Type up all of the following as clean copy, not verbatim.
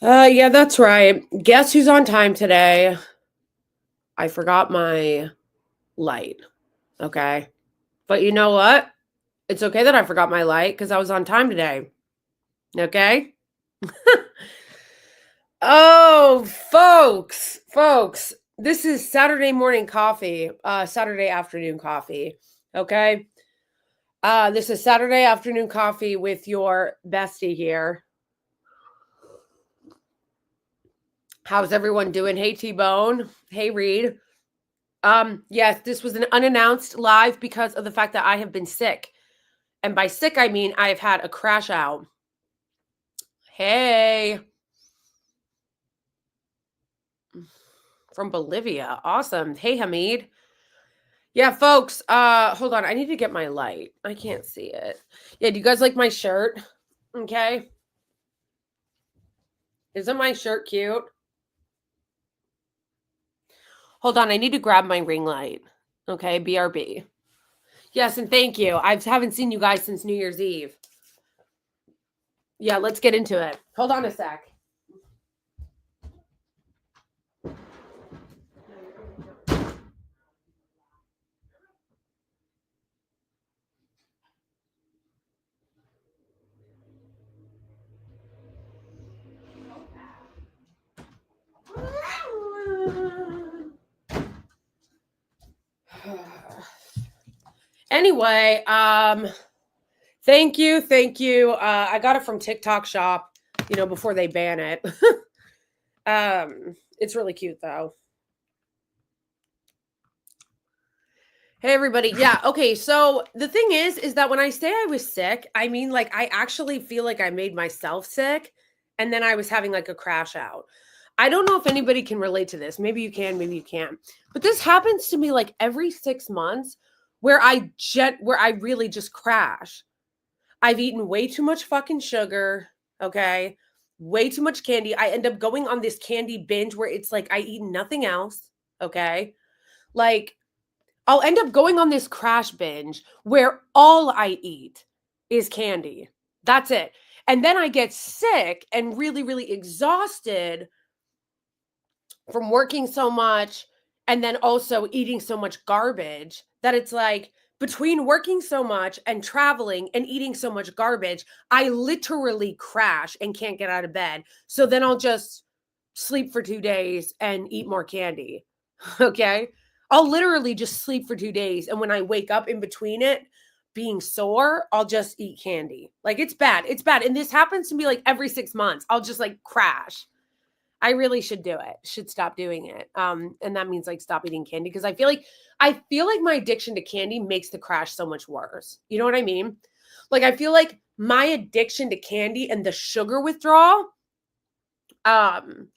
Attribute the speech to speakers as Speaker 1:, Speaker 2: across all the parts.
Speaker 1: Yeah, that's right. Guess who's on time today? I forgot my light. Okay. But you know what? It's okay that I forgot my light because I was on time today. Okay. Oh, folks, this is Saturday morning coffee, Saturday afternoon coffee. Okay. This is Saturday afternoon coffee with your bestie here. How's everyone doing? Hey, T-Bone. Hey, Reed. Yes, this was an unannounced live because of the fact that I have been sick. And by sick, I mean I have had a crash out. Hey, from Bolivia. Awesome. Hey, Hamid. Yeah, folks, hold on. I need to get my light. I can't see it. Yeah, do you guys like my shirt? Okay. Isn't my shirt cute? Hold on, I need to grab my ring light. Okay, BRB. Yes, and thank you. I haven't seen you guys since New Year's Eve. Yeah, let's get into it. Hold on a sec. Anyway, thank you. I got it from TikTok Shop, before they ban it. It's really cute though. Hey everybody. Yeah, okay. So the thing is that when I say I was sick, I mean like I actually feel like I made myself sick and then I was having like a crash out. I don't know if anybody can relate to this. Maybe you can, maybe you can't. But this happens to me like every 6 months where I really just crash. I've eaten way too much fucking sugar, okay? Way too much candy. I end up going on this candy binge where it's like I eat nothing else, okay? Like I'll end up going on this crash binge where all I eat is candy. That's it. And then I get sick and really, really exhausted from working so much and then also eating so much garbage that it's like between working so much and traveling and eating so much garbage, I literally crash and can't get out of bed. So then I'll just sleep for 2 days and eat more candy. Okay. I'll literally just sleep for 2 days. And when I wake up in between it, being sore, I'll just eat candy. Like it's bad. It's bad. And this happens to me like every 6 months. I'll just like crash. I really should do it. Should stop doing it. And that means like stop eating candy because I feel like my addiction to candy makes the crash so much worse. You know what I mean? Like I feel like my addiction to candy and the sugar withdrawal, um,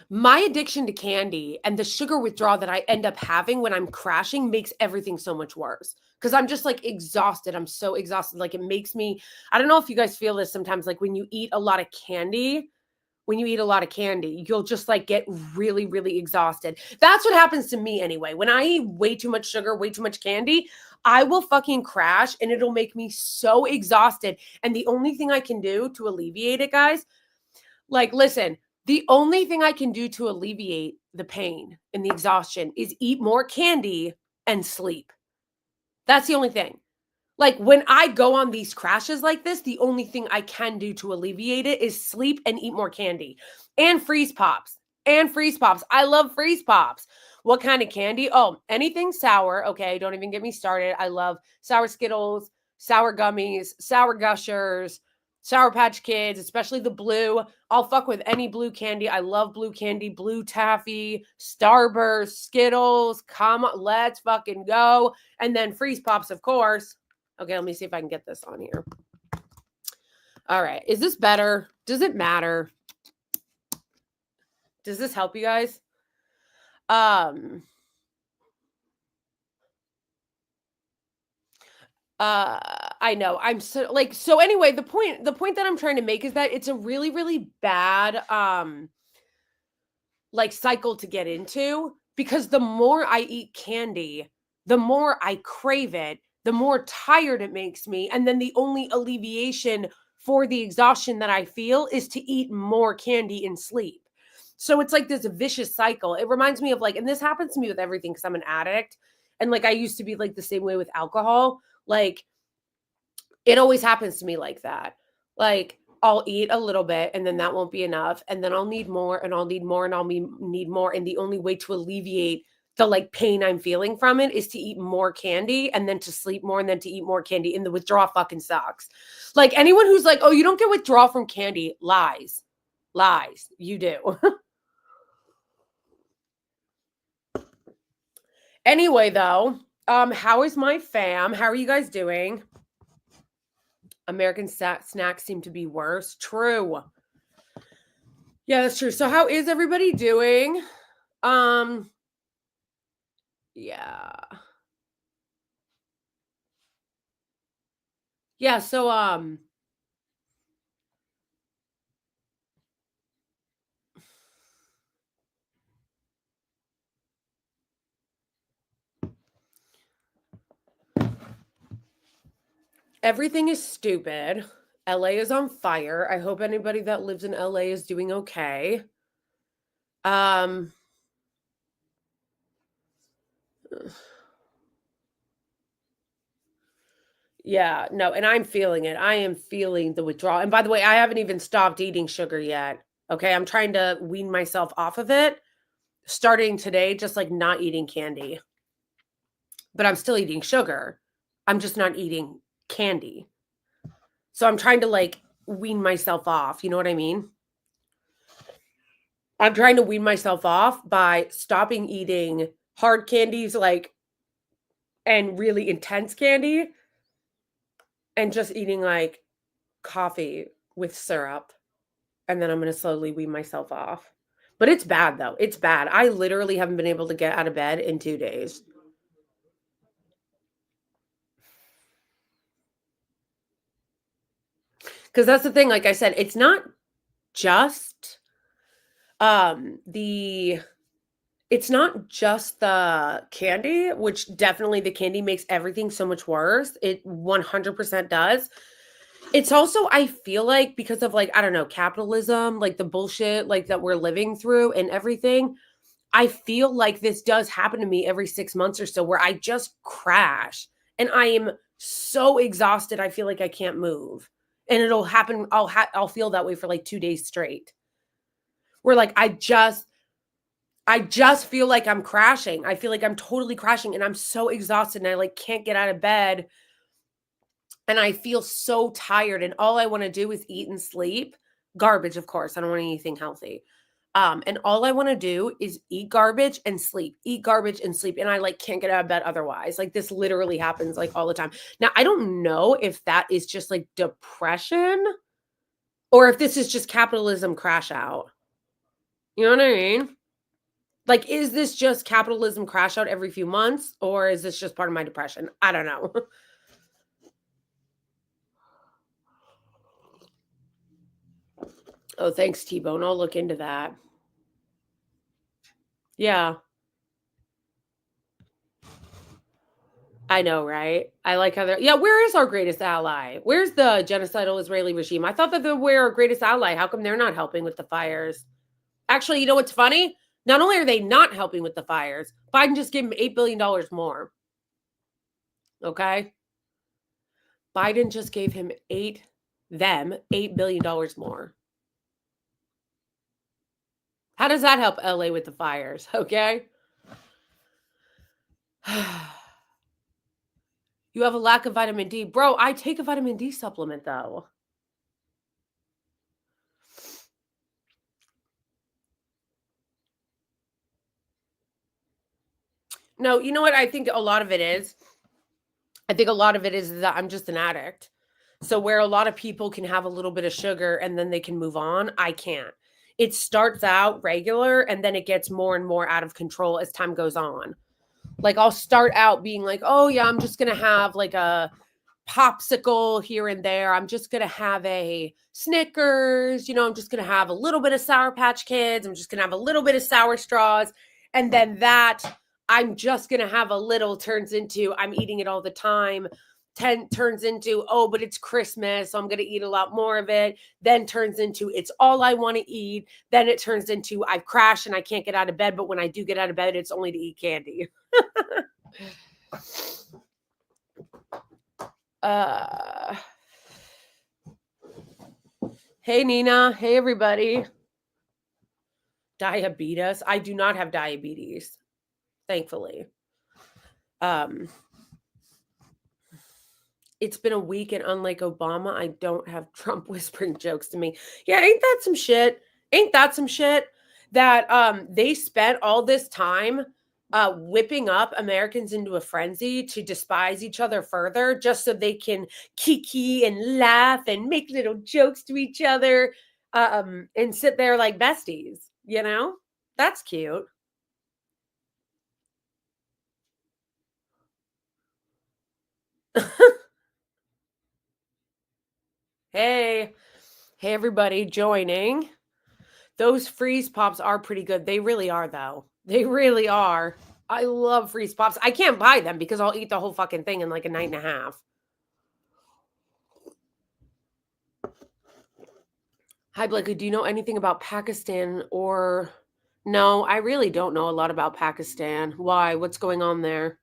Speaker 1: my addiction to candy and the sugar withdrawal that I end up having when I'm crashing makes everything so much worse because I'm just like exhausted. I'm so exhausted. Like it makes me, I don't know if you guys feel this sometimes, like when you eat a lot of candy, you'll just like get really, really exhausted. That's what happens to me anyway. When I eat way too much sugar, way too much candy, I will fucking crash and it'll make me so exhausted. And the only thing I can do to alleviate it, guys, like, listen, the only thing I can do to alleviate the pain and the exhaustion is eat more candy and sleep. That's the only thing. Like when I go on these crashes like this, the only thing I can do to alleviate it is sleep and eat more candy and freeze pops. And freeze pops. I love freeze pops. What kind of candy? Oh, anything sour. Okay, don't even get me started. I love sour Skittles, sour gummies, sour Gushers, Sour Patch Kids, especially the blue. I'll fuck with any blue candy. I love blue candy, blue taffy, Starburst, Skittles. Come on, let's fucking go. And then freeze pops, of course. Okay, let me see if I can get this on here. All right. Is this better? Does it matter? Does this help you guys? I know. I'm so anyway, the point that I'm trying to make is that it's a really, really bad like cycle to get into because the more I eat candy, the more I crave it, the more tired it makes me. And then the only alleviation for the exhaustion that I feel is to eat more candy and sleep. So it's like this vicious cycle. It reminds me of like, and this happens to me with everything because I'm an addict. And like I used to be like the same way with alcohol. Like it always happens to me like that. Like I'll eat a little bit and then that won't be enough. And then I'll need more and I'll need more and need more. And the only way to alleviate the like pain I'm feeling from it is to eat more candy and then to sleep more and then to eat more candy. And the withdrawal fucking sucks. Like anyone who's like, oh, you don't get withdrawal from candy, lies. Lies. You do. Anyway, though, how is my fam? How are you guys doing? American snacks seem to be worse. True. Yeah, that's true. So how is everybody doing? Yeah. Yeah, so everything is stupid. LA is on fire. I hope anybody that lives in LA is doing okay. Yeah, no, and I'm feeling it. I am feeling the withdrawal. And by the way, I haven't even stopped eating sugar yet. Okay, I'm trying to wean myself off of it starting today, just like not eating candy. But I'm still eating sugar. I'm just not eating candy. So I'm trying to like wean myself off. You know what I mean? I'm trying to wean myself off by stopping eating hard candies like and really intense candy and just eating like coffee with syrup. And then I'm going to slowly wean myself off. But it's bad though. It's bad. I literally haven't been able to get out of bed in 2 days. Because that's the thing, like I said, it's not just the it's not just the candy, which definitely the candy makes everything so much worse. It 100% does. It's also, I feel like, because of like, I don't know, capitalism, like the bullshit like that we're living through and everything. I feel like this does happen to me every 6 months or so where I just crash and I am so exhausted. I feel like I can't move. And it'll happen. I'll feel that way for like 2 days straight. Where like I just feel like I'm crashing. I feel like I'm totally crashing and I'm so exhausted and I like can't get out of bed and I feel so tired and all I want to do is eat and sleep. Garbage, of course. I don't want anything healthy. And all I want to do is eat garbage and sleep, eat garbage and sleep. And I like can't get out of bed otherwise. Like this literally happens like all the time. Now, I don't know if that is just like depression or if this is just capitalism crash out. You know what I mean? Like, is this just capitalism crash out every few months or is this just part of my depression? I don't know. Oh, thanks, T-Bone. I'll look into that. Yeah. I know, right? I like how they're, yeah, where is our greatest ally? Where's the genocidal Israeli regime? I thought that they were our greatest ally. How come they're not helping with the fires? Actually, you know what's funny? Not only are they not helping with the fires, Biden just gave them $8 billion more. Okay? Biden just gave them $8 billion more. How does that help LA with the fires? Okay? You have a lack of vitamin D. Bro, I take a vitamin D supplement though. No, you know what I think a lot of it is? I think a lot of it is that I'm just an addict. So where a lot of people can have a little bit of sugar and then they can move on, I can't. It starts out regular and then it gets more and more out of control as time goes on. Like I'll start out being like, "Oh yeah, I'm just going to have like a popsicle here and there. I'm just going to have a Snickers, I'm just going to have a little bit of Sour Patch Kids. I'm just going to have a little bit of Sour Straws." And then that I'm just going to have a little turns into I'm eating it all the time turns into, oh, but it's Christmas, so I'm going to eat a lot more of it. Then turns into, it's all I want to eat. Then it turns into, I've crashed and I can't get out of bed. But when I do get out of bed, it's only to eat candy. Hey, Nina. Hey, everybody. Diabetes. I do not have diabetes, thankfully. It's been a week, and unlike Obama, I don't have Trump whispering jokes to me. Yeah, ain't that some shit? Ain't that some shit? That they spent all this time whipping up Americans into a frenzy to despise each other further, just so they can kiki and laugh and make little jokes to each other, and sit there like besties. You know, that's cute. Hey, hey, everybody joining. Those freeze pops are pretty good. They really are, though. They really are. I love freeze pops. I can't buy them because I'll eat the whole fucking thing in like a night and a half. Hi, Blakely. Do you know anything about Pakistan or... No, I really don't know a lot about Pakistan. Why? What's going on there?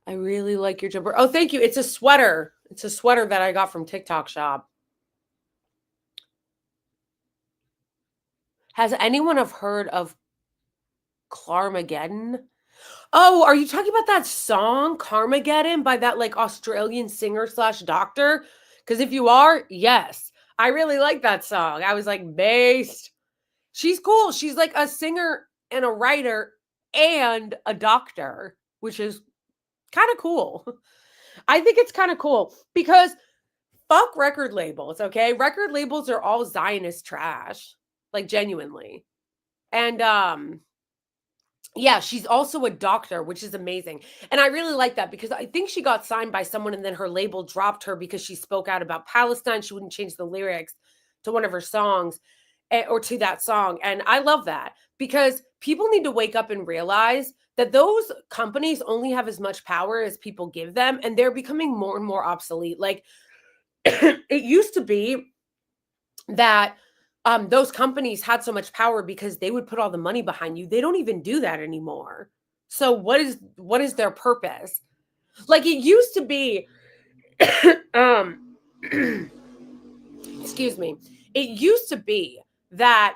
Speaker 1: I really like your jumper. Oh, thank you. It's a sweater. It's a sweater that I got from TikTok Shop. Has anyone have heard of Clarmageddon? Oh, are you talking about that song Carmageddon by that like Australian singer / doctor? Because if you are, yes, I really like that song. I was like, based. She's cool. She's like a singer and a writer and a doctor, which is kind of cool. I think it's kind of cool because fuck record labels, okay? Record labels are all Zionist trash, like genuinely. And yeah, she's also a doctor, which is amazing. And I really like that because I think she got signed by someone and then her label dropped her because she spoke out about Palestine. She wouldn't change the lyrics to one of her songs or to that song. And I love that because people need to wake up and realize that those companies only have as much power as people give them. And they're becoming more and more obsolete. Like it used to be that those companies had so much power because they would put all the money behind you. They don't even do that anymore. So what is their purpose? Like it used to be, excuse me. It used to be that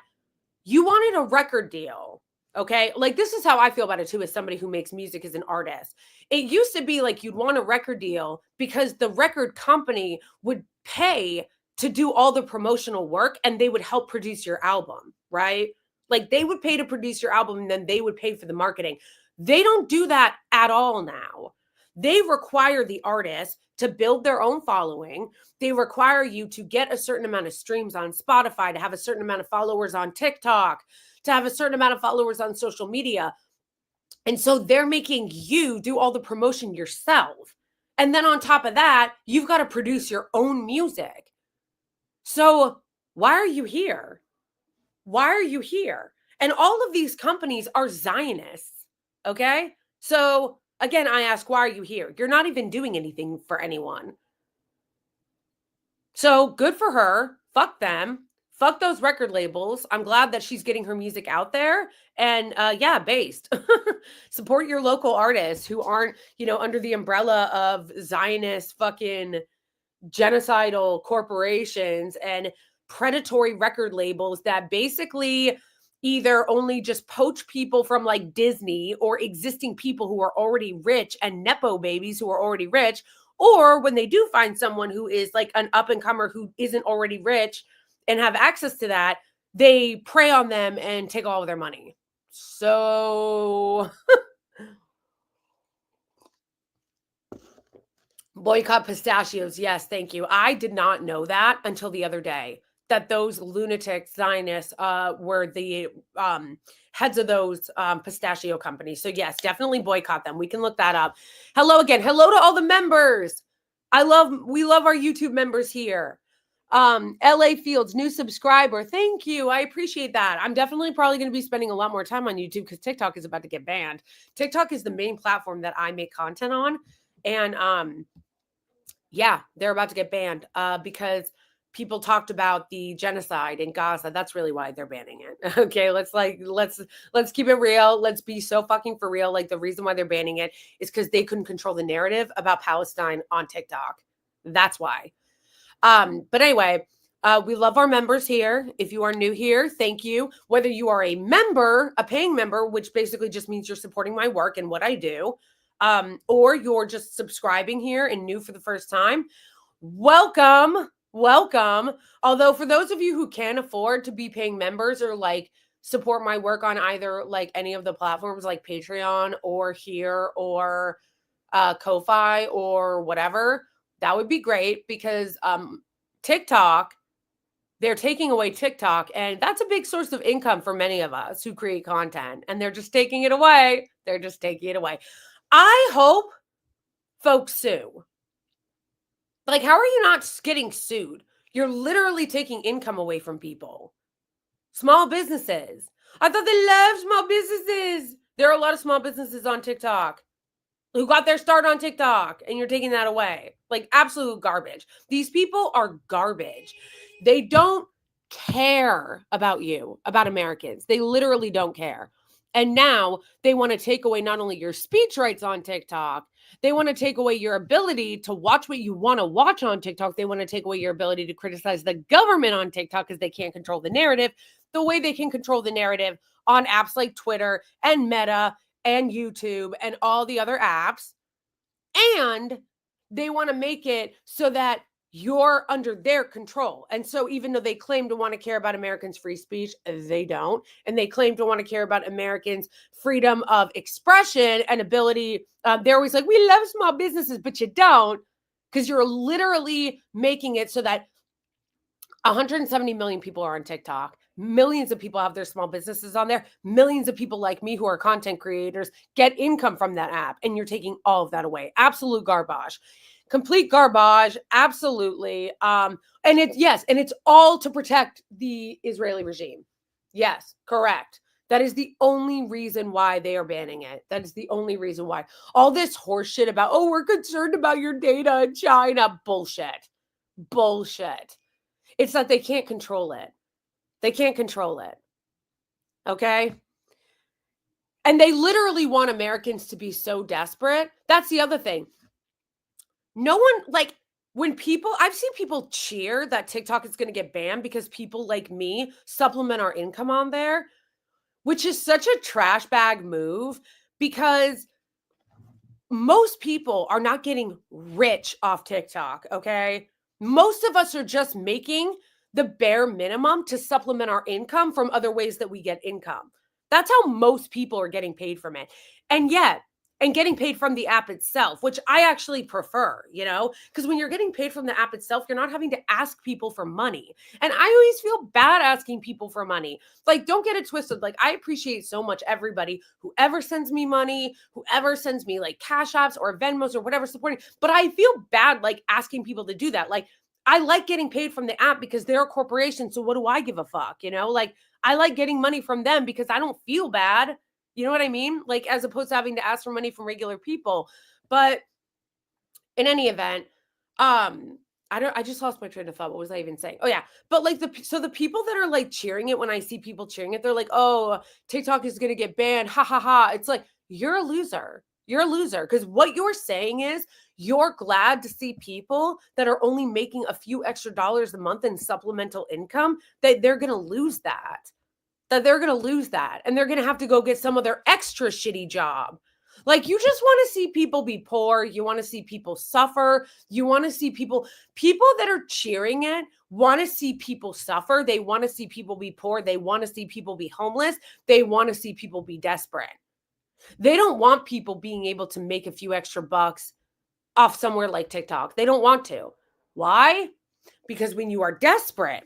Speaker 1: you wanted a record deal. Okay. Like this is how I feel about it too, as somebody who makes music as an artist. It used to be like you'd want a record deal because the record company would pay to do all the promotional work and they would help produce your album, right? Like they would pay to produce your album and then they would pay for the marketing. They don't do that at all now. They require the artist to build their own following. They require you to get a certain amount of streams on Spotify, to have a certain amount of followers on TikTok, to have a certain amount of followers on social media. And so they're making you do all the promotion yourself. And then on top of that, you've got to produce your own music. So why are you here? Why are you here? And all of these companies are Zionists. Okay. So again, I ask, why are you here? You're not even doing anything for anyone. So good for her. Fuck them. Fuck those record labels. I'm glad that she's getting her music out there. And yeah, based. Support your local artists who aren't, under the umbrella of Zionist fucking genocidal corporations and predatory record labels that basically either only just poach people from like Disney or existing people who are already rich and Nepo babies who are already rich. Or when they do find someone who is like an up and comer who isn't already rich and have access to that, they prey on them and take all of their money. So boycott pistachios. Yes, thank you. I did not know that until the other day, that those lunatic Zionists were the heads of those pistachio companies. So yes, definitely boycott them. We can look that up. Hello again. Hello to all the members. We love our YouTube members here. LA Fields, new subscriber. Thank you. I appreciate that. I'm definitely probably going to be spending a lot more time on YouTube because TikTok is about to get banned. TikTok is the main platform that I make content on. And yeah, they're about to get banned because people talked about the genocide in Gaza. That's really why they're banning it. Okay, let's keep it real. Let's be so fucking for real. Like, the reason why they're banning it is because they couldn't control the narrative about Palestine on TikTok. That's why. But anyway, we love our members here. If you are new here, thank you. Whether you are a member, a paying member, which basically just means you're supporting my work and what I do, or you're just subscribing here and new for the first time, welcome, welcome. Although for those of you who can't afford to be paying members or like support my work on either like any of the platforms like Patreon or here or Ko-Fi or whatever, that would be great because TikTok, they're taking away TikTok, and that's a big source of income for many of us who create content, and they're just taking it away. They're just taking it away. I hope folks sue. Like, how are you not getting sued? You're literally taking income away from people. Small businesses. I thought they loved small businesses. There are a lot of small businesses on TikTok who got their start on TikTok, and you're taking that away. Like, absolute garbage. These people are garbage. They don't care about you, about Americans. They literally don't care. And now they want to take away not only your speech rights on TikTok, they want to take away your ability to watch what you want to watch on TikTok. They want to take away your ability to criticize the government on TikTok because they can't control the narrative the way they can control the narrative on apps like Twitter and Meta and YouTube and all the other apps. And they want to make it so that you're under their control. And so even though they claim to want to care about Americans' free speech, they don't. And they claim to want to care about Americans' freedom of expression and ability. They're always like, we love small businesses, but you don't, because you're literally making it so that 170 million people are on TikTok. Millions of people have their small businesses on there. Millions of people like me who are content creators get income from that app. And you're taking all of that away. Absolute garbage. Complete garbage. Absolutely. And it's all to protect the Israeli regime. Yes, correct. That is the only reason why they are banning it. That is the only reason why. All this horse shit about, oh, we're concerned about your data in China. Bullshit. Bullshit. It's that they can't control it. They can't control it. Okay? And they literally want Americans to be so desperate. That's the other thing. No one, like, when people, I've seen people cheer that TikTok is going to get banned because people like me supplement our income on there, which is such a trash bag move because most people are not getting rich off TikTok, okay? Most of us are just making the bare minimum to supplement our income from other ways that we get income. That's how most people are getting paid from it. And getting paid from the app itself, which I actually prefer, because when you're getting paid from the app itself, you're not having to ask people for money. And I always feel bad asking people for money. Like, don't get it twisted. Like, I appreciate so much everybody, whoever sends me money, whoever sends me like Cash Apps or Venmos or whatever supporting, but I feel bad like asking people to do that. Like, I like getting paid from the app because they're a corporation. So what do I give a fuck? Like, I like getting money from them because I don't feel bad. You know what I mean? Like, as opposed to having to ask for money from regular people. But in any event, I just lost my train of thought. What was I even saying? Oh yeah. But like the people that are like cheering it, when I see people cheering it, they're like, oh, TikTok is gonna get banned. Ha ha ha. It's like, you're a loser. You're a loser. Because what you're saying is you're glad to see people that are only making a few extra dollars a month in supplemental income, that they're gonna lose that. And they're going to have to go get some other extra shitty job. Like, you just want to see people be poor. You want to see people suffer. You want to see people that are cheering it want to see people suffer. They want to see people be poor. They want to see people be homeless. They want to see people be desperate. They don't want people being able to make a few extra bucks off somewhere like TikTok. They don't want to. Why? Because when you are desperate,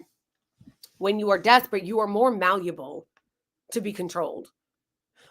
Speaker 1: you are more malleable to be controlled.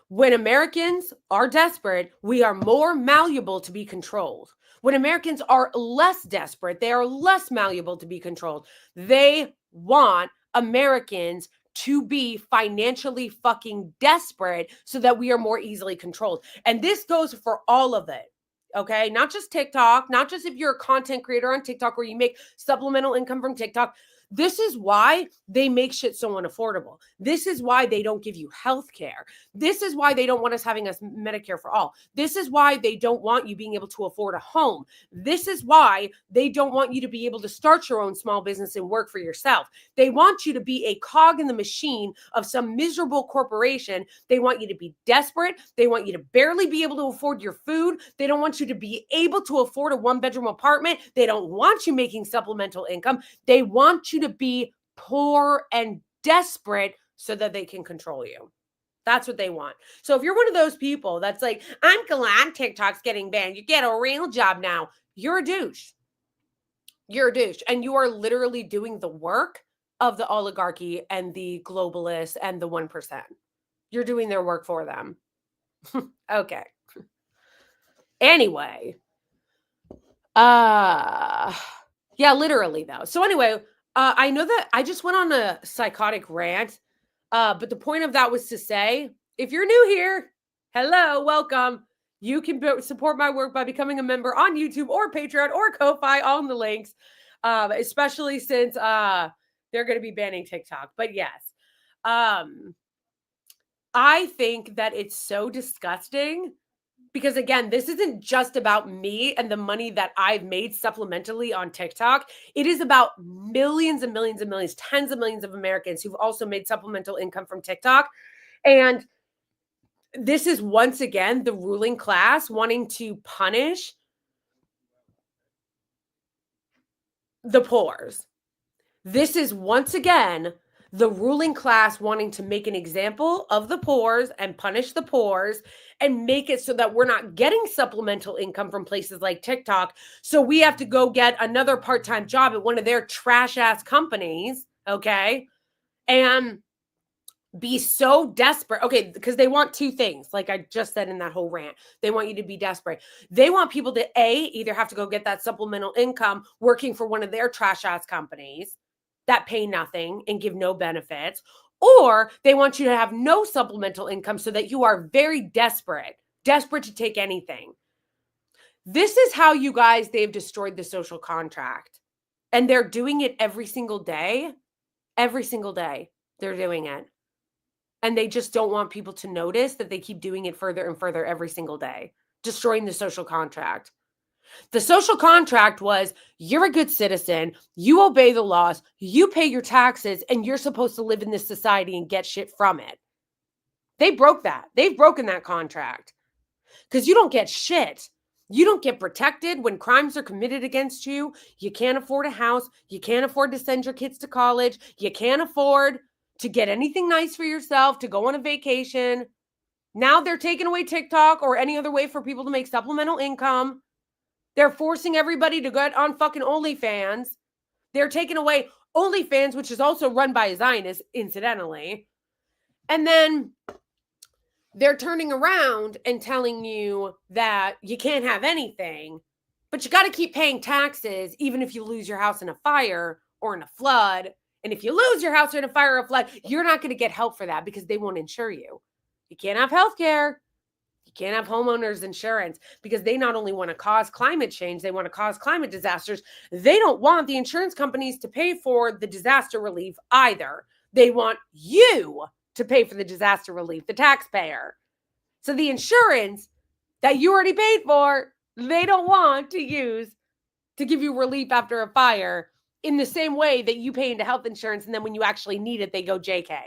Speaker 1: When Americans are desperate, we are more malleable to be controlled. When Americans are less desperate, they are less malleable to be controlled. They want Americans to be financially fucking desperate so that we are more easily controlled. And this goes for all of it. Okay. Not just TikTok, not just if you're a content creator on TikTok where you make supplemental income from TikTok. This is why they make shit so unaffordable. This is why they don't give you health care. This is why they don't want us having us Medicare for all. This is why they don't want you being able to afford a home. This is why they don't want you to be able to start your own small business and work for yourself. They want you to be a cog in the machine of some miserable corporation. They want you to be desperate. They want you to barely be able to afford your food. They don't want you to be able to afford a one-bedroom apartment. They don't want you making supplemental income. They want you to be poor and desperate so that they can control you. That's what they want. So if you're one of those people that's like, I'm glad TikTok's getting banned, you get a real job now, you're a douche. You're a douche. And you are literally doing the work of the oligarchy and the globalists and the 1%. You're doing their work for them. Okay. Anyway. Yeah, literally though. So anyway, I know that I just went on a psychotic rant. But the point of that was to say, if you're new here, hello, welcome. You can support my work by becoming a member on YouTube or Patreon or Ko-Fi, all in the links, especially since they're going to be banning TikTok. But yes, I think that it's so disgusting because, again, this isn't just about me and the money that I've made supplementally on TikTok. It is about millions and millions and millions, tens of millions of Americans who've also made supplemental income from TikTok. And this is once again the ruling class wanting to punish the poors. This is once again the ruling class wanting to make an example of the poors and punish the poors and make it so that we're not getting supplemental income from places like TikTok. So we have to go get another part-time job at one of their trash ass companies, okay? And be so desperate. Okay, because they want two things, like I just said in that whole rant. They want you to be desperate. They want people to either have to go get that supplemental income working for one of their trash ass companies that pay nothing and give no benefits, or they want you to have no supplemental income so that you are very desperate to take anything. This is how, you guys, they've destroyed the social contract. And they're doing it every single day. Every single day they're doing it. And they just don't want people to notice that they keep doing it further and further every single day, destroying the social contract. The social contract was, you're a good citizen, you obey the laws, you pay your taxes, and you're supposed to live in this society and get shit from it. They broke that. They've broken that contract because you don't get shit. You don't get protected when crimes are committed against you. You can't afford a house. You can't afford to send your kids to college. You can't afford to get anything nice for yourself, to go on a vacation. Now they're taking away TikTok or any other way for people to make supplemental income. They're forcing everybody to get on fucking OnlyFans. They're taking away OnlyFans, which is also run by a Zionist, incidentally. And then they're turning around and telling you that you can't have anything, but you got to keep paying taxes even if you lose your house in a fire or in a flood. And if you lose your house in a fire or a flood, you're not going to get help for that because they won't insure you. You can't have health care. You can't have homeowners insurance because they not only want to cause climate change, they want to cause climate disasters. They don't want the insurance companies to pay for the disaster relief either. They want you to pay for the disaster relief, the taxpayer. So the insurance that you already paid for, they don't want to use to give you relief after a fire in the same way that you pay into health insurance. And then when you actually need it, they go JK.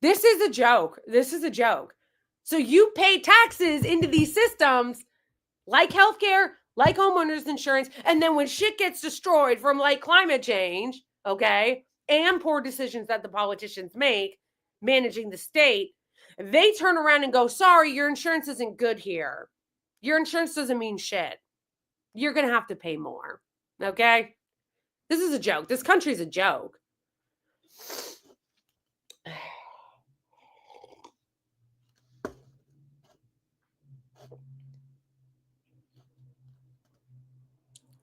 Speaker 1: This is a joke. This is a joke. So you pay taxes into these systems like healthcare, like homeowners insurance. And then when shit gets destroyed from like climate change, okay, and poor decisions that the politicians make managing the state, they turn around and go, sorry, your insurance isn't good here. Your insurance doesn't mean shit. You're going to have to pay more. Okay? This is a joke. This country's a joke.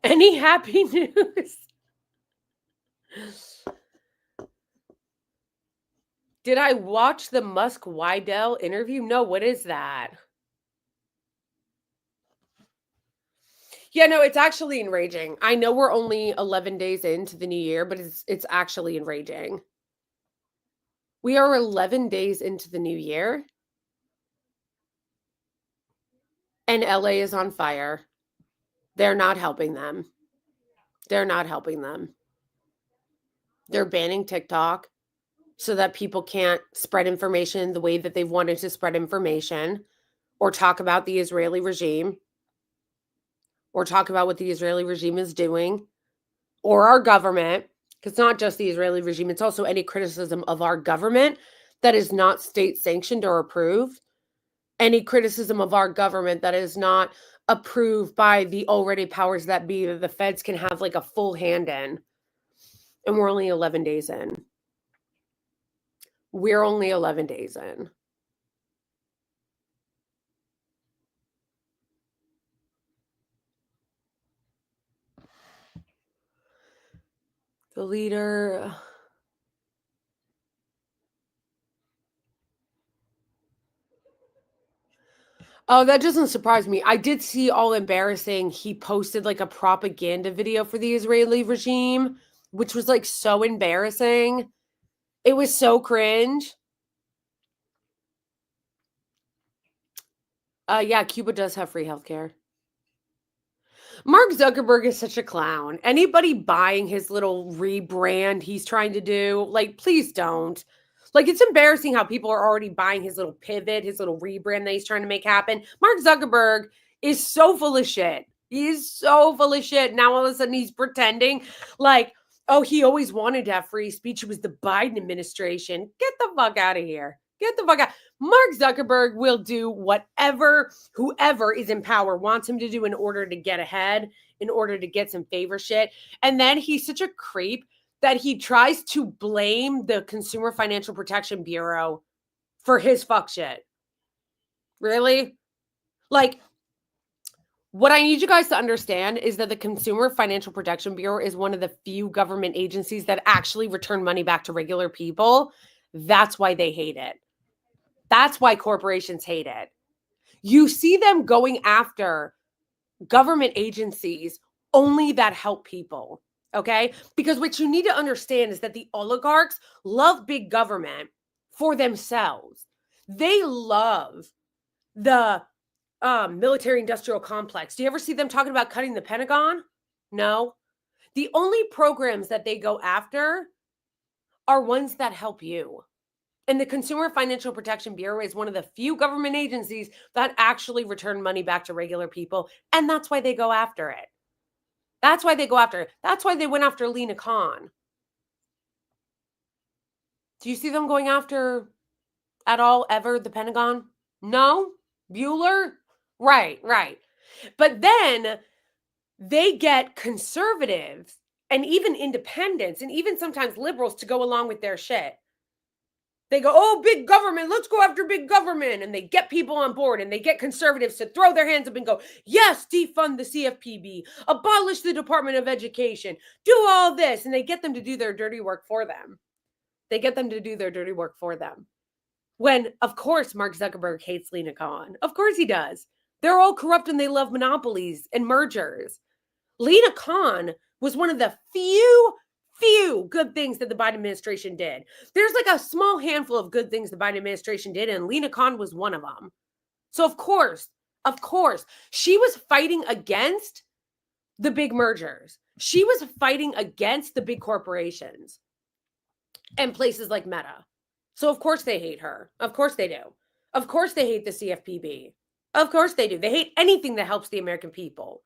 Speaker 1: Any happy news? Did I watch the Musk Wydell interview? No, what is that? Yeah, no, it's actually enraging. I know we're only 11 days into the new year, but it's actually enraging. We are 11 days into the new year and LA is on fire. They're not helping them. They're not helping them. They're banning TikTok so that people can't spread information the way that they've wanted to spread information or talk about the Israeli regime or talk about what the Israeli regime is doing or our government. It's not just the Israeli regime, it's also any criticism of our government that is not state sanctioned or approved. Any criticism of our government that is not approved by the already powers that be that the feds can have like a full hand in. And we're only 11 days in. We're only 11 days in. The leader. Oh, that doesn't surprise me. I did see all embarrassing. He posted like a propaganda video for the Israeli regime, which was like so embarrassing. It was so cringe. Yeah, Cuba does have free healthcare. Mark Zuckerberg is such a clown. Anybody buying his little rebrand he's trying to do, like, please don't. Like, it's embarrassing how people are already buying his little pivot, his little rebrand that he's trying to make happen. Mark Zuckerberg is so full of shit. He is so full of shit. Now all of a sudden he's pretending like, oh, he always wanted to have free speech. It was the Biden administration. Get the fuck out of here. Get the fuck out. Mark Zuckerberg will do whatever whoever is in power wants him to do in order to get ahead, in order to get some favor shit. And then he's such a creep that he tries to blame the Consumer Financial Protection Bureau for his fuck shit. Really? Like, what I need you guys to understand is that the Consumer Financial Protection Bureau is one of the few government agencies that actually return money back to regular people. That's why they hate it. That's why corporations hate it. You see them going after government agencies only that help people, okay? Because what you need to understand is that the oligarchs love big government for themselves. They love the military industrial complex. Do you ever see them talking about cutting the Pentagon? No. The only programs that they go after are ones that help you. And the Consumer Financial Protection Bureau is one of the few government agencies that actually return money back to regular people. And that's why they go after it. That's why they go after it. That's why they went after Lena Khan. Do you see them going after at all ever the Pentagon? No? Bueller? Right, right. But then they get conservatives and even independents and even sometimes liberals to go along with their shit. They go, oh, big government, let's go after big government. And they get people on board and they get conservatives to throw their hands up and go, yes, defund the CFPB, abolish the Department of Education, do all this. And they get them to do their dirty work for them. They get them to do their dirty work for them. When, of course, Mark Zuckerberg hates Lena Khan. Of course he does. They're all corrupt and they love monopolies and mergers. Lena Khan was one of the few good things that the Biden administration did. There's like a small handful of good things the Biden administration did, and Lena Khan was one of them. So of course, she was fighting against the big mergers. She was fighting against the big corporations and places like Meta. So of course they hate her. Of course they do. Of course they hate the CFPB. Of course they do. They hate anything that helps the American people.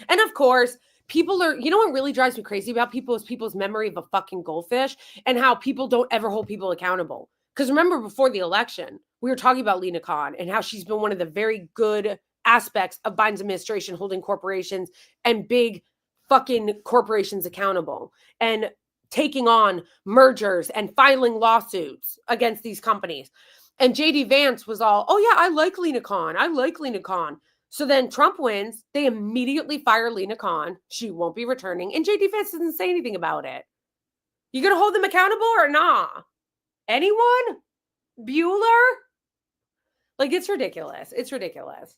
Speaker 1: And of course, people are, you know what really drives me crazy about people is people's memory of a fucking goldfish and how people don't ever hold people accountable. Because remember, before the election, we were talking about Lena Khan and how she's been one of the very good aspects of Biden's administration holding corporations and big fucking corporations accountable and taking on mergers and filing lawsuits against these companies. And JD Vance was all, oh yeah, I like Lena Khan. I like Lena Khan. So then Trump wins. They immediately fire Lena Khan. She won't be returning. And JD Vance doesn't say anything about it. You going to hold them accountable or nah? Anyone? Bueller? Like, it's ridiculous. It's ridiculous.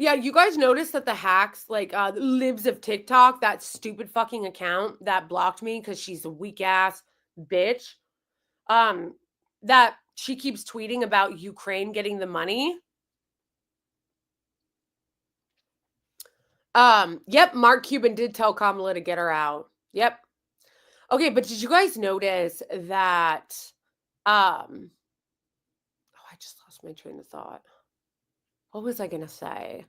Speaker 1: Yeah, you guys noticed that the hacks, like, Libs of TikTok, that stupid fucking account that blocked me because she's a weak ass bitch, um, that she keeps tweeting about Ukraine getting the money. Yep, Mark Cuban did tell Kamala to get her out. Yep. Okay, but did you guys notice that, oh, I just lost my train of thought. What was I gonna say?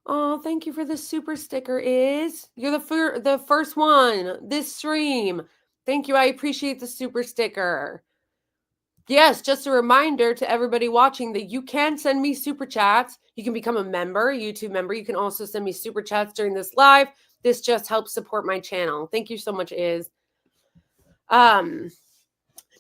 Speaker 1: Oh, thank you for the super sticker, You're the first one this stream. Thank you. I appreciate the super sticker. Yes, just a reminder to everybody watching that you can send me super chats. You can become a member, a YouTube member. You can also send me super chats during this live. This just helps support my channel. Thank you so much, Um,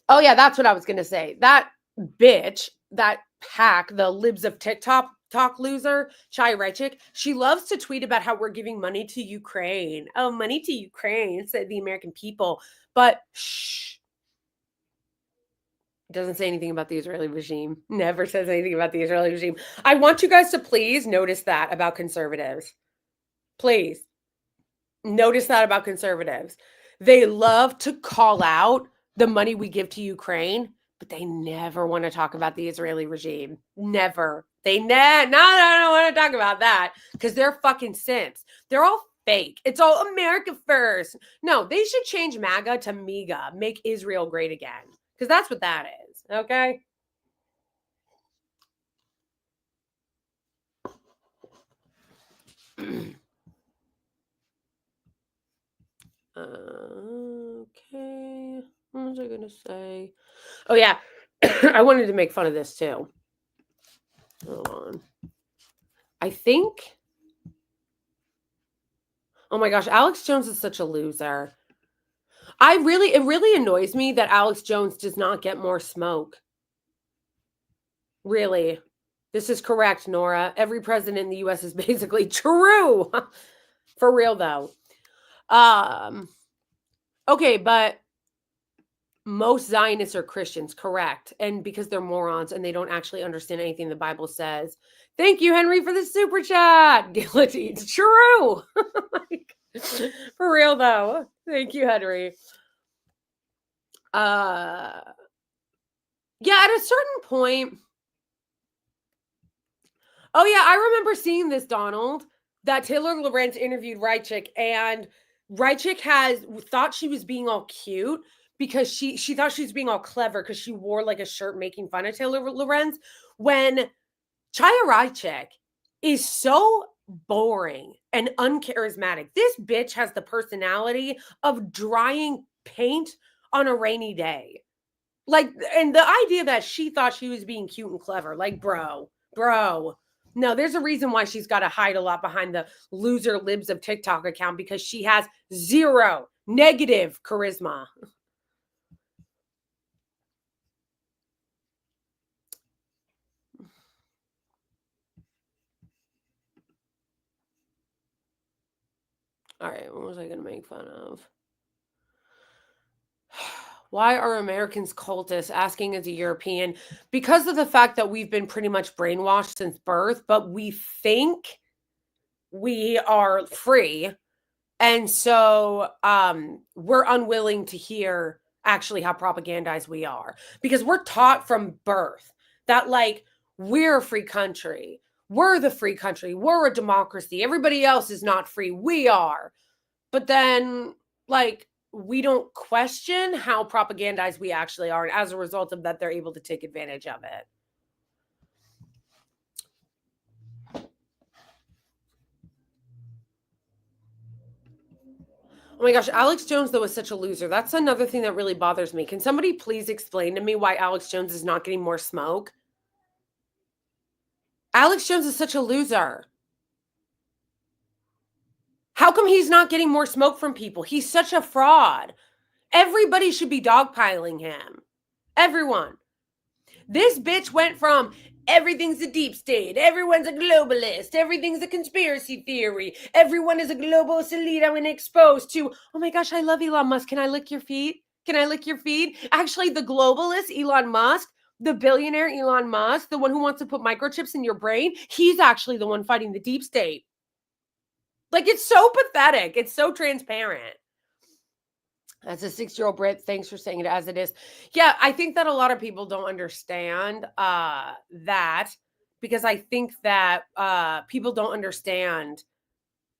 Speaker 1: oh yeah, that's what I was gonna say. That bitch, that hack, the libs of TikTok talk loser, Chai Reichik, she loves to tweet about how we're giving money to Ukraine. Oh, money to Ukraine, said the American people. But shh, doesn't say anything about the Israeli regime. Never says anything about the Israeli regime. I want you guys to please notice that about conservatives. Please notice that about conservatives. They love to call out the money we give to Ukraine, but they never want to talk about the Israeli regime. Never. They no, no, don't want to talk about that because they're fucking simps. They're all fake. It's all America first. No, they should change MAGA to MEGA, make Israel great again, because that's what that is. Okay. Okay. What was I gonna say? Oh yeah, I wanted to make fun of this too. Hold on. I think. Oh my gosh, Alex Jones is such a loser. It really annoys me that Alex Jones does not get more smoke. Really. This is correct, Nora. Every president in the US is basically true. For real though. Okay, but most Zionists are Christians, correct. And because they're morons and they don't actually understand anything the Bible says. Thank you, Henry, for the super chat. Guillotine. True. Like, for real though. Thank you, Henry. Yeah, at a certain point. Oh yeah, I remember seeing this, Donald, that Taylor Lorenz interviewed Rychik, and Rychik has thought she was being all cute because she thought she was being all clever because she wore like a shirt making fun of Taylor Lorenz, when Chaya Rychik is so boring and uncharismatic. This bitch has the personality of drying paint on a rainy day. Like, and the idea that she thought she was being cute and clever, like, bro. No, there's a reason why she's got to hide a lot behind the loser libs of TikTok account, because she has zero negative charisma. All right, what was I going to make fun of? Why are Americans cultists? Asking as a European. Because of the fact that we've been pretty much brainwashed since birth, but we think we are free. And so we're unwilling to hear actually how propagandized we are, because we're taught from birth that, like, we're a free country. We're the free country. We're a democracy. Everybody else is not free. We are. But then, like, we don't question how propagandized we actually are. And as a result of that, they're able to take advantage of it. Oh my gosh, Alex Jones, though, is such a loser. That's another thing that really bothers me. Can somebody please explain to me why Alex Jones is not getting more smoke? Alex Jones is such a loser. How come he's not getting more smoke from people? He's such a fraud. Everybody should be dogpiling him. Everyone. This bitch went from everything's a deep state, everyone's a globalist, everything's a conspiracy theory, everyone is a global elite I'm exposed to, oh my gosh, I love Elon Musk. Can I lick your feet? Can I lick your feet? Actually, the globalist, Elon Musk, The billionaire Elon Musk, the one who wants to put microchips in your brain, he's actually the one fighting the deep state. Like, it's so pathetic. It's so transparent. As a 6-year-old Brit, thanks for saying it as it is. Yeah, I think that a lot of people don't understand that, because I think that people don't understand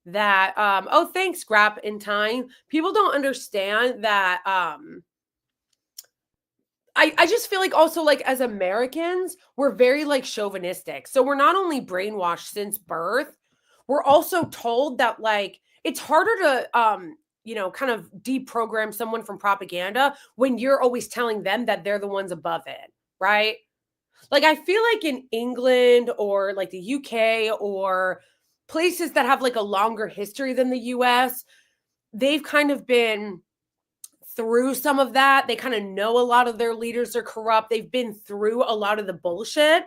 Speaker 1: that. Oh, thanks, Grap in time. People don't understand that. I just feel like also, like, as Americans, we're very, like, chauvinistic. So we're not only brainwashed since birth, we're also told that, like, it's harder to kind of deprogram someone from propaganda when you're always telling them that they're the ones above it, right? Like, I feel like in England or like the UK or places that have like a longer history than the US, they've kind of been through some of that. They kind of know a lot of their leaders are corrupt. They've been through a lot of the bullshit.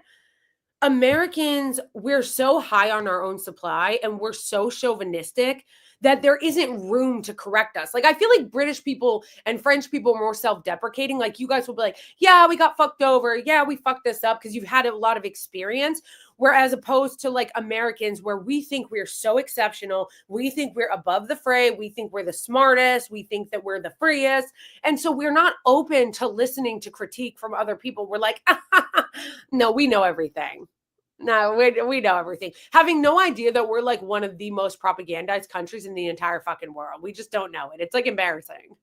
Speaker 1: Americans, we're so high on our own supply and we're so chauvinistic that there isn't room to correct us. Like, I feel like British people and French people are more self-deprecating. Like, you guys will be like, yeah, we got fucked over. Yeah, we fucked this up because you've had a lot of experience. Whereas opposed to like Americans, where we think we're so exceptional, we think we're above the fray, we think we're the smartest, we think that we're the freest. And so we're not open to listening to critique from other people. We're like, no, we know everything. No, we know everything. Having no idea that we're like one of the most propagandized countries in the entire fucking world. We just don't know it. It's like embarrassing.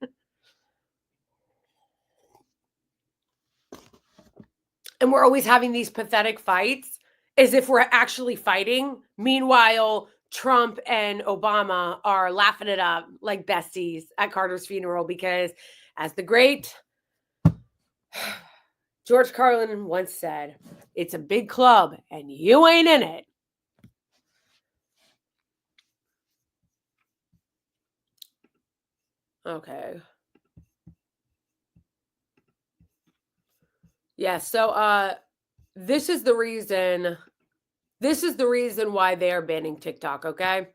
Speaker 1: And we're always having these pathetic fights as if we're actually fighting. Meanwhile, Trump and Obama are laughing it up like besties at Carter's funeral because, as the great George Carlin once said, it's a big club and you ain't in it. Okay. Yeah, so this is the reason why they are banning TikTok, okay?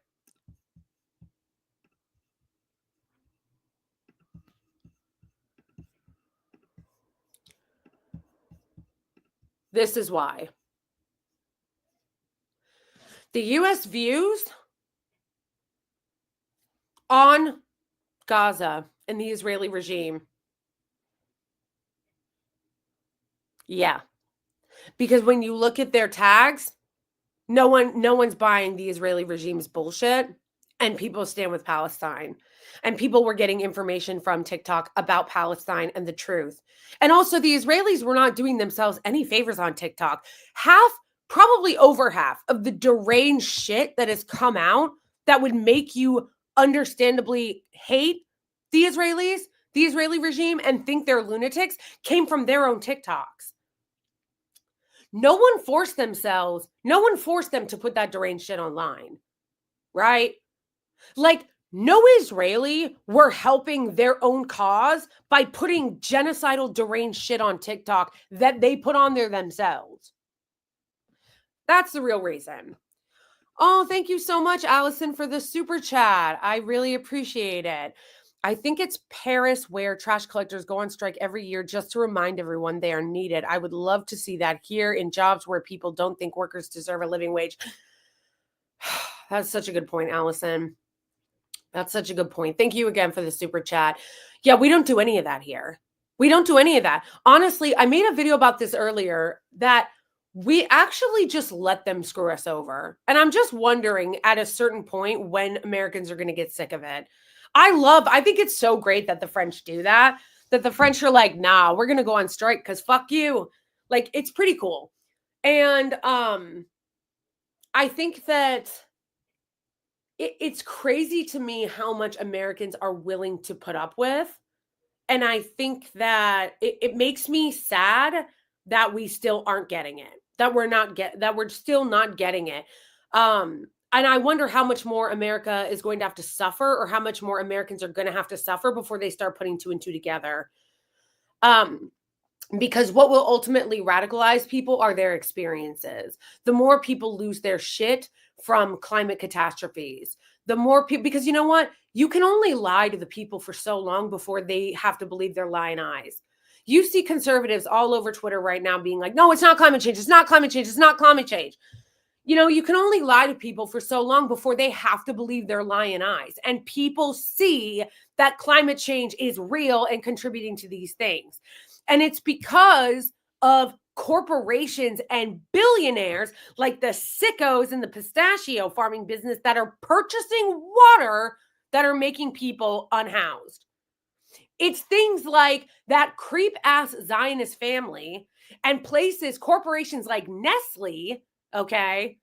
Speaker 1: This is why. The US views on Gaza and the Israeli regime. Yeah. Because when you look at their tags, no one's buying the Israeli regime's bullshit, and people stand with Palestine. And people were getting information from TikTok about Palestine and the truth. And also, the Israelis were not doing themselves any favors on TikTok. Probably over half of the deranged shit that has come out that would make you understandably hate the Israelis, the Israeli regime, and think they're lunatics came from their own TikToks. No one forced them to put that deranged shit online, right? Like, no Israeli were helping their own cause by putting genocidal deranged shit on TikTok that they put on there themselves. That's the real reason. Oh, thank you so much, Allison, for the super chat. I really appreciate it. I think it's Paris where trash collectors go on strike every year just to remind everyone they are needed. I would love to see that here in jobs where people don't think workers deserve a living wage. That's such a good point, Allison. That's such a good point. Thank you again for the super chat. Yeah, we don't do any of that here. We don't do any of that. Honestly, I made a video about this earlier that we actually just let them screw us over. And I'm just wondering at a certain point when Americans are going to get sick of it. I think it's so great that the French do that the French are like, nah, we're going to go on strike because fuck you. Like, it's pretty cool. And I think that it's crazy to me how much Americans are willing to put up with. And I think that it makes me sad that we still aren't getting it, that we're still not getting it. And I wonder how much more America is going to have to suffer, or how much more Americans are going to have to suffer before they start putting two and two together. Because what will ultimately radicalize people are their experiences. The more people lose their shit from climate catastrophes, the more people, because you know what? You can only lie to the people for so long before they have to believe their lying eyes. You see conservatives all over Twitter right now being like, no, it's not climate change. It's not climate change. It's not climate change. You know, you can only lie to people for so long before they have to believe their lying eyes. And people see that climate change is real and contributing to these things. And it's because of corporations and billionaires like the sickos in the pistachio farming business that are purchasing water that are making people unhoused. It's things like that creep ass Zionist family and places, corporations like Nestle, okay?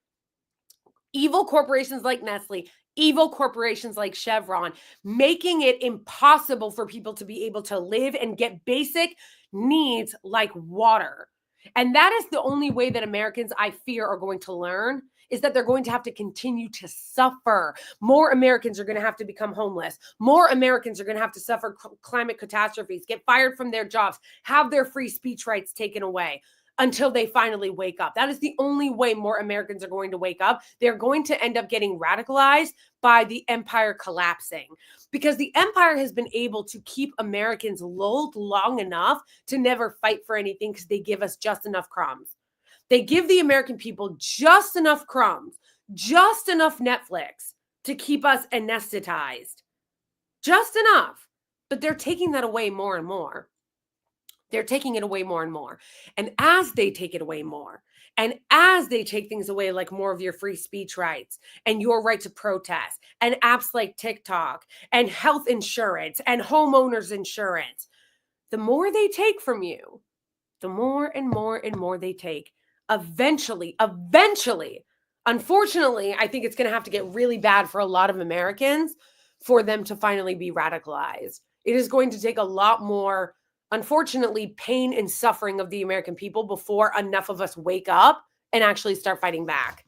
Speaker 1: Evil corporations like Nestle, evil corporations like Chevron, making it impossible for people to be able to live and get basic needs like water. And that is the only way that Americans, I fear, are going to learn, is that they're going to have to continue to suffer. More Americans are going to have to become homeless. More Americans are going to have to suffer climate catastrophes, get fired from their jobs, have their free speech rights taken away until they finally wake up. That is the only way more Americans are going to wake up. They're going to end up getting radicalized by the empire collapsing, because the empire has been able to keep Americans lulled long enough to never fight for anything because they give us just enough crumbs. They give the American people just enough crumbs, just enough Netflix to keep us anesthetized. Just enough. But they're taking that away more and more. They're taking it away more and more. And as they take it away more, and as they take things away, like more of your free speech rights and your right to protest and apps like TikTok and health insurance and homeowners insurance, the more they take from you, the more and more and more they take. Eventually, unfortunately, I think it's going to have to get really bad for a lot of Americans for them to finally be radicalized. It is going to take a lot more, unfortunately, pain and suffering of the American people before enough of us wake up and actually start fighting back.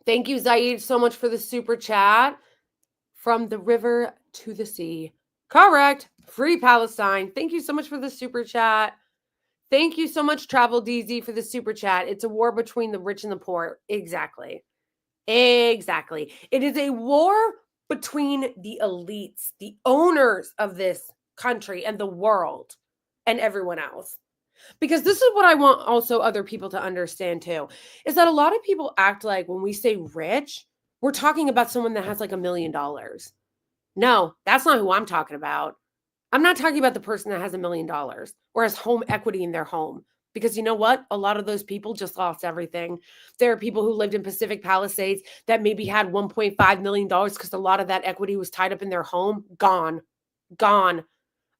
Speaker 1: Thank you, Zaid, so much for the super chat. From the river to the sea. Correct. Free Palestine. Thank you so much for the super chat. Thank you so much, Travel DZ, for the super chat. It's a war between the rich and the poor. Exactly. Exactly. It is a war between the elites, the owners of this country and the world, and everyone else. Because this is what I want also other people to understand too, is that a lot of people act like when we say rich, we're talking about someone that has like $1 million. No, that's not who I'm talking about. I'm not talking about the person that has $1 million or has home equity in their home. Because you know what? A lot of those people just lost everything. There are people who lived in Pacific Palisades that maybe had $1.5 million because a lot of that equity was tied up in their home. Gone. Gone.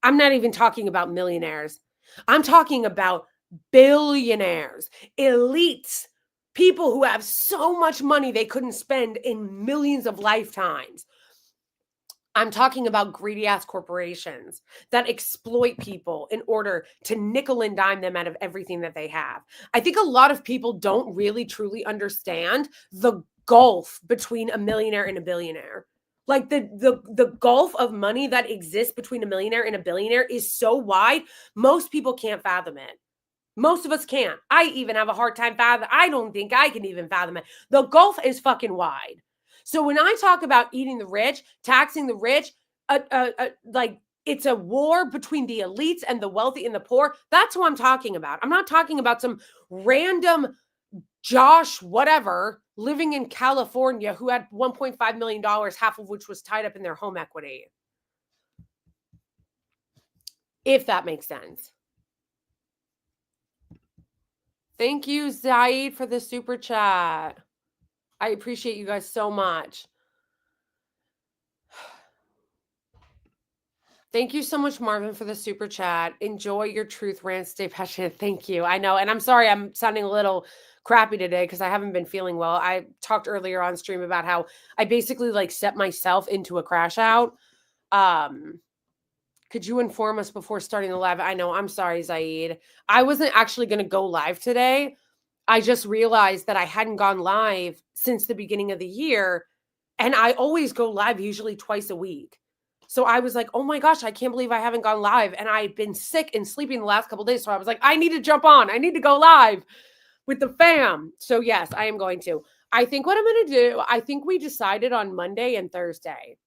Speaker 1: I'm not even talking about millionaires. I'm talking about billionaires, elites, people who have so much money they couldn't spend in millions of lifetimes. I'm talking about greedy ass corporations that exploit people in order to nickel and dime them out of everything that they have. I think a lot of people don't really truly understand the gulf between a millionaire and a billionaire. Like the gulf of money that exists between a millionaire and a billionaire is so wide, most people can't fathom it. Most of us can't. I even have a hard time fathoming. I don't think I can even fathom it. The gulf is fucking wide. So when I talk about eating the rich, taxing the rich, like it's a war between the elites and the wealthy and the poor, that's what I'm talking about. I'm not talking about some random Josh whatever living in California who had $1.5 million, half of which was tied up in their home equity. If that makes sense. Thank you, Zaid, for the super chat. I appreciate you guys so much. Thank you so much, Marvin, for the super chat. Enjoy your truth rant. Stay passionate. Thank you. I know. And I'm sorry I'm sounding a little crappy today because I haven't been feeling well. I talked earlier on stream about how I basically like set myself into a crash out. Could you inform us before starting the live? I know. I'm sorry, Zaid. I wasn't actually going to go live today. I just realized that I hadn't gone live since the beginning of the year. And I always go live usually twice a week. So I was like, oh my gosh, I can't believe I haven't gone live. And I've been sick and sleeping the last couple of days. So I was like, I need to jump on. I need to go live with the fam. So yes, I am going to. I think what I'm going to do, I think we decided on Monday and Thursday.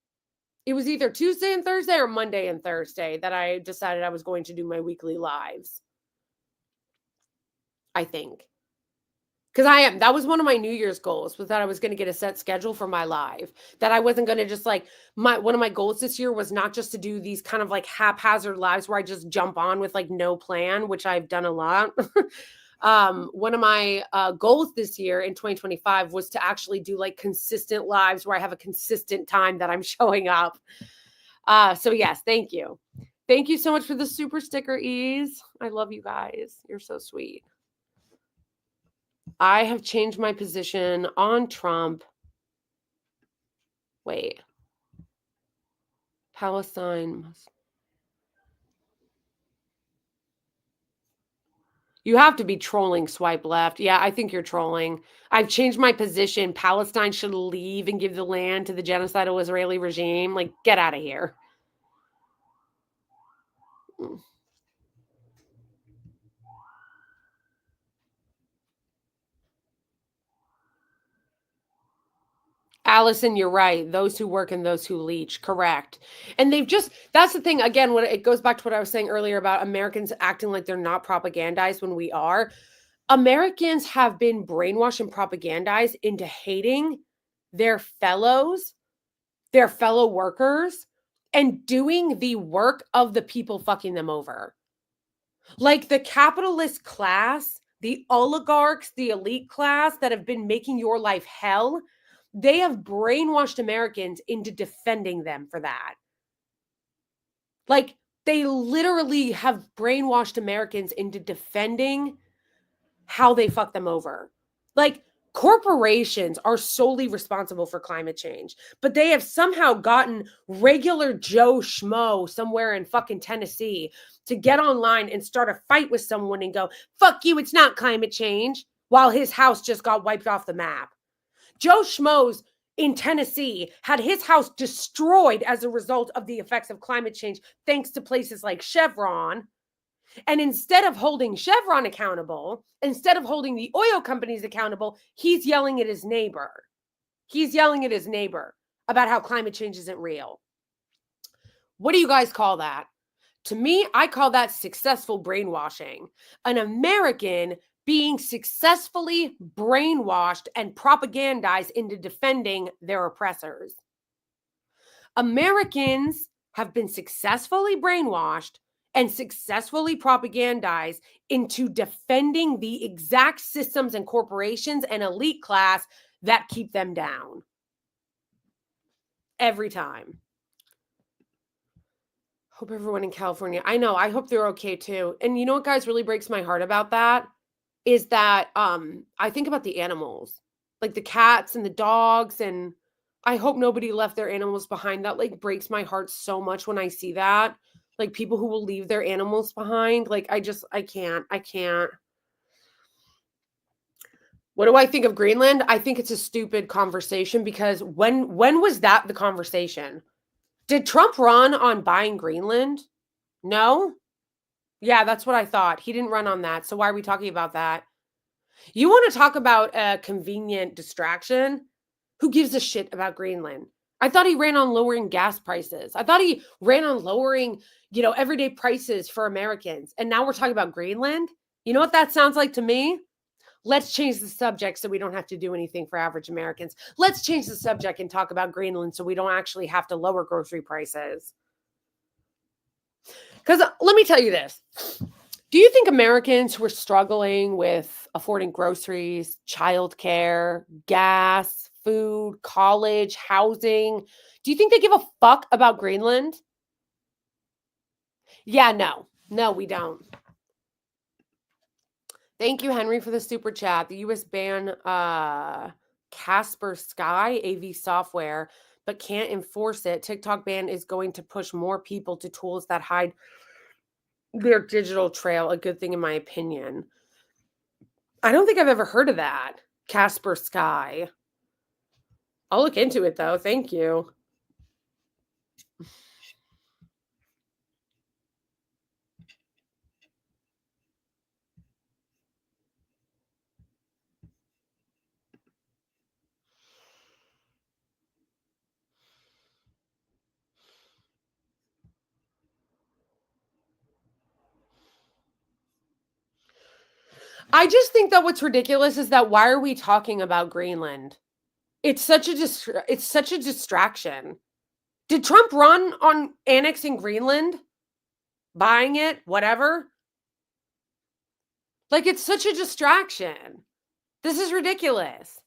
Speaker 1: It was either Tuesday and Thursday or Monday and Thursday that I decided I was going to do my weekly lives. I think. Because that was one of my New Year's goals, was that I was going to get a set schedule for my live. That I wasn't going to just like, one of my goals this year was not just to do these kind of like haphazard lives where I just jump on with like no plan, which I've done a lot. One of my goals this year in 2025 was to actually do like consistent lives where I have a consistent time that I'm showing up. So yes, thank you. Thank you so much for the super sticker, Ease. I love you guys. You're so sweet. I have changed my position on Trump. Wait. Palestine must. You have to be trolling, swipe left. Yeah, I think you're trolling. I've changed my position. Palestine should leave and give the land to the genocidal Israeli regime. Like, get out of here. Allison, you're right. Those who work and those who leech. Correct. And that's the thing. Again, when it goes back to what I was saying earlier about Americans acting like they're not propagandized when we are. Americans have been brainwashed and propagandized into hating their fellow workers, and doing the work of the people fucking them over. Like the capitalist class, the oligarchs, the elite class that have been making your life hell, they have brainwashed Americans into defending them for that. Like they literally have brainwashed Americans into defending how they fuck them over. Like corporations are solely responsible for climate change, but they have somehow gotten regular Joe Schmo somewhere in fucking Tennessee to get online and start a fight with someone and go, fuck you, it's not climate change, while his house just got wiped off the map. Joe Schmo's in Tennessee had his house destroyed as a result of the effects of climate change, thanks to places like Chevron. And instead of holding Chevron accountable, instead of holding the oil companies accountable, he's yelling at his neighbor. He's yelling at his neighbor about how climate change isn't real. What do you guys call that? To me, I call that successful brainwashing. An American being successfully brainwashed and propagandized into defending their oppressors. Americans have been successfully brainwashed and successfully propagandized into defending the exact systems and corporations and elite class that keep them down. Every time. Hope everyone in California, I know, I hope they're okay too. And you know what, guys, really breaks my heart about that is that I think about the animals, like the cats and the dogs, and I hope nobody left their animals behind. That like breaks my heart so much when I see that. Like people who will leave their animals behind. Like I can't. What do I think of Greenland? I think it's a stupid conversation because when was that the conversation? Did Trump run on buying Greenland? No? Yeah, that's what I thought. He didn't run on that. So why are we talking about that? You want to talk about a convenient distraction? Who gives a shit about Greenland? I thought he ran on lowering gas prices. I thought he ran on lowering, everyday prices for Americans. And now we're talking about Greenland? You know what that sounds like to me? Let's change the subject so we don't have to do anything for average Americans. Let's change the subject and talk about Greenland so we don't actually have to lower grocery prices. Because let me tell you this. Do you think Americans who are struggling with affording groceries, childcare, gas, food, college, housing, do you think they give a fuck about Greenland? Yeah, no. No, we don't. Thank you, Henry, for the super chat. The U.S. ban Casper Sky AV software, but can't enforce it. TikTok ban is going to push more people to tools that hide their digital trail. A good thing, in my opinion. I don't think I've ever heard of that. Casper Sky. I'll look into it, though. Thank you. I just think that what's ridiculous is that why are we talking about Greenland? It's such a it's such a distraction. Did Trump run on annexing Greenland? Buying it? Whatever? Like, it's such a distraction. This is ridiculous.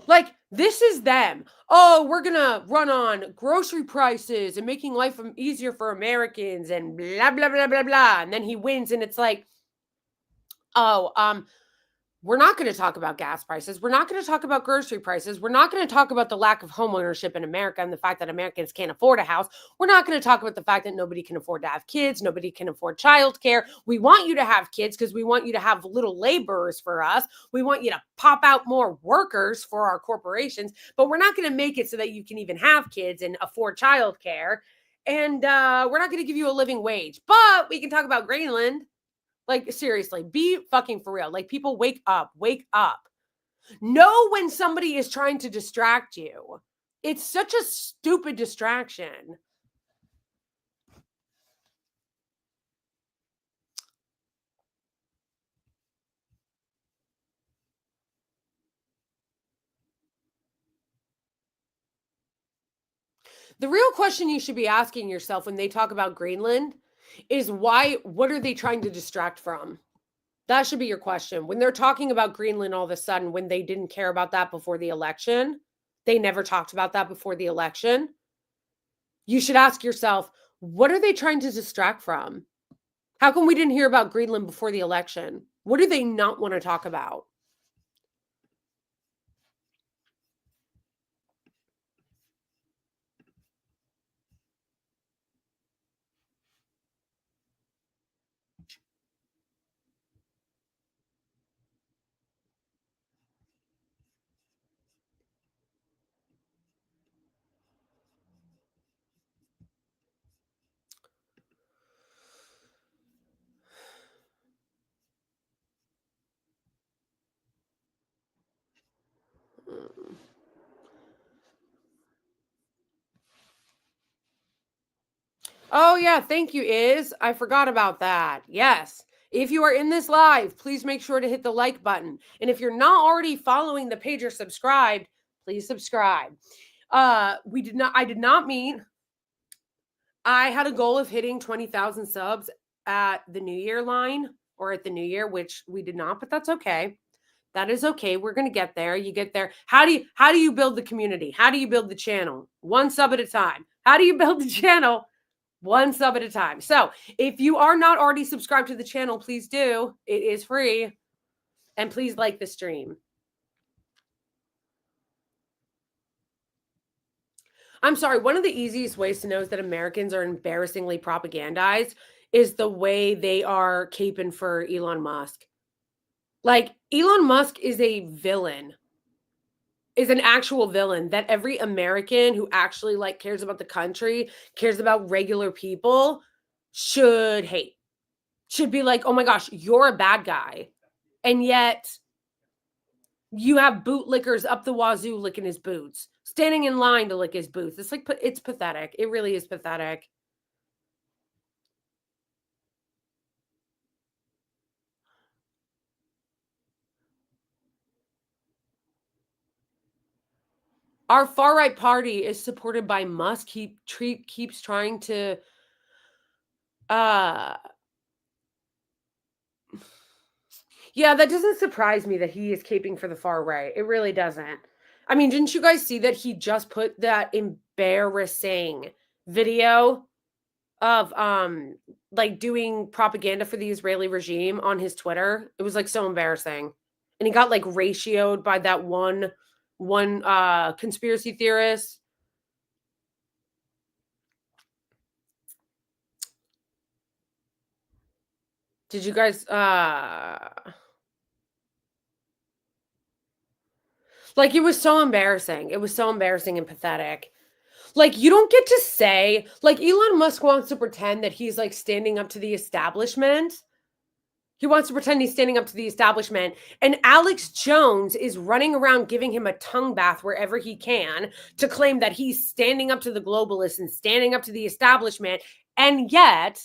Speaker 1: Like, this is them. Oh, we're gonna run on grocery prices and making life easier for Americans and blah, blah, blah, blah, blah. And then he wins, and it's like, oh, we're not going to talk about gas prices. We're not going to talk about grocery prices. We're not going to talk about the lack of home ownership in America and the fact that Americans can't afford a house. We're not going to talk about the fact that nobody can afford to have kids. Nobody can afford childcare. We want you to have kids because we want you to have little laborers for us. We want you to pop out more workers for our corporations, but we're not going to make it so that you can even have kids and afford childcare. And we're not going to give you a living wage, but we can talk about Greenland. Like, seriously, be fucking for real. Like, people, wake up, wake up. Know when somebody is trying to distract you. It's such a stupid distraction. The real question you should be asking yourself when they talk about Greenland is what are they trying to distract from? That should be your question. When they're talking about Greenland all of a sudden, when they didn't care about that before the election, they never talked about that before the election. You should ask yourself, what are they trying to distract from? How come we didn't hear about Greenland before the election? What do they not want to talk about? Oh, yeah. Thank you, I forgot about that. Yes. If you are in this live, please make sure to hit the like button. And if you're not already following the page or subscribed, please subscribe. I did not mean, I had a goal of hitting 20,000 subs at the New Year line or at the New Year, which we did not, but that's okay. That is okay. We're going to get there. You get there. How do you build the community? How do you build the channel? One sub at a time. How do you build the channel? One sub at a time. So if you are not already subscribed to the channel, please do. It is free. And please like the stream. I'm sorry. One of the easiest ways to know is that Americans are embarrassingly propagandized is the way they are caping for Elon Musk. Like, Elon Musk is a villain, is an actual villain that every American who actually like cares about the country, cares about regular people, should hate. Should be like, oh my gosh, you're a bad guy. And yet you have bootlickers up the wazoo licking his boots, standing in line to lick his boots. It's like, it's pathetic. It really is pathetic. Our far right party is supported by Musk. He keeps trying to yeah, that doesn't surprise me that he is caping for the far right. It really doesn't. I mean, didn't you guys see that he just put that embarrassing video of like doing propaganda for the Israeli regime on his Twitter? It was like so embarrassing. And he got like ratioed by that one conspiracy theorist. Did you guys like, it was so embarrassing. It was so embarrassing and pathetic. Like, you don't get to say, like, Elon Musk wants to pretend that he's like standing up to the establishment. He wants to pretend he's standing up to the establishment. And Alex Jones is running around giving him a tongue bath wherever he can to claim that he's standing up to the globalists and standing up to the establishment. And yet,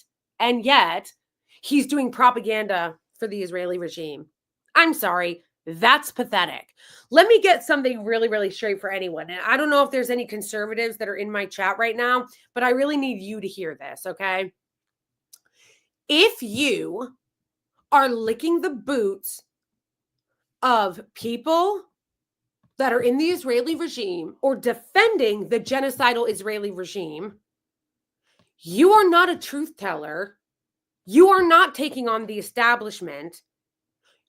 Speaker 1: he's doing propaganda for the Israeli regime. I'm sorry. That's pathetic. Let me get something really, really straight for anyone. And I don't know if there's any conservatives that are in my chat right now, but I really need you to hear this, okay? If you are licking the boots of people that are in the Israeli regime or defending the genocidal Israeli regime, you are not a truth teller. You are not taking on the establishment.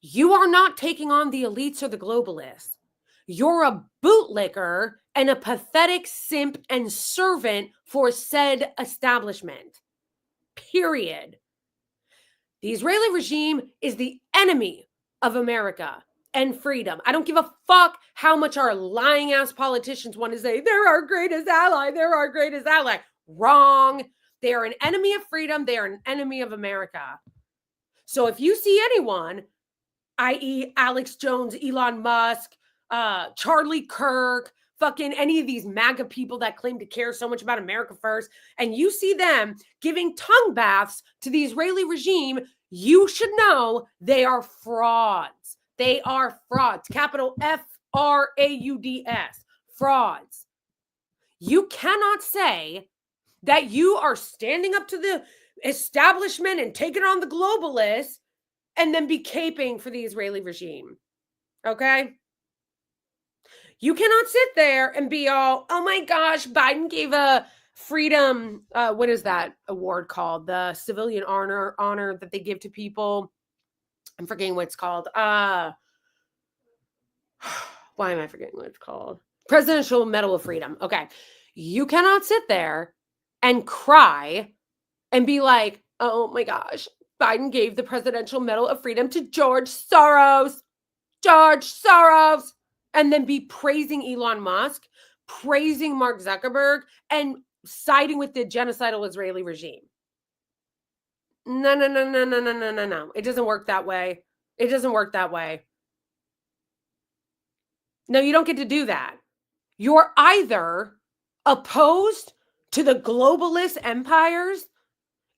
Speaker 1: You are not taking on the elites or the globalists. You're a bootlicker and a pathetic simp and servant for said establishment. Period. The Israeli regime is the enemy of America and freedom. I don't give a fuck how much our lying ass politicians want to say, they're our greatest ally, they're our greatest ally. Wrong. They are an enemy of freedom. They are an enemy of America. So if you see anyone, i.e. Alex Jones, Elon Musk, Charlie Kirk, fucking any of these MAGA people that claim to care so much about America first, and you see them giving tongue baths to the Israeli regime, you should know they are frauds. They are frauds. Capital Frauds. Frauds. You cannot say that you are standing up to the establishment and taking on the globalists and then be caping for the Israeli regime. Okay? You cannot sit there and be all, oh my gosh, Biden gave a freedom, what is that award called? The civilian honor that they give to people. I'm forgetting what it's called. Why am I forgetting what it's called? Presidential Medal of Freedom. Okay. You cannot sit there and cry and be like, oh my gosh, Biden gave the Presidential Medal of Freedom to George Soros. George Soros. And then be praising Elon Musk, praising Mark Zuckerberg, and siding with the genocidal Israeli regime. No. It doesn't work that way. It doesn't work that way. No, you don't get to do that. You're either opposed to the globalist empires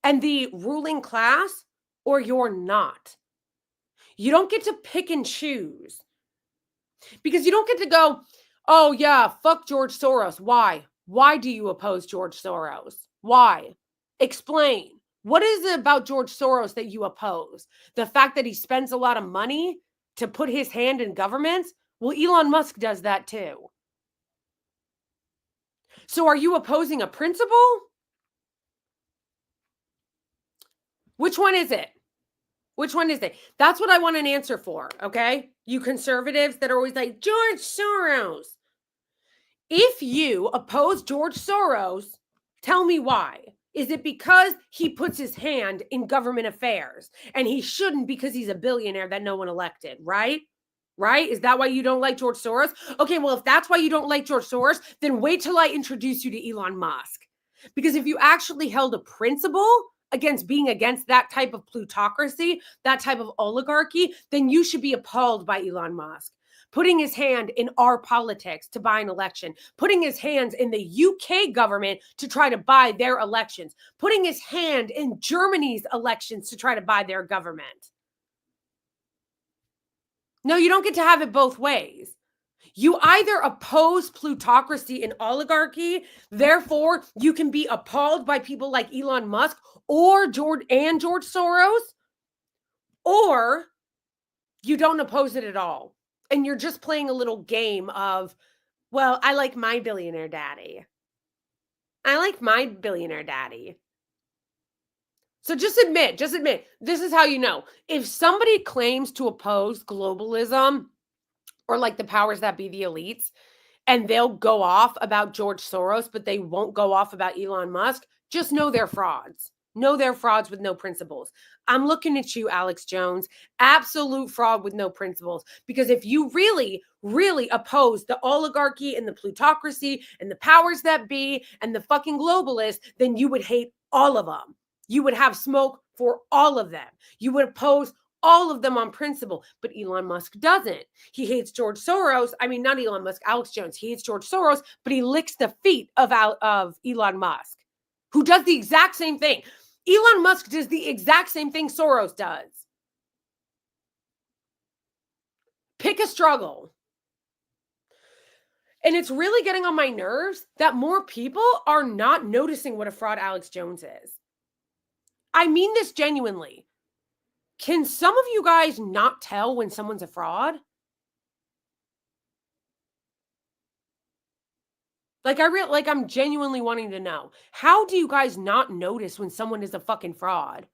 Speaker 1: and the ruling class, or you're not. You don't get to pick and choose. Because you don't get to go, oh yeah, fuck George Soros. Why? Why do you oppose George Soros? Why? Explain. What is it about George Soros that you oppose? The fact that he spends a lot of money to put his hand in governments? Well, Elon Musk does that too. So are you opposing a principle? Which one is it? Which one is it? That's what I want an answer for, okay? You conservatives that are always like, George Soros. If you oppose George Soros, tell me why. Is it because he puts his hand in government affairs and he shouldn't because he's a billionaire that no one elected, right? Right? Is that why you don't like George Soros? Okay, well, if that's why you don't like George Soros, then wait till I introduce you to Elon Musk. Because if you actually held a principle against being against that type of plutocracy, that type of oligarchy, then you should be appalled by Elon Musk. Putting his hand in our politics to buy an election, putting his hands in the UK government to try to buy their elections, putting his hand in Germany's elections to try to buy their government. No, you don't get to have it both ways. You either oppose plutocracy and oligarchy, therefore you can be appalled by people like Elon Musk or George Soros, or you don't oppose it at all. And you're just playing a little game of, well, I like my billionaire daddy. I like my billionaire daddy. So just admit, this is how you know. If somebody claims to oppose globalism or like the powers that be, the elites, and they'll go off about George Soros, but they won't go off about Elon Musk, just know they're frauds. Know they're frauds with no principles. I'm looking at you, Alex Jones, absolute fraud with no principles. Because if you really, really oppose the oligarchy and the plutocracy and the powers that be and the fucking globalists, then you would hate all of them. You would have smoke for all of them. You would oppose all of them on principle, but Elon Musk doesn't. He hates George Soros. I mean, not Elon Musk, Alex Jones. He hates George Soros, but he licks the feet of Elon Musk, who does the exact same thing. Elon Musk does the exact same thing Soros does. Pick a struggle. And it's really getting on my nerves that more people are not noticing what a fraud Alex Jones is. I mean this genuinely. Can some of you guys not tell when someone's a fraud? Like I'm genuinely wanting to know. How do you guys not notice when someone is a fucking fraud?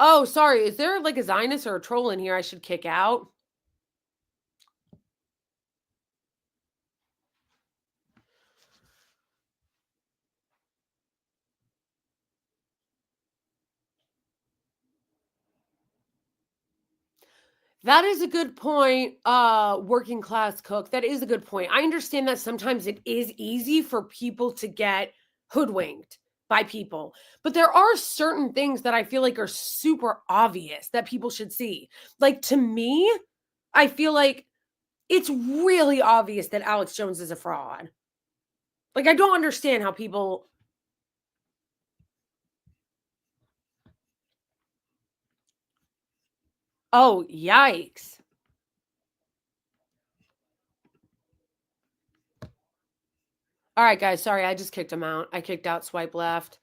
Speaker 1: Oh, sorry. Is there like a Zionist or a troll in here I should kick out? That is a good point, working class cook. That is a good point. I understand that sometimes it is easy for people to get hoodwinked by people, but there are certain things that I feel like are super obvious that people should see. Like to me, I feel like it's really obvious that Alex Jones is a fraud. Like I don't understand how people. Oh, yikes. All right, guys, sorry, I just kicked him out. I kicked out swipe left.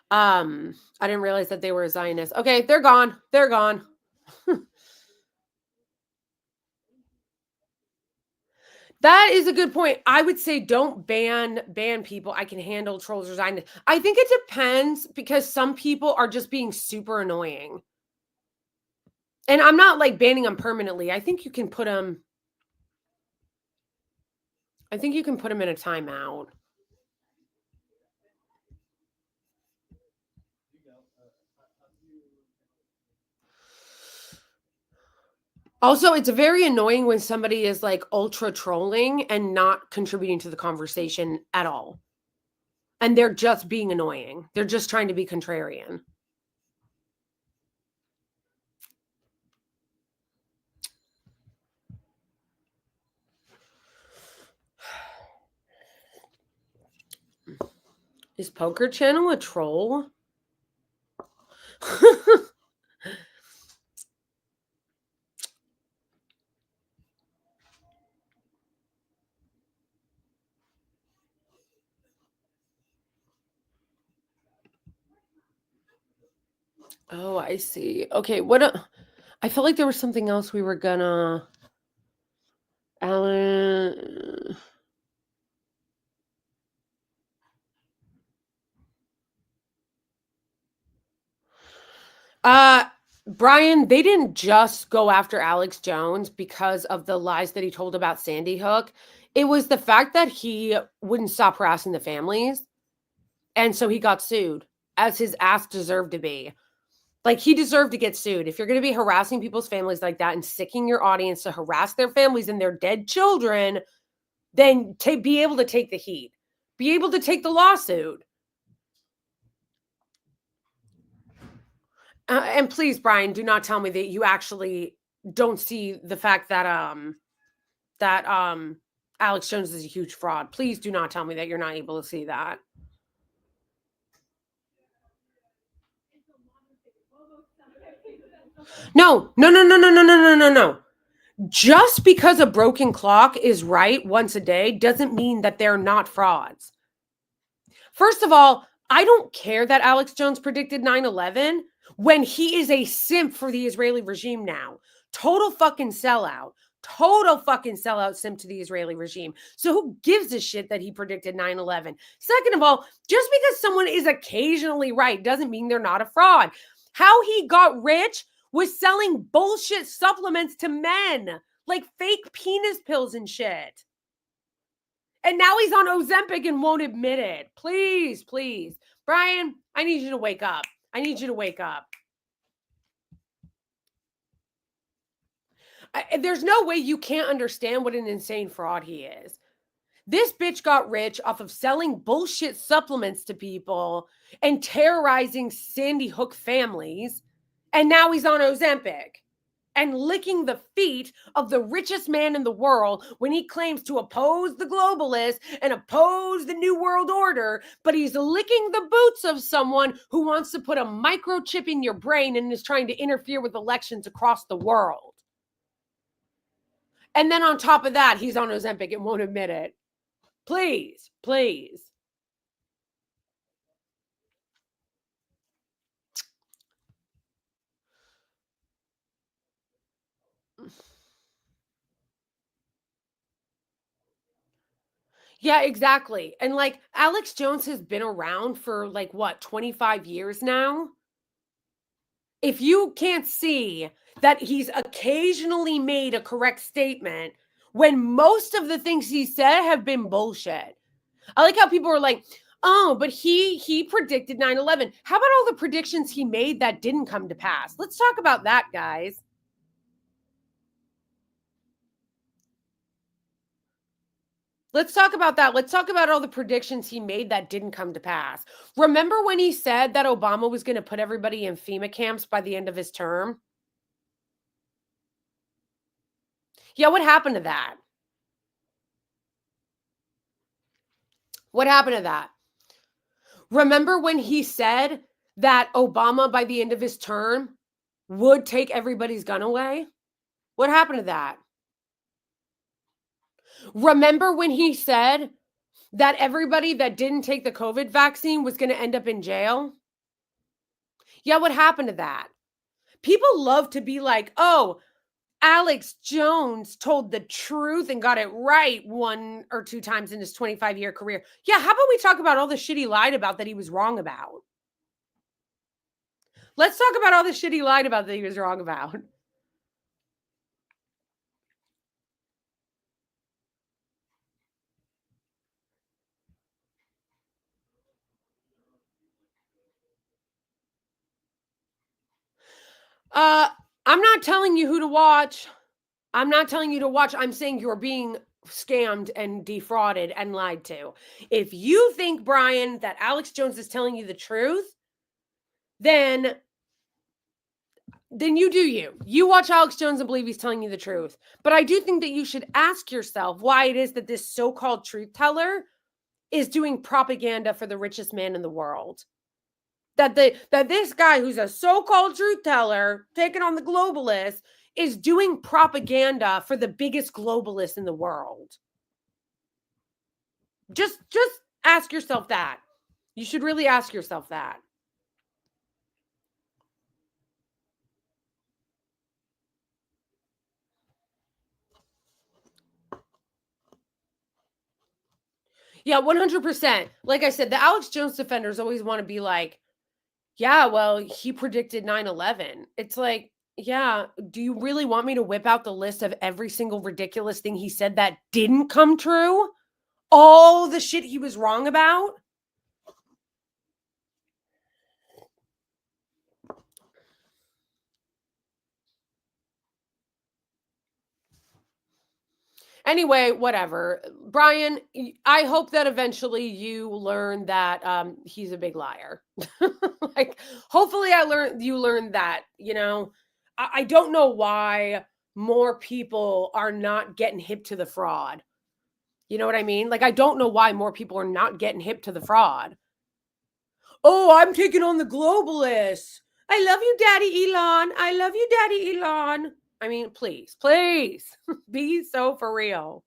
Speaker 1: I didn't realize that they were a Zionist. Okay, they're gone. They're gone. That is a good point. I would say don't ban people. I can handle trolls or Zionists. I think it depends because some people are just being super annoying. And I'm not like banning them permanently. I think you can put them in a timeout. Also, it's very annoying when somebody is like ultra trolling and not contributing to the conversation at all. And they're just being annoying. They're just trying to be contrarian. Is Poker Channel a troll? Oh, I see. Okay, I felt like there was something else we were gonna Alan. Uh Brian, they didn't just go after Alex Jones because of the lies that he told about Sandy Hook. It was the fact that he wouldn't stop harassing the families. And so he got sued, as his ass deserved to be. Like he deserved to get sued. If you're going to be harassing people's families like that and sicking your audience to harass their families and their dead children, then be able to take the heat, be able to take the lawsuit. And please, Brian, do not tell me that you actually don't see the fact that Alex Jones is a huge fraud. Please do not tell me that you're not able to see that. No, no, no, no, no, no, no, no, no, no. Just because a broken clock is right once a day doesn't mean that they're not frauds. First of all, I don't care that Alex Jones predicted 9/11 when he is a simp for the Israeli regime now. Total fucking sellout. Total fucking sellout simp to the Israeli regime. So who gives a shit that he predicted 9/11? Second of all, just because someone is occasionally right doesn't mean they're not a fraud. How he got rich was selling bullshit supplements to men, like fake penis pills and shit. And now he's on Ozempic and won't admit it. Please, please. Brian, I need you to wake up. I need you to wake up. There's no way you can't understand what an insane fraud he is. This bitch got rich off of selling bullshit supplements to people and terrorizing Sandy Hook families. And now he's on Ozempic. and licking the feet of the richest man in the world when he claims to oppose the globalists and oppose the New World Order, but he's licking the boots of someone who wants to put a microchip in your brain and is trying to interfere with elections across the world. And then on top of that, he's on Ozempic and won't admit it. Please, please. Yeah, exactly. And like Alex Jones has been around for like what, 25 years now? If you can't see that he's occasionally made a correct statement when most of the things he said have been bullshit. I like how people are like, "Oh, but he predicted 9/11." How about all the predictions he made that didn't come to pass? Let's talk about that, guys. Let's talk about that. Let's talk about all the predictions he made that didn't come to pass. Remember when he said that Obama was going to put everybody in FEMA camps by the end of his term? Yeah, what happened to that? What happened to that? Remember when he said that Obama by the end of his term would take everybody's gun away? What happened to that? Remember when he said that everybody that didn't take the COVID vaccine was going to end up in jail? Yeah, what happened to that? People love to be like, oh, Alex Jones told the truth and got it right 1 or 2 times in his 25-year career. Yeah, how about we talk about all the shit he lied about that he was wrong about? Let's talk about all the shit he lied about that he was wrong about. Uh, I'm not telling you who to watch. I'm not telling you to watch. I'm saying you're being scammed and defrauded and lied to. If you think, Brian, that Alex Jones is telling you the truth, then you do you. You watch Alex Jones and believe he's telling you the truth. But I do think that you should ask yourself why it is that this so-called truth teller is doing propaganda for the richest man in the world. That this guy who's a so-called truth teller taking on the globalists is doing propaganda for the biggest globalist in the world. Just ask yourself that. You should really ask yourself that. Yeah, 100%. Like I said, the Alex Jones defenders always want to be like, yeah, well, he predicted 9/11. It's like, yeah, do you really want me to whip out the list of every single ridiculous thing he said that didn't come true? All the shit he was wrong about? Anyway, whatever. Brian, I hope that eventually you learn that he's a big liar. Like, hopefully you learn that, you know. I don't know why more people are not getting hip to the fraud. You know what I mean? Like, I don't know why more people are not getting hip to the fraud. Oh, I'm taking on the globalists. I love you, Daddy Elon. I love you, Daddy Elon. I mean, please, please be so for real.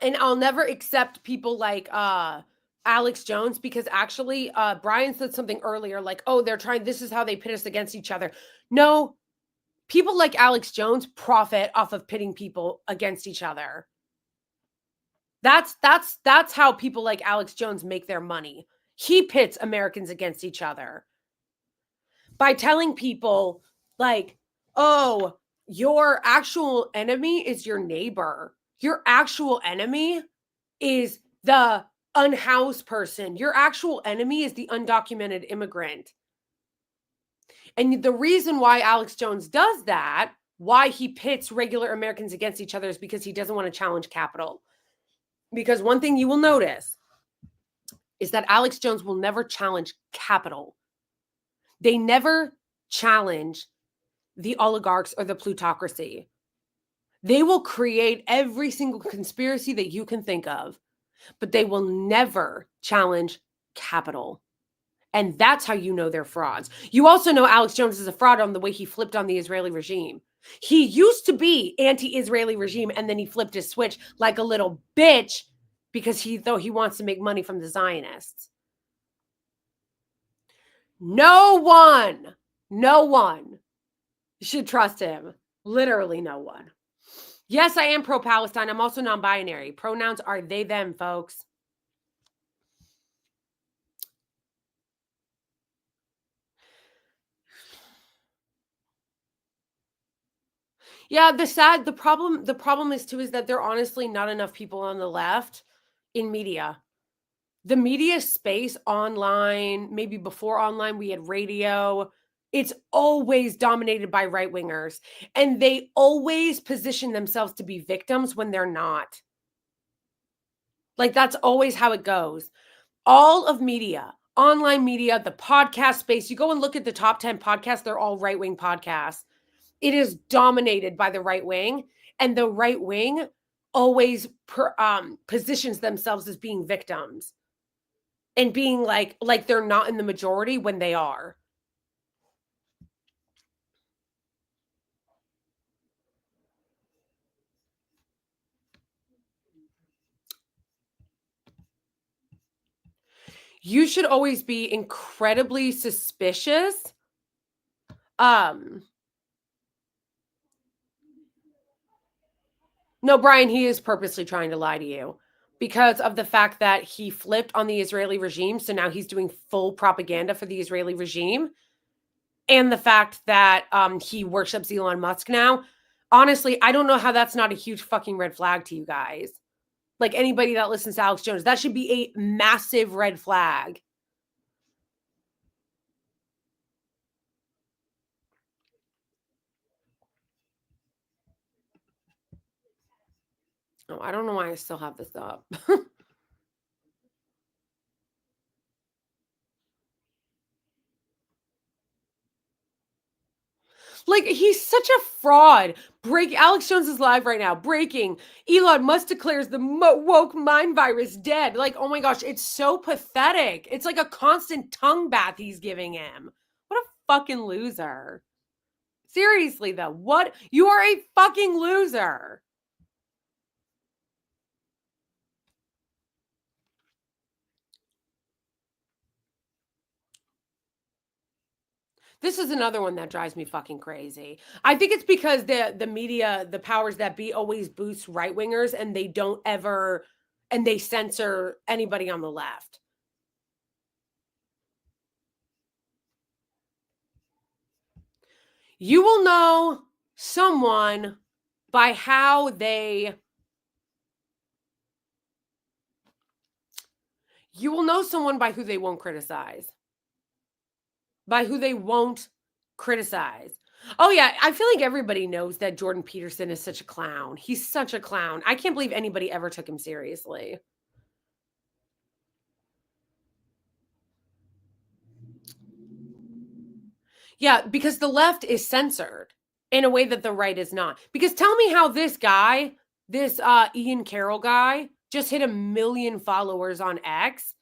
Speaker 1: And I'll never accept people like Alex Jones because actually Brian said something earlier like, oh, this is how they pit us against each other. No, people like Alex Jones profit off of pitting people against each other. That's how people like Alex Jones make their money. He pits Americans against each other by telling people like, "Oh, your actual enemy is your neighbor. Your actual enemy is the unhoused person. Your actual enemy is the undocumented immigrant." And the reason why Alex Jones does that, why he pits regular Americans against each other is because he doesn't want to challenge capital. Because one thing you will notice is that Alex Jones will never challenge capital. They never challenge the oligarchs or the plutocracy. They will create every single conspiracy that you can think of, but they will never challenge capital. And that's how you know they're frauds. You also know Alex Jones is a fraud on the way he flipped on the Israeli regime. He used to be anti-Israeli regime, and then he flipped his switch like a little bitch because he wants to make money from the Zionists. No one should trust him. Literally no one. Yes, I am pro-Palestine. I'm also non-binary. Pronouns are they, them, folks. Yeah, the problem is too is that there are honestly not enough people on the left in media. The media space online, maybe before online we had radio, it's always dominated by right-wingers, and they always position themselves to be victims when they're not. Like, that's always how it goes. All of media, online media, the podcast space, you go and look at the top 10 podcasts, they're all right-wing podcasts. It is dominated by the right wing, and the right wing always positions themselves as being victims and being like they're not in the majority when they are. You should always be incredibly suspicious. No, Brian, he is purposely trying to lie to you because of the fact that he flipped on the Israeli regime. So now he's doing full propaganda for the Israeli regime. And the fact that he worships Elon Musk now. Honestly, I don't know how that's not a huge fucking red flag to you guys. Like anybody that listens to Alex Jones, that should be a massive red flag. Oh, I don't know why I still have this up. Like, he's such a fraud. Alex Jones is live right now. Breaking. Elon Musk declares the woke mind virus dead. Like, oh my gosh, it's so pathetic. It's like a constant tongue bath he's giving him. What a fucking loser. Seriously, though, what? You are a fucking loser. This is another one that drives me fucking crazy. I think it's because the media, the powers that be, always boost right wingers, and they don't ever, and they censor anybody on the left. You will know someone by how they. You will know someone by who they won't criticize. By who they won't criticize. Oh, yeah. I feel like everybody knows that Jordan Peterson is such a clown. He's such a clown. I can't believe anybody ever took him seriously. Yeah, because the left is censored in a way that the right is not. Because tell me how this guy, this Ian Carroll guy, just hit 1 million followers on X,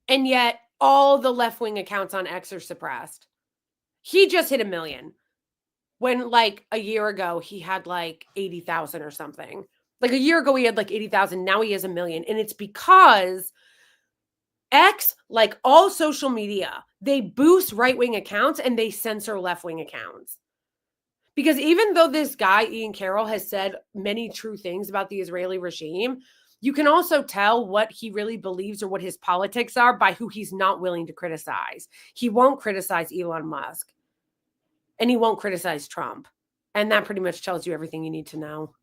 Speaker 1: and yet all the left-wing accounts on X are suppressed. He just hit 1 million when like a year ago he had like 80,000 or something. Like a year ago he had like 80,000, now he has 1 million, and it's because X, like all social media, they boost right-wing accounts and they censor left-wing accounts. Because even though this guy, Ian Carroll, has said many true things about the Israeli regime, you can also tell what he really believes or what his politics are by who he's not willing to criticize. He won't criticize Elon Musk, and he won't criticize Trump. And that pretty much tells you everything you need to know.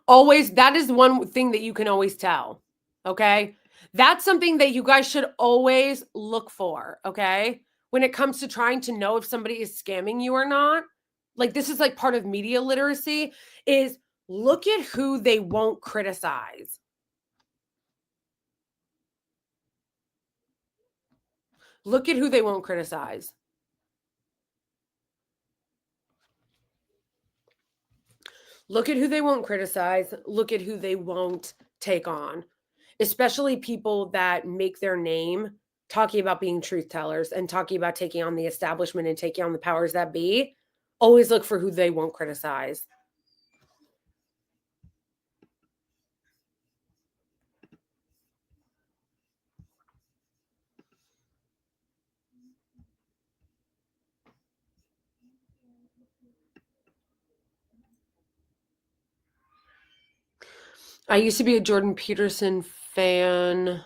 Speaker 1: Always, that is one thing that you can always tell. Okay. That's something that you guys should always look for. Okay. When it comes to trying to know if somebody is scamming you or not, like this is like part of media literacy, is look at who they won't criticize. Look at who they won't criticize. Look at who they won't criticize. Look at who they won't take on, especially people that make their name talking about being truth tellers and talking about taking on the establishment and taking on the powers that be. Always look for who they won't criticize. I used to be a Jordan Peterson fan.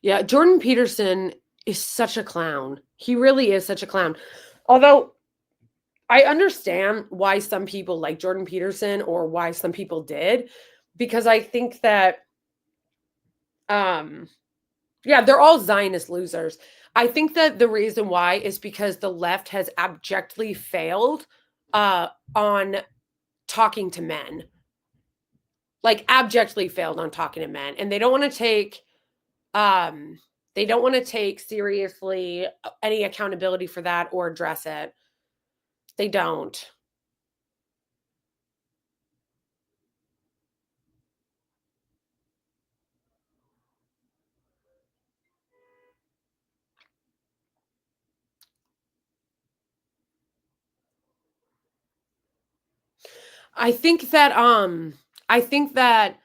Speaker 1: Yeah, Jordan Peterson is such a clown. He really is such a clown. Although I understand why some people like Jordan Peterson or why some people did, because I think that um yeah, they're all Zionist losers. I think that the reason why is because the left has abjectly failed on talking to men. Like abjectly failed on talking to men, and um they don't want to take seriously any accountability for that or address it. They don't. I think that I think that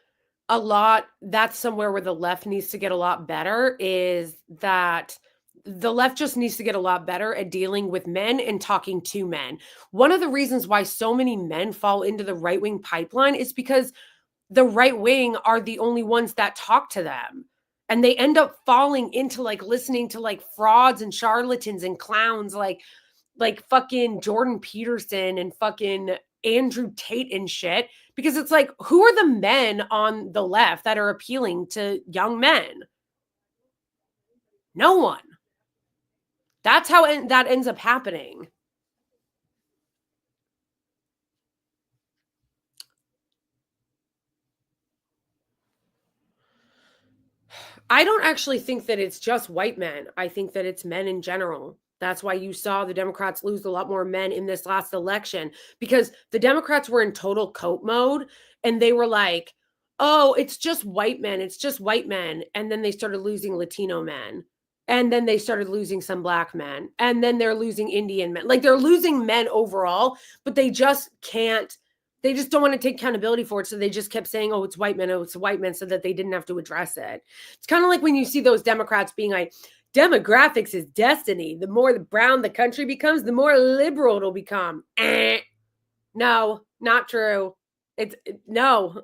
Speaker 1: a lot that's somewhere where the left needs to get a lot better is that the left just needs to get a lot better at dealing with men and talking to men. One of the reasons why so many men fall into the right-wing pipeline is because the right wing are the only ones that talk to them. And they end up falling into like listening to like frauds and charlatans and clowns like fucking Jordan Peterson and fucking Andrew Tate and shit. Because it's like, who are the men on the left that are appealing to young men? No one. That's how that ends up happening. I don't actually think that it's just white men. I think that it's men in general. That's why you saw the Democrats lose a lot more men in this last election because the Democrats were in total cope mode and they were like, oh, it's just white men. It's just white men. And then they started losing Latino men. And then they started losing some black men. And then they're losing Indian men. Like they're losing men overall, but they just can't they just don't want to take accountability for it. So they just kept saying, oh, it's white men, oh, it's white men, so that they didn't have to address it. It's kind of like when you see those Democrats being like, demographics is destiny. The more brown the country becomes, the more liberal it'll become. No, not true. No.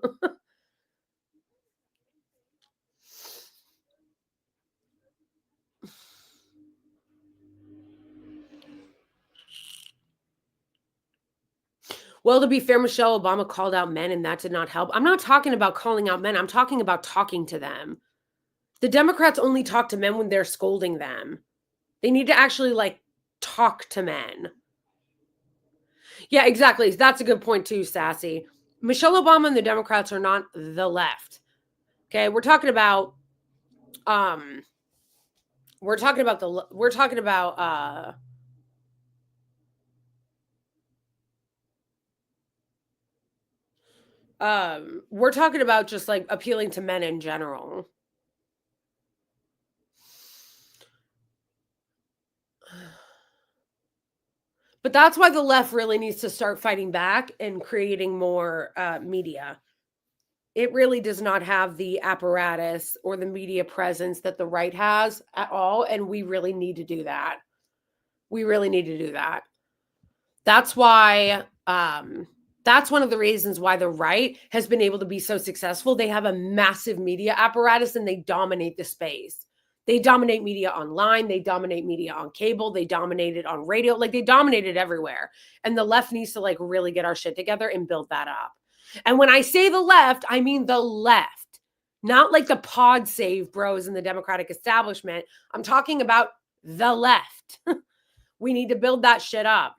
Speaker 1: Well, to be fair, Michelle Obama called out men and that did not help. I'm not talking about calling out men. I'm talking about talking to them. The Democrats only talk to men when they're scolding them. They need to actually like talk to men. Yeah, exactly. That's a good point too, Sassy. Michelle Obama and the Democrats are not the left. Okay, um we're talking about we're talking about just like appealing to men in general. But that's why the left really needs to start fighting back and creating more media. It really does not have the apparatus or the media presence that the right has at all. And we really need to do that. We really need to do that. That's why that's one of the reasons why the right has been able to be so successful. They have a massive media apparatus and they dominate the space. They dominate media online, they dominate media on cable, they dominate it on radio, like they dominate it everywhere. And the left needs to like really get our shit together and build that up. And when I say the left, I mean the left, not like the pod save bros in the Democratic establishment. I'm talking about the left. We need to build that shit up.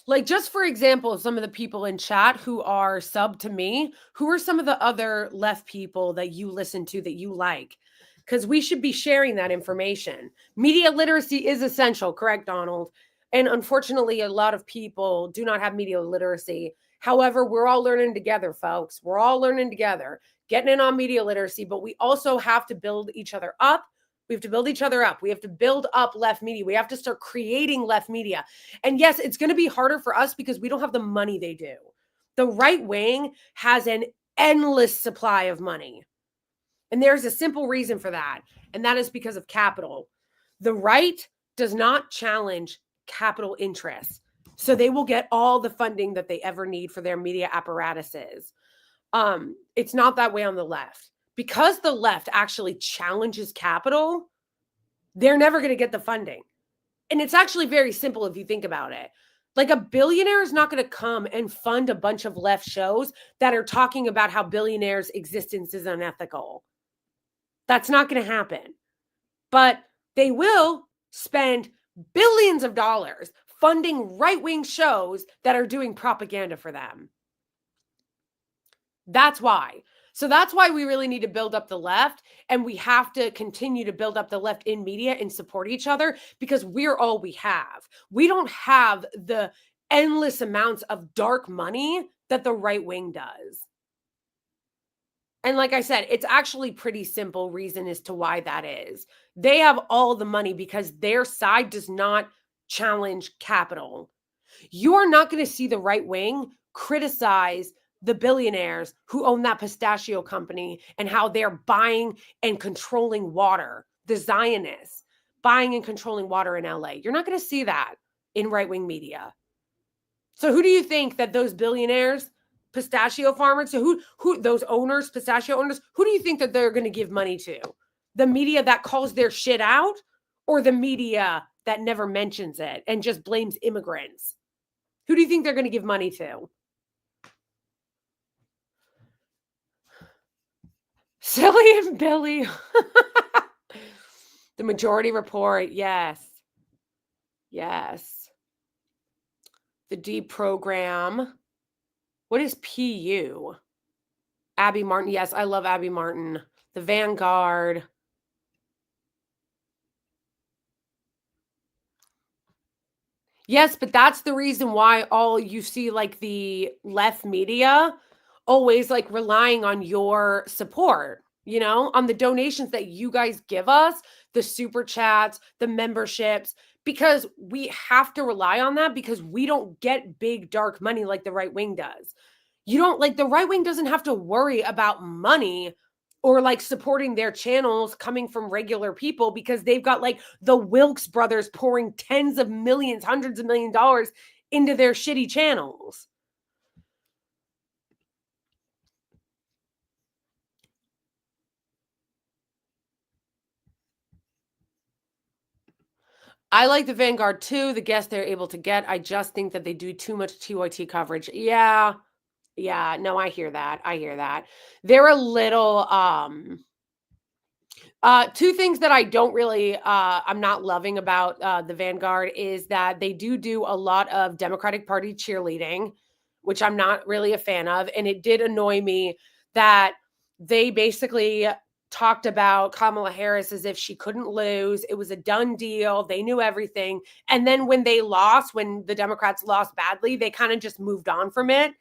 Speaker 1: Like, just for example, some of the people in chat who are sub to me, who are some of the other left people that you listen to that you like? Because we should be sharing that information. Media literacy is essential, correct, Donald? And unfortunately, a lot of people do not have media literacy. However, we're all learning together, folks. We're all learning together, getting in on media literacy, but we also have to build each other up. We have to build each other up. We have to build up left media. We have to start creating left media. And yes, it's going to be harder for us because we don't have the money they do. The right wing has an endless supply of money. And there's a simple reason for that. And that is because of capital. The right does not challenge capital interests. So they will get all the funding that they ever need for their media apparatuses. It's not that way on the left. Because the left actually challenges capital, they're never going to get the funding. And it's actually very simple if you think about it. Like, a billionaire is not going to come and fund a bunch of left shows that are talking about how billionaires' existence is unethical. That's not going to happen. But they will spend billions of dollars funding right-wing shows that are doing propaganda for them. That's why. So that's why we really need to build up the left, and we have to continue to build up the left in media and support each other, because we're all we have. We don't have the endless amounts of dark money that the right wing does. And like I said, it's actually pretty simple reason as to why that is. They have all the money because their side does not challenge capital. You are not going to see the right wing criticize the billionaires who own that pistachio company and how they're buying and controlling water, the Zionists buying and controlling water in LA. You're not going to see that in right-wing media. So who do you think that those billionaires, pistachio farmers, so who those owners, pistachio owners, who do you think that they're going to give money to? The media that calls their shit out, or the media that never mentions it and just blames immigrants? Who do you think they're going to give money to? Silly and Billy. The Majority Report. Yes. Yes. The deprogram. What is PU? Abby Martin. Yes, I love Abby Martin. The Vanguard. Yes, but that's the reason why all you see, like, the left media always, like, relying on your support, you know, on the donations that you guys give us, the super chats, the memberships, because we have to rely on that because we don't get big, dark money like the right wing does. You don't, like, the right wing doesn't have to worry about money or, like, supporting their channels coming from regular people because they've got, like, the Wilkes brothers pouring tens of millions, hundreds of $1,000,000 into their shitty channels. I like the Vanguard too, the guests they're able to get. I just think that they do too much TYT coverage. Yeah. Yeah, no, I hear that. I hear that. They're a little two things that I don't really I'm not loving about the Vanguard is that they do a lot of Democratic Party cheerleading, which I'm not really a fan of, and it did annoy me that they basically talked about Kamala Harris as if she couldn't lose. It was a done deal. They knew everything. And then when they lost, when the Democrats lost badly, they kind of just moved on from it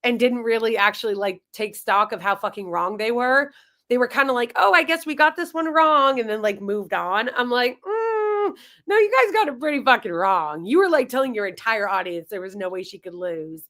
Speaker 1: and didn't really actually, like, take stock of how fucking wrong they were. They were kind of like, oh, I guess we got this one wrong, and then, like, moved on. I'm like, no, you guys got it pretty fucking wrong. You were, like, telling your entire audience there was no way she could lose.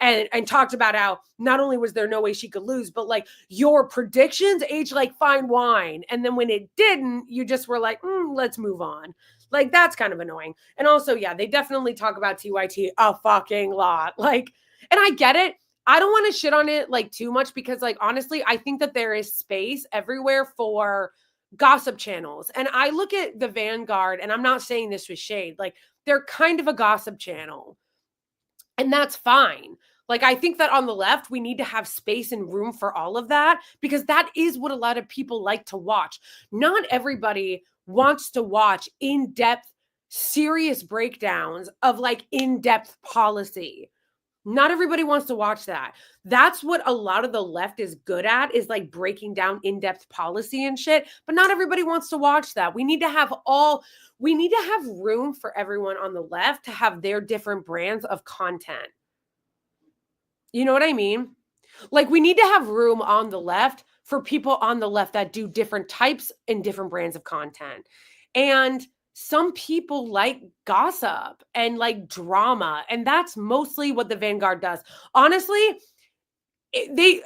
Speaker 1: And talked about how not only was there no way she could lose, but, like, your predictions aged like fine wine. And then when it didn't, you just were like, let's move on. Like, that's kind of annoying. And also, yeah, they definitely talk about TYT a fucking lot. Like, and I get it. I don't want to shit on it, like, too much because, like, honestly, I think that there is space everywhere for gossip channels. And I look at the Vanguard, and I'm not saying this with shade, like, they're kind of a gossip channel. And that's fine. Like, I think that on the left, we need to have space and room for all of that because that is what a lot of people like to watch. Not everybody wants to watch in-depth serious breakdowns of like in-depth policy. Not everybody wants to watch that. That's what a lot of the left is good at, is like breaking down in-depth policy and shit, but not everybody wants to watch that. We need to have room for everyone on the left to have their different brands of content. You know what I mean? Like, we need to have room on the left for people on the left that do different types and different brands of content. And some people like gossip and like drama, and that's mostly what the Vanguard does. Honestly, they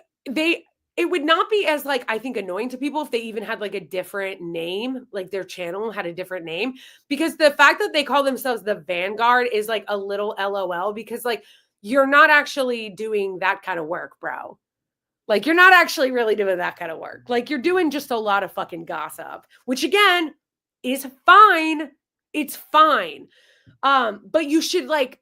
Speaker 1: it would not be as like, I think, annoying to people if they even had like a different name, like their channel had a different name, because the fact that they call themselves the Vanguard is like a little LOL, because like you're not actually doing that kind of work, bro. Like, you're not actually really doing that kind of work. Like, you're doing just a lot of fucking gossip, which again is fine. It's fine. But you should like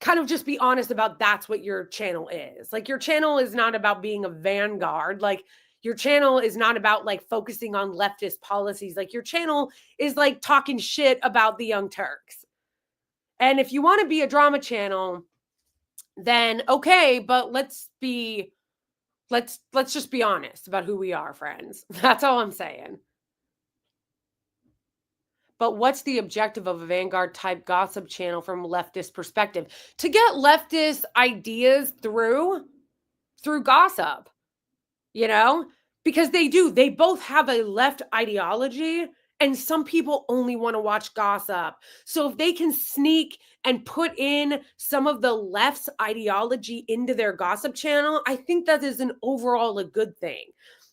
Speaker 1: kind of just be honest about that's what your channel is. Like, your channel is not about being a vanguard. Like, your channel is not about like focusing on leftist policies. Like, your channel is like talking shit about the Young Turks. And if you want to be a drama channel, then okay, but let's just be honest about who we are, friends. That's all I'm saying. But what's the objective of a Vanguard type gossip channel from a leftist perspective? To get leftist ideas through gossip, you know? Because they both have a left ideology, and some people only want to watch gossip. So if they can sneak and put in some of the left's ideology into their gossip channel, I think that is an overall a good thing.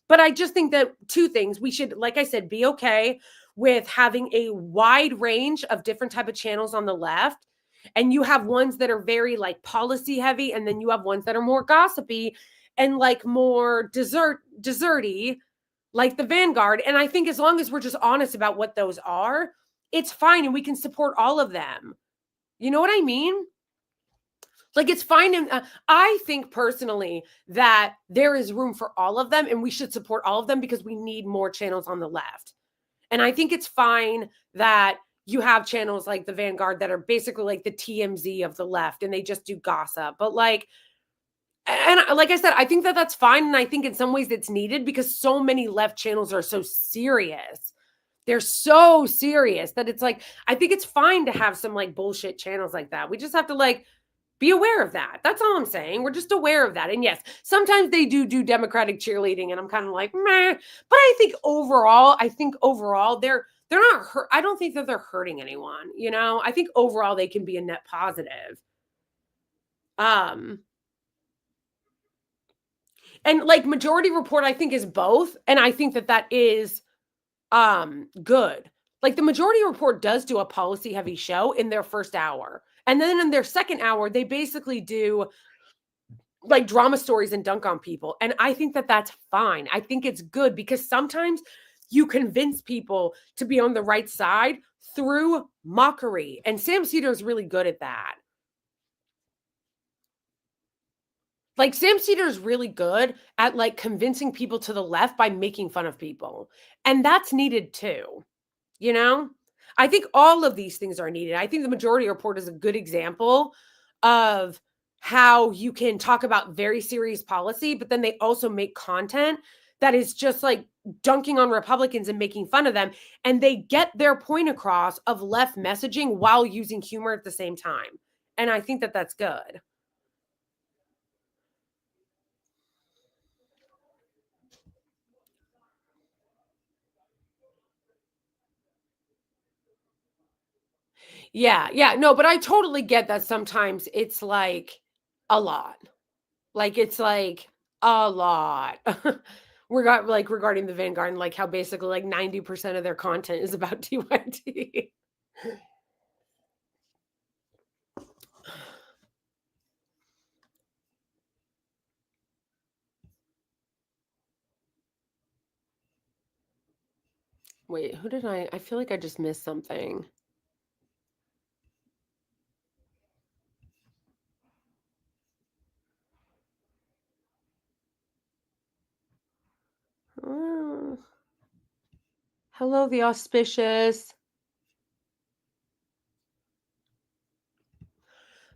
Speaker 1: But I just think that two things: we should, like I said, be okay with having a wide range of different type of channels on the left, and you have ones that are very like policy heavy, and then you have ones that are more gossipy and like more desserty, like the Vanguard. And I think as long as we're just honest about what those are, it's fine, and we can support all of them. You know what I mean? Like, it's fine. And I think personally that there is room for all of them, and we should support all of them because we need more channels on the left. And I think it's fine that you have channels like the Vanguard that are basically like the TMZ of the left, and they just do gossip. But like, and like I said, I think that that's fine. And I think in some ways it's needed because so many left channels are so serious. They're so serious that it's like, I think it's fine to have some like bullshit channels like that. We just have to like be aware of that. That's all I'm saying. We're just aware of that. And yes, sometimes they do Democratic cheerleading, and I'm kind of like, meh. But I think overall they're not hurt. I don't think that they're hurting anyone. You know, I think overall they can be a net positive. Um, and like Majority Report, I think is both, and I think that that is good. Like, the Majority Report does do a policy heavy show in their first hour, and then in their second hour they basically do like drama stories and dunk on people. And I think that that's fine. I think it's good because sometimes you convince people to be on the right side through mockery, and Sam Cedar is really good at that. Like, Sam Cedar is really good at like convincing people to the left by making fun of people, and that's needed too. You know, I think all of these things are needed. I think the Majority Report is a good example of how you can talk about very serious policy, but then they also make content that is just like dunking on Republicans and making fun of them. And they get their point across of left messaging while using humor at the same time. And I think that that's good. Yeah. Yeah. No, but I totally get that sometimes it's like a lot. Like, it's like a lot. Regarding the Vanguard, and like how basically like 90% of their content is about TYT. Wait, who did I feel like I just missed something. Uh, Hello, the auspicious.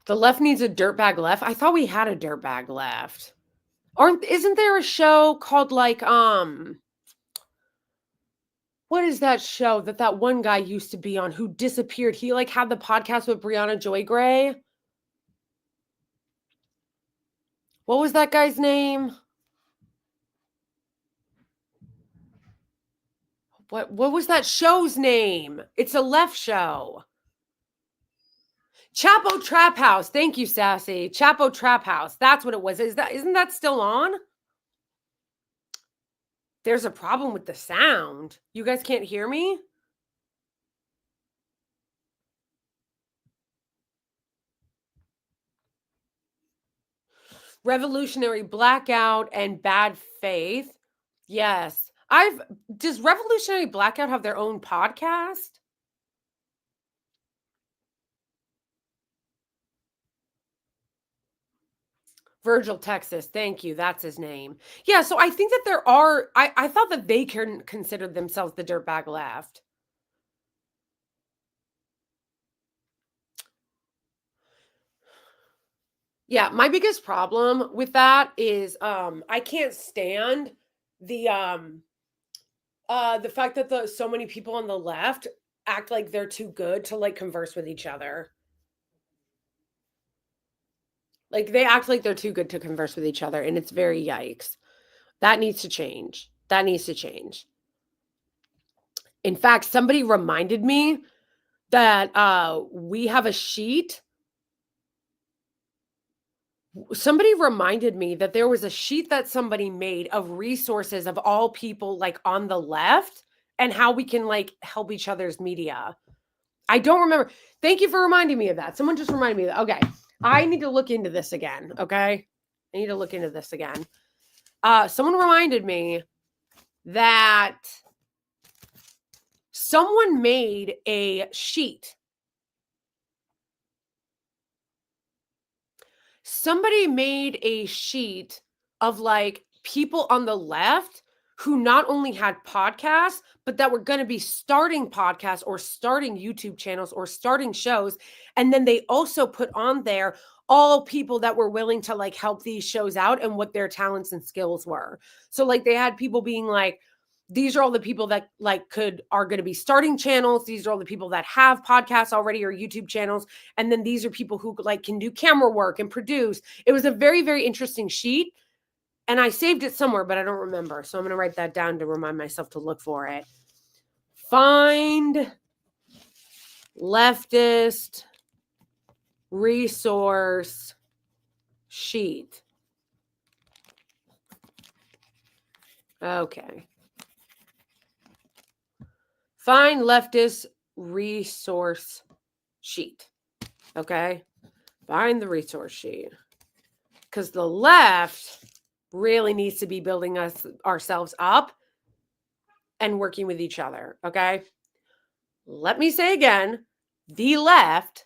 Speaker 1: The left needs a dirtbag left. I thought we had a dirtbag left. Isn't there a show called like what is that show that one guy used to be on who disappeared? He like had the podcast with Brianna Joy Gray. What was that guy's name? What was that show's name? It's a left show. Chapo Trap House. Thank you, Sassy. Chapo Trap House. That's what it was. Isn't that still on? There's a problem with the sound. You guys can't hear me? Revolutionary Blackout and Bad Faith. Yes. Does Revolutionary Blackout have their own podcast? Virgil, Texas. Thank you. That's his name. Yeah, so I think that there are I thought that they can consider themselves the dirtbag left. Yeah, my biggest problem with that is I can't stand the fact that so many people on the left act like they're too good to like converse with each other. Like they act like they're too good to converse with each other and it's very yikes. That needs to change. That needs to change. In fact, somebody reminded me that we have a sheet. Somebody reminded me that there was a sheet that somebody made of resources of all people like on the left and how we can like help each other's media. I don't remember. Thank you for reminding me of that. Someone just reminded me of that. Okay. I need to look into this again. Okay. I need to look into this again. Someone reminded me that someone made a sheet. Somebody made a sheet of like people on the left who not only had podcasts, but that were going to be starting podcasts or starting YouTube channels or starting shows. And then they also put on there all people that were willing to like help these shows out and what their talents and skills were. So like they had people being like, these are all the people that like are going to be starting channels. These are all the people that have podcasts already or YouTube channels. And then these are people who like can do camera work and produce. It was a very, very interesting sheet. And I saved it somewhere, but I don't remember. So I'm going to write that down to remind myself to look for it. Find leftist resource sheet. Okay. Find leftist resource sheet. Okay. Find the resource sheet. Because the left really needs to be building ourselves up and working with each other. Okay. Let me say again, the left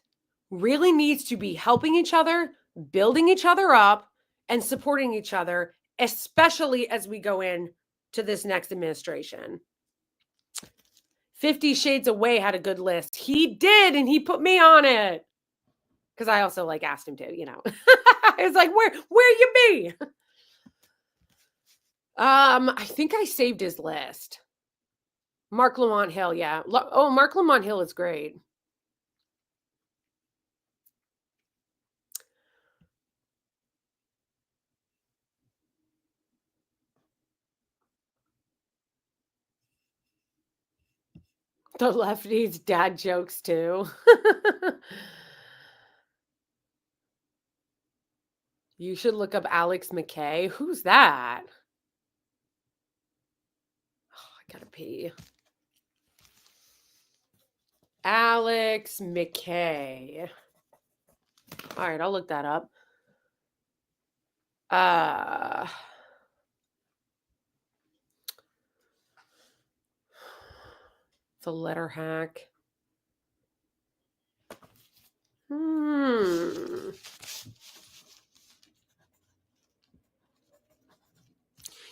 Speaker 1: really needs to be helping each other, building each other up, and supporting each other, especially as we go in to this next administration. 50 Shades Away had a good list. He did, and he put me on it. Because I also like asked him to, you know. It's like, where you be? I think I saved his list. Mark Lamont Hill, yeah. Mark Lamont Hill is great. The left needs dad jokes too. You should look up Alex McKay. Who's that? Oh, I gotta pee. Alex McKay. All right, I'll look that up. The letter hack.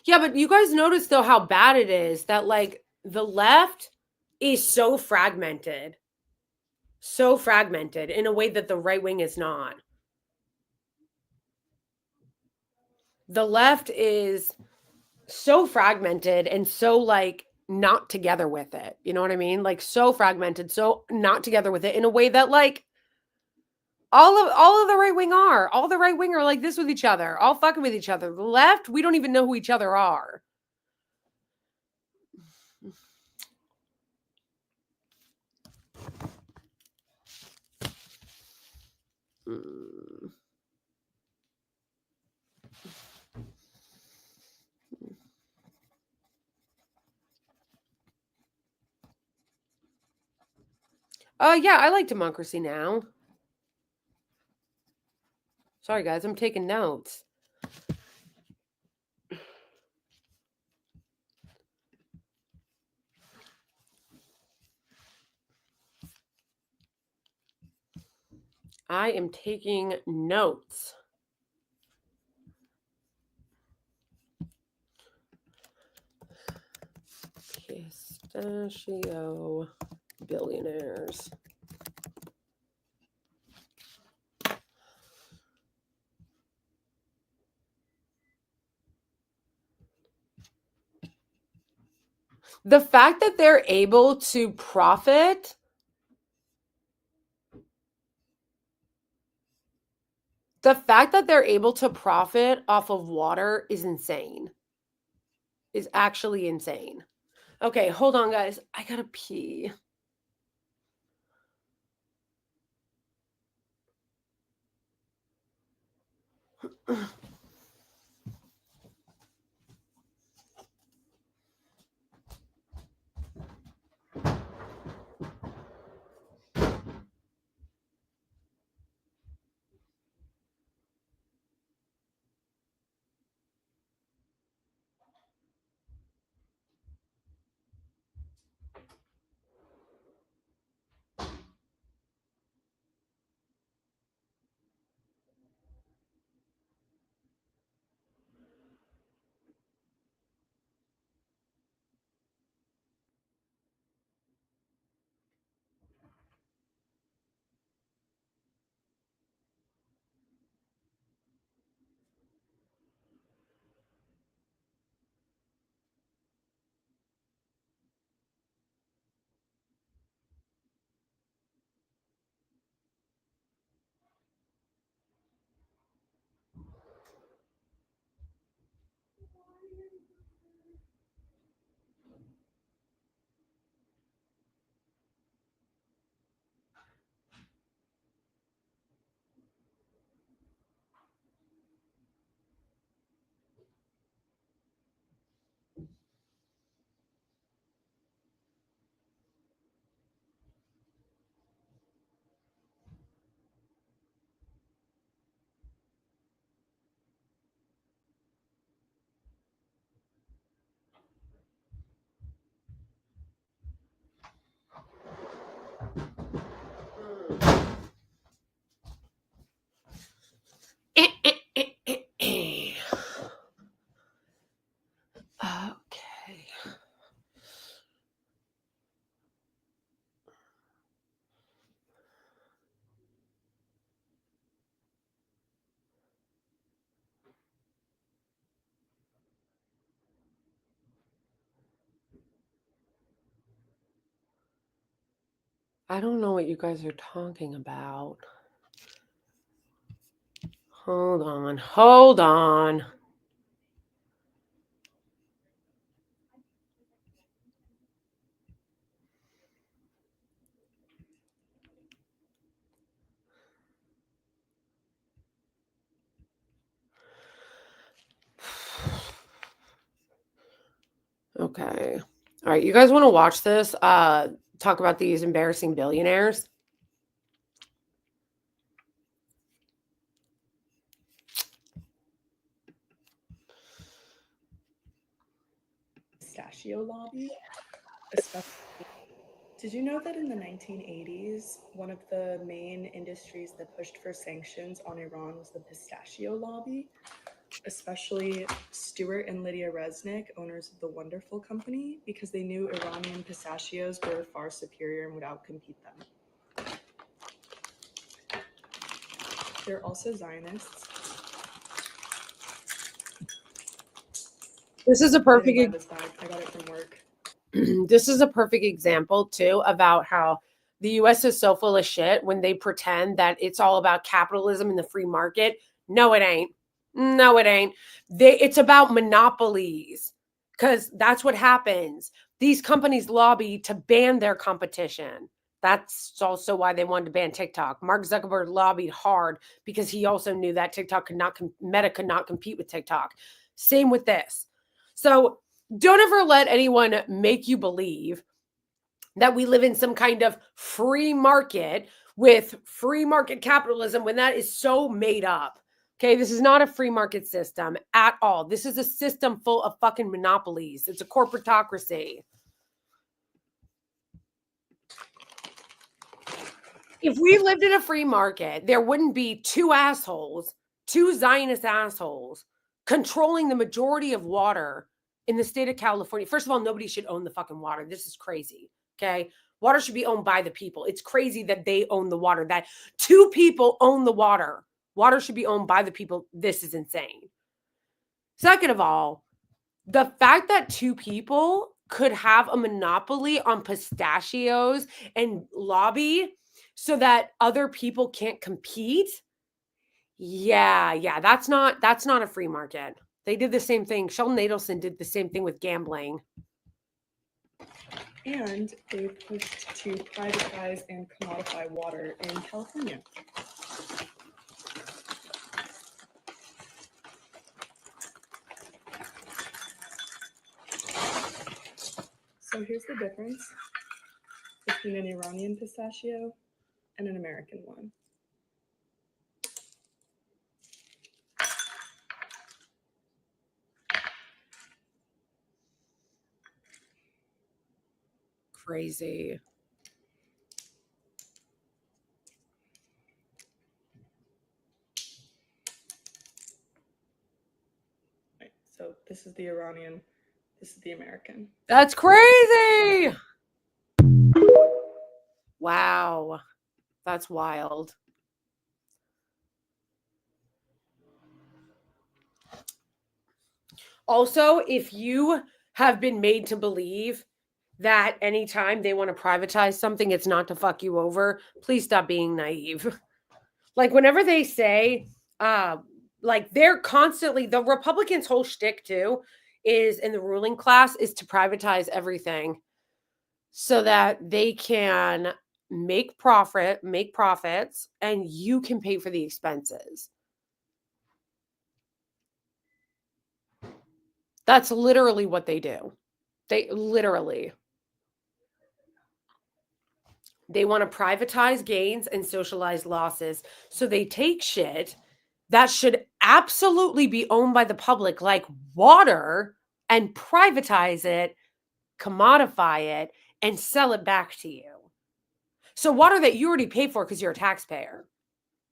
Speaker 1: Yeah, but you guys notice though how bad it is that like the left is so fragmented in a way that the right wing is not. the left is so fragmented and so like not together with it. You know what I mean? Like so fragmented, so not together with it in a way that like all of the right wing are. All the right wing are like this with each other, all fucking with each other. The left, we don't even know who each other are. Yeah, I like Democracy Now. Sorry, guys, I'm taking notes. I am taking notes. Pistachio billionaires. The fact that they're able to profit off of water is insane. Is actually insane. Okay, hold on, guys. I gotta pee. Okay. I don't know what you guys are talking about. Hold on. Hold on. Okay. All right, you guys want to watch this? Talk about these embarrassing billionaires.
Speaker 2: Pistachio lobby, especially. Did you know that in the 1980s, one of the main industries that pushed for sanctions on Iran was the pistachio lobby, especially Stuart and Lydia Resnick, owners of the Wonderful Company, because they knew Iranian pistachios were far superior and would outcompete them. They're also Zionists.
Speaker 1: This is a
Speaker 2: I didn't
Speaker 1: perfect
Speaker 2: buy this bag. I got it from work.
Speaker 1: this is a perfect example too about how the US is so full of shit when they pretend that it's all about capitalism and the free market. No, it ain't. No, it ain't. It's about monopolies because that's what happens. These companies lobby to ban their competition. That's also why they wanted to ban TikTok. Mark Zuckerberg lobbied hard because he also knew that TikTok could not, Meta could not compete with TikTok. Same with this. So don't ever let anyone make you believe that we live in some kind of free market with free market capitalism when that is so made up. Okay, this is not a free market system at all. This is a system full of fucking monopolies. It's a corporatocracy. If we lived in a free market, there wouldn't be two assholes, two Zionist assholes, controlling the majority of water in the state of California. First of all, nobody should own the fucking water. This is crazy. Okay. Water should be owned by the people. It's crazy that they own the water, that two people own the water. Water should be owned by the people. This is insane. Second of all, the fact that two people could have a monopoly on pistachios and lobby so that other people can't compete. Yeah, that's not a free market. They did the same thing. Sheldon Adelson did the same thing with gambling.
Speaker 2: And they pushed to privatize and commodify water in California. So here's the difference between an Iranian pistachio and an American one.
Speaker 1: Crazy.
Speaker 2: Right, so this is the Iranian, this is the American.
Speaker 1: That's crazy. Wow. That's wild. Also, if you have been made to believe that anytime they want to privatize something, it's not to fuck you over, please stop being naive. Like whenever they say, like they're constantly, the Republicans' whole shtick too is in the ruling class is to privatize everything so that they can make profits, and you can pay for the expenses. That's literally what they do. They want to privatize gains and socialize losses. So they take shit that should absolutely be owned by the public, like water, and privatize it, commodify it, and sell it back to you. So water that you already pay for because you're a taxpayer.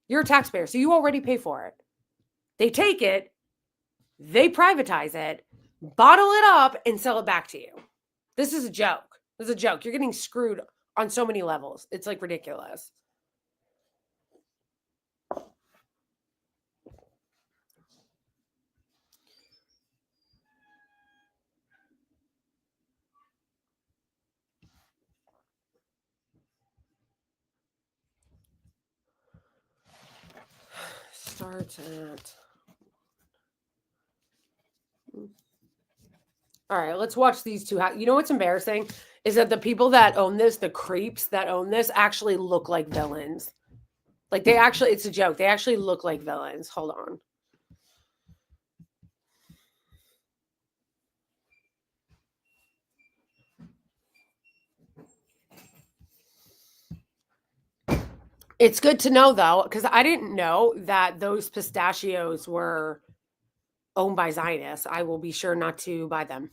Speaker 1: You're a taxpayer, so you already pay for it. They take it, they privatize it, bottle it up, and sell it back to you. This is a joke. This is a joke. You're getting screwed on so many levels. It's like ridiculous. Starts at. All right, let's watch these two. You know what's embarrassing is that the people that own this, the creeps that own this, actually look like villains. Like they actually, it's a joke. They actually look like villains. Hold on. It's good to know though, because I didn't know that those pistachios were owned by Zionists. I will be sure not to buy them.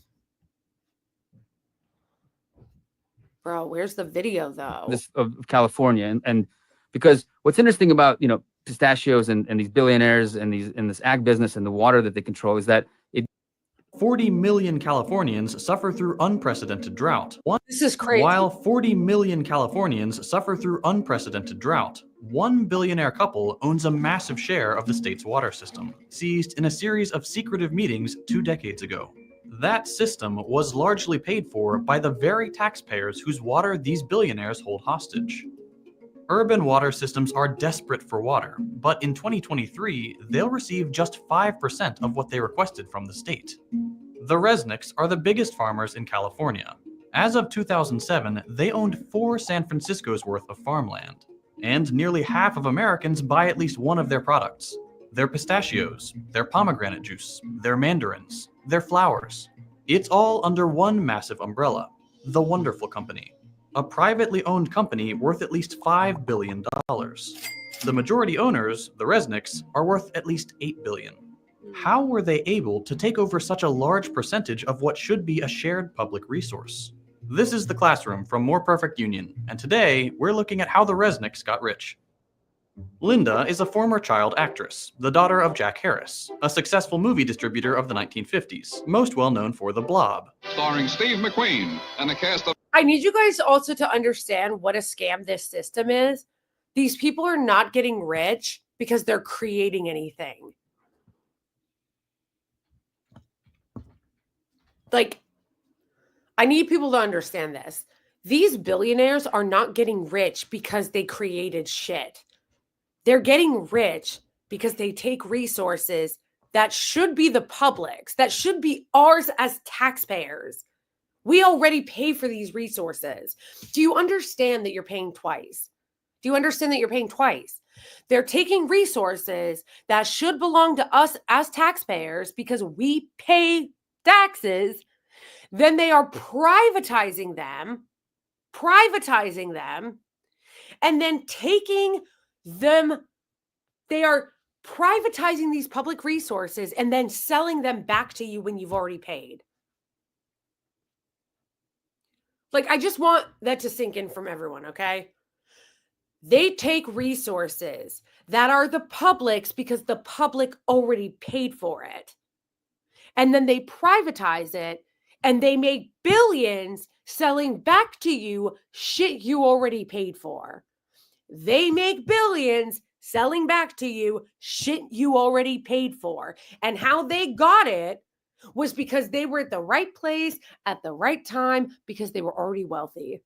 Speaker 1: Bro, where's the video though?
Speaker 3: This of California, and because what's interesting about pistachios and these billionaires and this ag business and the water that they control is that
Speaker 4: 40 million Californians suffer through unprecedented drought.
Speaker 1: This is crazy.
Speaker 4: While 40 million Californians suffer through unprecedented drought, one billionaire couple owns a massive share of the state's water system, seized in a series of secretive meetings 2 decades ago. That system was largely paid for by the very taxpayers whose water these billionaires hold hostage. Urban water systems are desperate for water, but in 2023, they'll receive just 5% of what they requested from the state. The Resnicks are the biggest farmers in California. As of 2007, they owned 4 San Francisco's worth of farmland. And nearly half of Americans buy at least one of their products. Their pistachios, their pomegranate juice, their mandarins, their flowers. It's all under one massive umbrella, the Wonderful Company, a privately owned company worth at least $5 billion. The majority owners, the Resnicks, are worth at least $8 billion. How were they able to take over such a large percentage of what should be a shared public resource? This is The Classroom from More Perfect Union, and today we're looking at how the Resnicks got rich. Linda is a former child actress, the daughter of Jack Harris, a successful movie distributor of the 1950s, most well known for The Blob.
Speaker 5: Starring Steve McQueen and a cast of...
Speaker 1: I need you guys also to understand what a scam this system is. These people are not getting rich because they're creating anything. Like, I need people to understand this. These billionaires are not getting rich because they created shit. They're getting rich because they take resources that should be the public's, that should be ours as taxpayers. We already pay for these resources. Do you understand that you're paying twice? Do you understand that you're paying twice? They're taking resources that should belong to us as taxpayers because we pay taxes. Then they are privatizing them, and then taking them. They are privatizing these public resources and then selling them back to you when you've already paid. Like, I just want that to sink in from everyone, okay? They take resources that are the public's because the public already paid for it. And then they privatize it and they make billions selling back to you shit you already paid for. They make billions selling back to you shit you already paid for. And how they got it was because they were at the right place at the right time because they were already wealthy.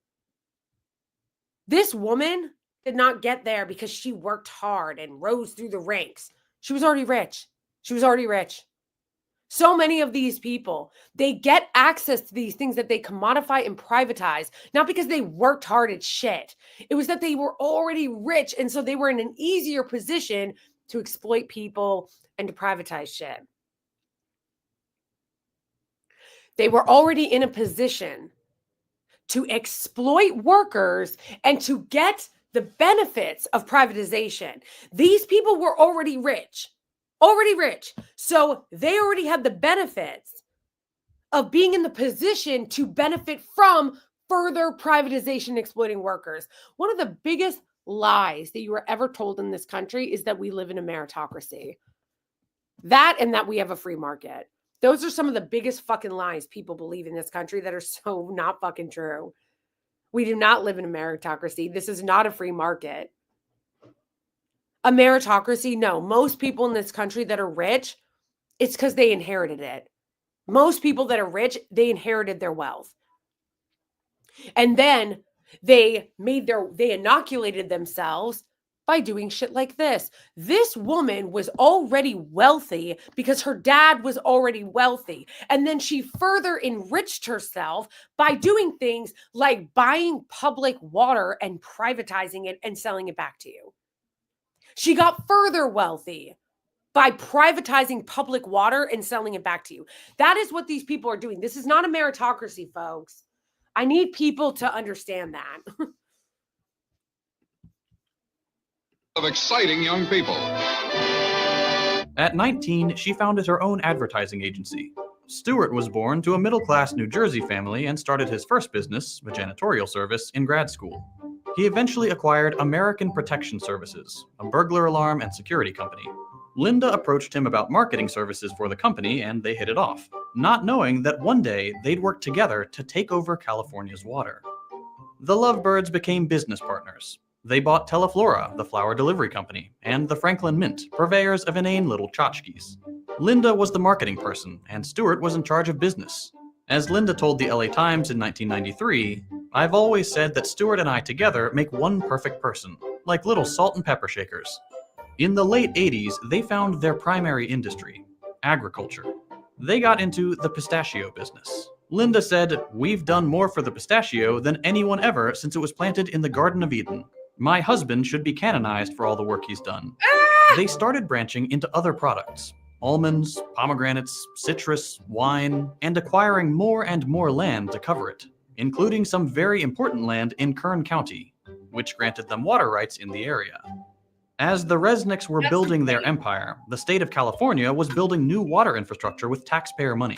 Speaker 1: This woman did not get there because she worked hard and rose through the ranks. She was already rich. So many of these people, they get access to these things that they commodify and privatize, not because they worked hard at shit. It was that they were already rich, and so they were in an easier position to exploit people and to privatize shit. They were already in a position to exploit workers and to get the benefits of privatization. These people were already rich. So they already had the benefits of being in the position to benefit from further privatization exploiting workers. One of the biggest lies that you were ever told in this country is that we live in a meritocracy. That and that we have a free market. Those are some of the biggest fucking lies people believe in this country that are so not fucking true. We do not live in a meritocracy. This is not a free market. A meritocracy? No. Most people in this country that are rich, it's because they inherited it. Most people that are rich, they inherited their wealth. And then they inoculated themselves by doing shit like this. This woman was already wealthy because her dad was already wealthy. And then she further enriched herself by doing things like buying public water and privatizing it and selling it back to you. She got further wealthy by privatizing public water and selling it back to you. That is what these people are doing. This is not a meritocracy, folks. I need people to understand that.
Speaker 5: of exciting young people.
Speaker 4: At 19, she founded her own advertising agency. Stewart was born to a middle-class New Jersey family and started his first business, a janitorial service, in grad school. He eventually acquired American Protection Services, a burglar alarm and security company. Linda approached him about marketing services for the company, and they hit it off, not knowing that one day they'd work together to take over California's water. The lovebirds became business partners. They bought Teleflora, the flower delivery company, and the Franklin Mint, purveyors of inane little tchotchkes. Linda was the marketing person, and Stewart was in charge of business. As Linda told the LA Times in 1993, "I've always said that Stewart and I together make one perfect person, like little salt and pepper shakers." In the late 80s, they found their primary industry, agriculture. They got into the pistachio business. Linda said, "We've done more for the pistachio than anyone ever since it was planted in the Garden of Eden. My husband should be canonized for all the work he's done." They started branching into other products: almonds, pomegranates, citrus, wine, and acquiring more and more land to cover it, including some very important land in Kern County, which granted them water rights in the area. As the Resnicks were building their empire, the state of California was building new water infrastructure with taxpayer money.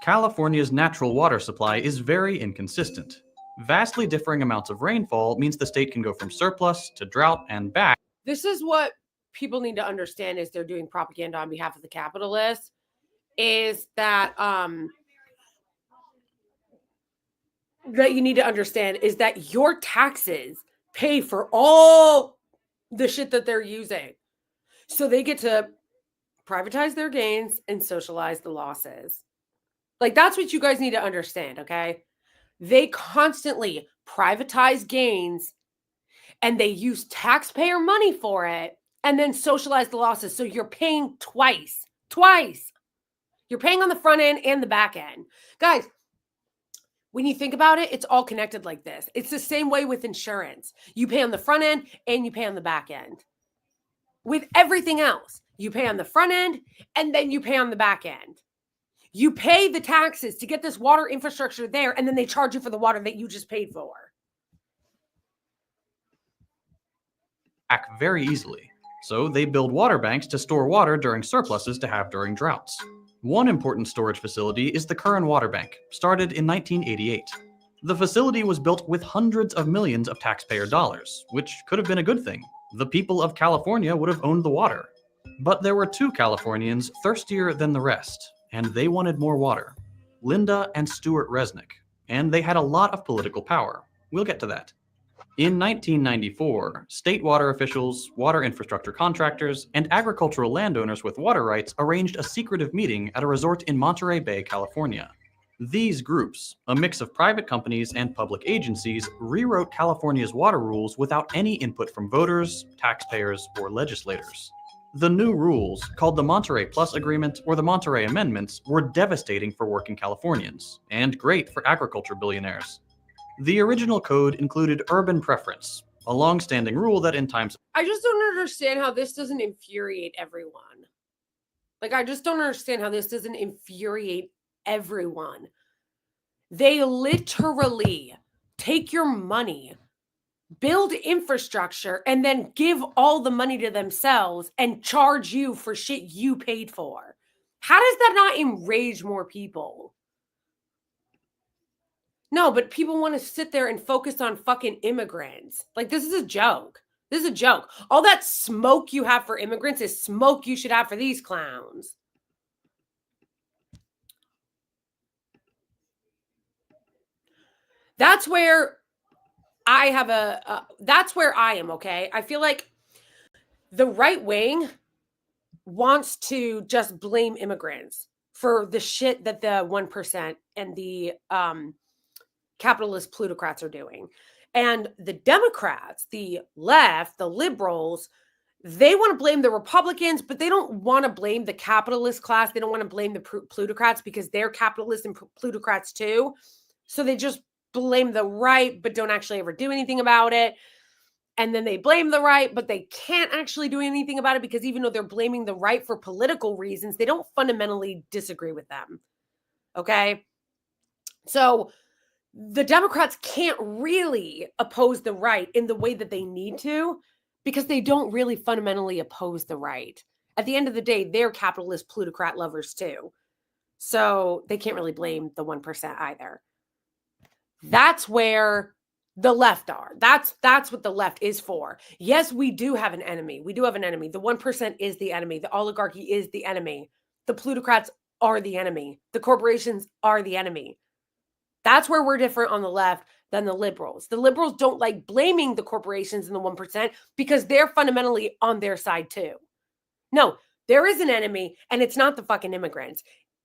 Speaker 4: California's natural water supply is very inconsistent. Vastly differing amounts of rainfall means the state can go from surplus to drought and back.
Speaker 1: This is what people need to understand as they're doing propaganda on behalf of the capitalists, is that that you need to understand is that your taxes pay for all the shit that they're using. So they get to privatize their gains and socialize the losses. Like, that's what you guys need to understand, okay? They constantly privatize gains and they use taxpayer money for it and then socialize the losses. So you're paying twice. You're paying on the front end and the back end. Guys, when you think about it, it's all connected like this. It's the same way with insurance. You pay on the front end and you pay on the back end. With everything else, you pay on the front end and then you pay on the back end. You pay the taxes to get this water infrastructure there, and then they charge you for the water that you just paid for.
Speaker 4: Back very easily. So they build water banks to store water during surpluses to have during droughts. One important storage facility is the Kern Water Bank, started in 1988. The facility was built with hundreds of millions of taxpayer dollars, which could have been a good thing. The people of California would have owned the water. But there were two Californians thirstier than the rest, and they wanted more water: Linda and Stewart Resnick, and they had a lot of political power. We'll get to that. In 1994, state water officials, water infrastructure contractors, and agricultural landowners with water rights arranged a secretive meeting at a resort in Monterey Bay, California. These groups, a mix of private companies and public agencies, rewrote California's water rules without any input from voters, taxpayers, or legislators. The new rules, called the Monterey Plus Agreement or the Monterey Amendments, were devastating for working Californians, and great for agriculture billionaires. The original code included urban preference, a long-standing rule that in times...
Speaker 1: I just don't understand how this doesn't infuriate everyone. Like, I just don't understand how this doesn't infuriate everyone. They literally take your money, build infrastructure, and then give all the money to themselves and charge you for shit you paid for. How does that not enrage more people? No, but people want to sit there and focus on fucking immigrants. Like, this is a joke. This is a joke. All that smoke you have for immigrants is smoke you should have for these clowns. That's where I have that's where I am, okay? I feel like the right wing wants to just blame immigrants for the shit that the 1% and the capitalist plutocrats are doing. And the Democrats, the left, the liberals, they want to blame the Republicans, but they don't want to blame the capitalist class. They don't want to blame the plutocrats because they're capitalists and plutocrats too. So they just blame the right, but don't actually ever do anything about it. And then they blame the right, but they can't actually do anything about it because even though they're blaming the right for political reasons, they don't fundamentally disagree with them. Okay? So the Democrats can't really oppose the right in the way that they need to because they don't really fundamentally oppose the right. At the end of the day, they're capitalist plutocrat lovers too. So they can't really blame the 1% either. That's where the left are. That's what the left is for. Yes, we do have an enemy. We do have an enemy. The 1% is the enemy. The oligarchy is the enemy. The plutocrats are the enemy. The corporations are the enemy. That's where we're different on the left than the liberals. The liberals don't like blaming the corporations and the 1% because they're fundamentally on their side too. No, There is an enemy, and it's not the fucking immigrants.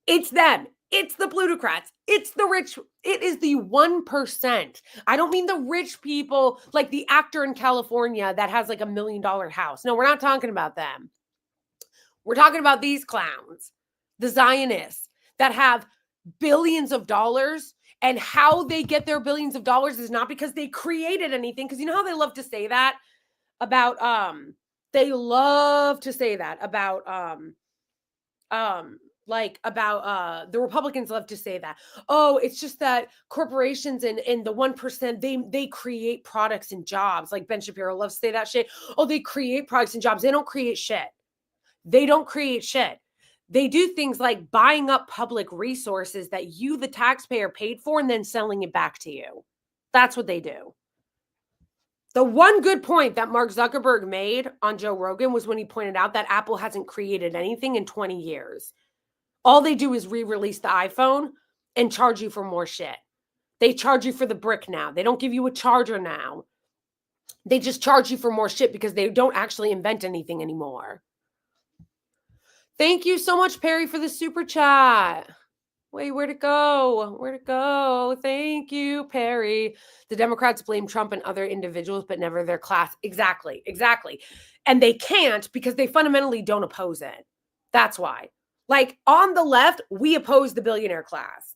Speaker 1: It's them. It's the plutocrats. It's the rich. It is the 1%. I don't mean the rich people like the actor in California that has like $1 million house. No, we're not talking about them. We're talking about these clowns, the Zionists that have billions of dollars, and how they get their billions of dollars is not because they created anything. Because you know how they love to say that about they love to say that about the Republicans love to say that, oh, it's just that corporations and the 1%, they create products and jobs. Like Ben Shapiro loves to say that shit. Oh, they create products and jobs. They don't create shit. They don't create shit. They do things like buying up public resources that you, the taxpayer, paid for and then selling it back to you. That's what they do. The one good point that Mark Zuckerberg made on Joe Rogan was when he pointed out that Apple hasn't created anything in 20 years. All they do is re-release the iPhone and charge you for more shit. They charge you for the brick now. They don't give you a charger now. They just charge you for more shit because they don't actually invent anything anymore. Thank you so much, Perry, for the super chat. Wait, where'd it go? Where'd it go? Thank you, Perry. The Democrats blame Trump and other individuals, but never their class. Exactly. And they can't because they fundamentally don't oppose it. That's why. Like on the left, we oppose the billionaire class.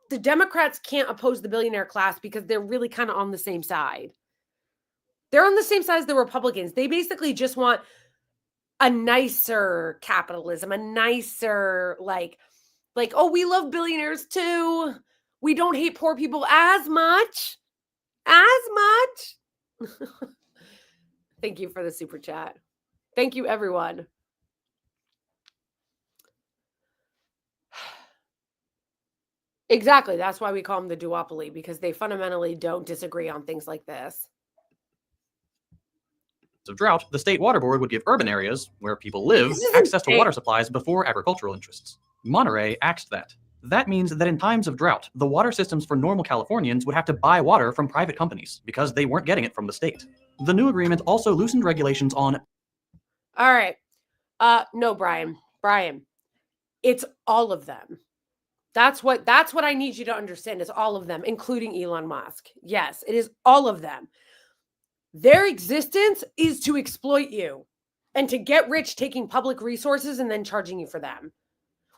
Speaker 1: The Democrats can't oppose the billionaire class because they're really kind of on the same side. They're on the same side as the Republicans. They basically just want a nicer capitalism, a nicer, like, oh, we love billionaires too. We don't hate poor people as much. Thank you for the super chat. Thank you, everyone. Exactly. That's why we call them the duopoly, because they fundamentally don't disagree on things like this.
Speaker 4: Of drought, the state water board would give urban areas where people live access to water supplies before agricultural interests. Monterey axed that. That means that in times of drought, the water systems for normal Californians would have to buy water from private companies because they weren't getting it from the state. The new agreement also loosened regulations on...
Speaker 1: All right. No, Brian, it's all of them. That's what I need you to understand is all of them, including Elon Musk. Yes, it is all of them. Their existence is to exploit you and to get rich taking public resources and then charging you for them.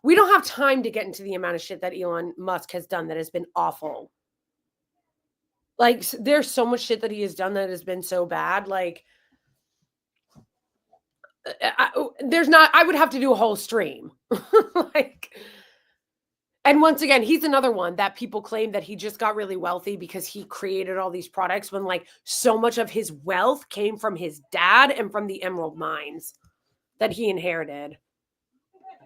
Speaker 1: We don't have time to get into the amount of shit that Elon Musk has done that has been awful. Like, there's so much shit that he has done that has been so bad. Like, I would have to do a whole stream. And once again, he's another one that people claim that he just got really wealthy because he created all these products when like so much of his wealth came from his dad and from the emerald mines that he inherited.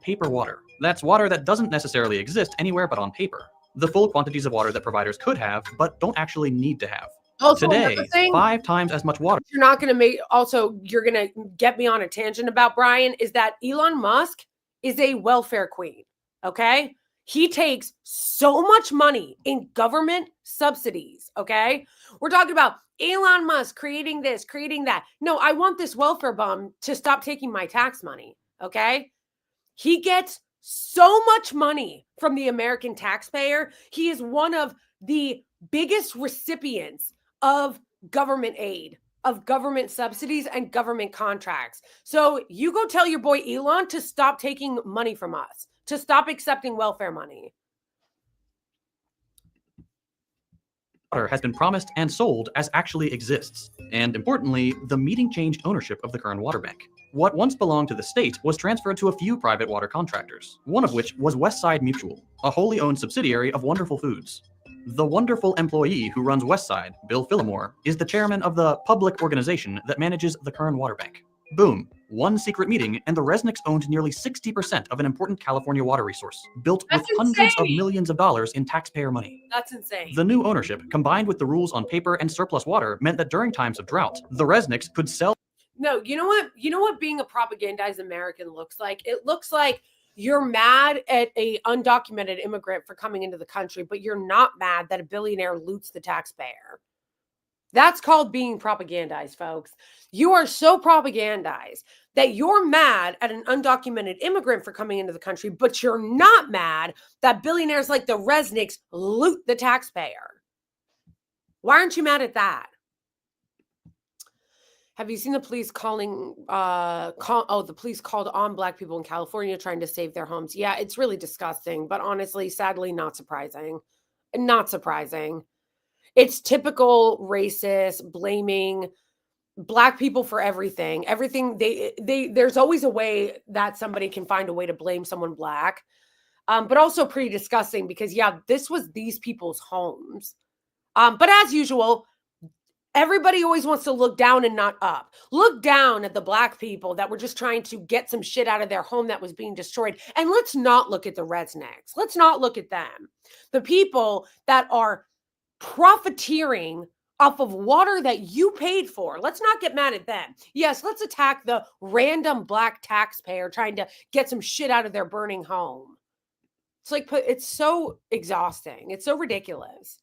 Speaker 4: Paper water. That's water that doesn't necessarily exist anywhere but on paper. The full quantities of water that providers could have, but don't actually need to have.
Speaker 1: Also,
Speaker 4: today, 5 times as much water.
Speaker 1: You're not going to make, also, you're going to get me on a tangent about Brian, is that Elon Musk is a welfare queen, okay? He takes so much money in government subsidies, okay? We're talking about Elon Musk creating this, creating that. No, I want this welfare bum to stop taking my tax money, okay? He gets so much money from the American taxpayer. He is one of the biggest recipients of government aid, of government subsidies and government contracts. So you go tell your boy Elon to stop taking money from us, to stop accepting welfare money.
Speaker 4: Water has been promised and sold as actually exists. And importantly, the meeting changed ownership of the Kern Water Bank. What once belonged to the state was transferred to a few private water contractors, one of which was Westside Mutual, a wholly owned subsidiary of Wonderful Foods. The wonderful employee who runs Westside, Bill Phillimore, is the chairman of the public organization that manages the Kern Water Bank. Boom. One secret meeting, and the Resnicks owned nearly 60% of an important California water resource, built with hundreds of millions of dollars in taxpayer money.
Speaker 1: That's insane.
Speaker 4: The new ownership, combined with the rules on paper and surplus water, meant that during times of drought, the Resnicks could sell...
Speaker 1: No, you know what being a propagandized American looks like? It looks like you're mad at a undocumented immigrant for coming into the country, but you're not mad that a billionaire loots the taxpayer. That's called being propagandized, folks. You are so propagandized that you're mad at an undocumented immigrant for coming into the country, but you're not mad that billionaires like the Resnicks loot the taxpayer. Why aren't you mad at that? Have you seen the police calling, the police called on Black people in California trying to save their homes? Yeah, it's really disgusting, but honestly, sadly, not surprising. Not surprising. It's typical racist, blaming Black people for everything. Everything there's always a way that somebody can find a way to blame someone Black. But also pretty disgusting because yeah, this was these people's homes. But as usual, everybody always wants to look down and not up. Look down at the Black people that were just trying to get some shit out of their home that was being destroyed. And let's not look at the Resnicks. Let's not look at them. The people that are profiteering off of water that you paid for. Let's not get mad at them. Yes, let's attack the random Black taxpayer trying to get some shit out of their burning home. It's like, it's so exhausting. It's so ridiculous.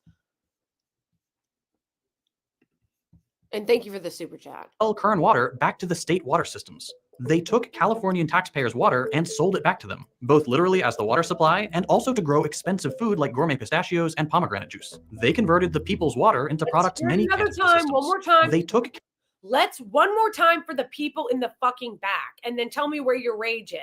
Speaker 1: And thank you for the super chat.
Speaker 4: Sell current water back to the state water systems. They took Californian taxpayers' water and sold it back to them, both literally as the water supply and also to grow expensive food like gourmet pistachios and pomegranate juice. They converted the people's water into products many can't afford systems.
Speaker 1: One more time.
Speaker 4: They took.
Speaker 1: Let's one more time for the people in the fucking back, and then tell me where your rage is.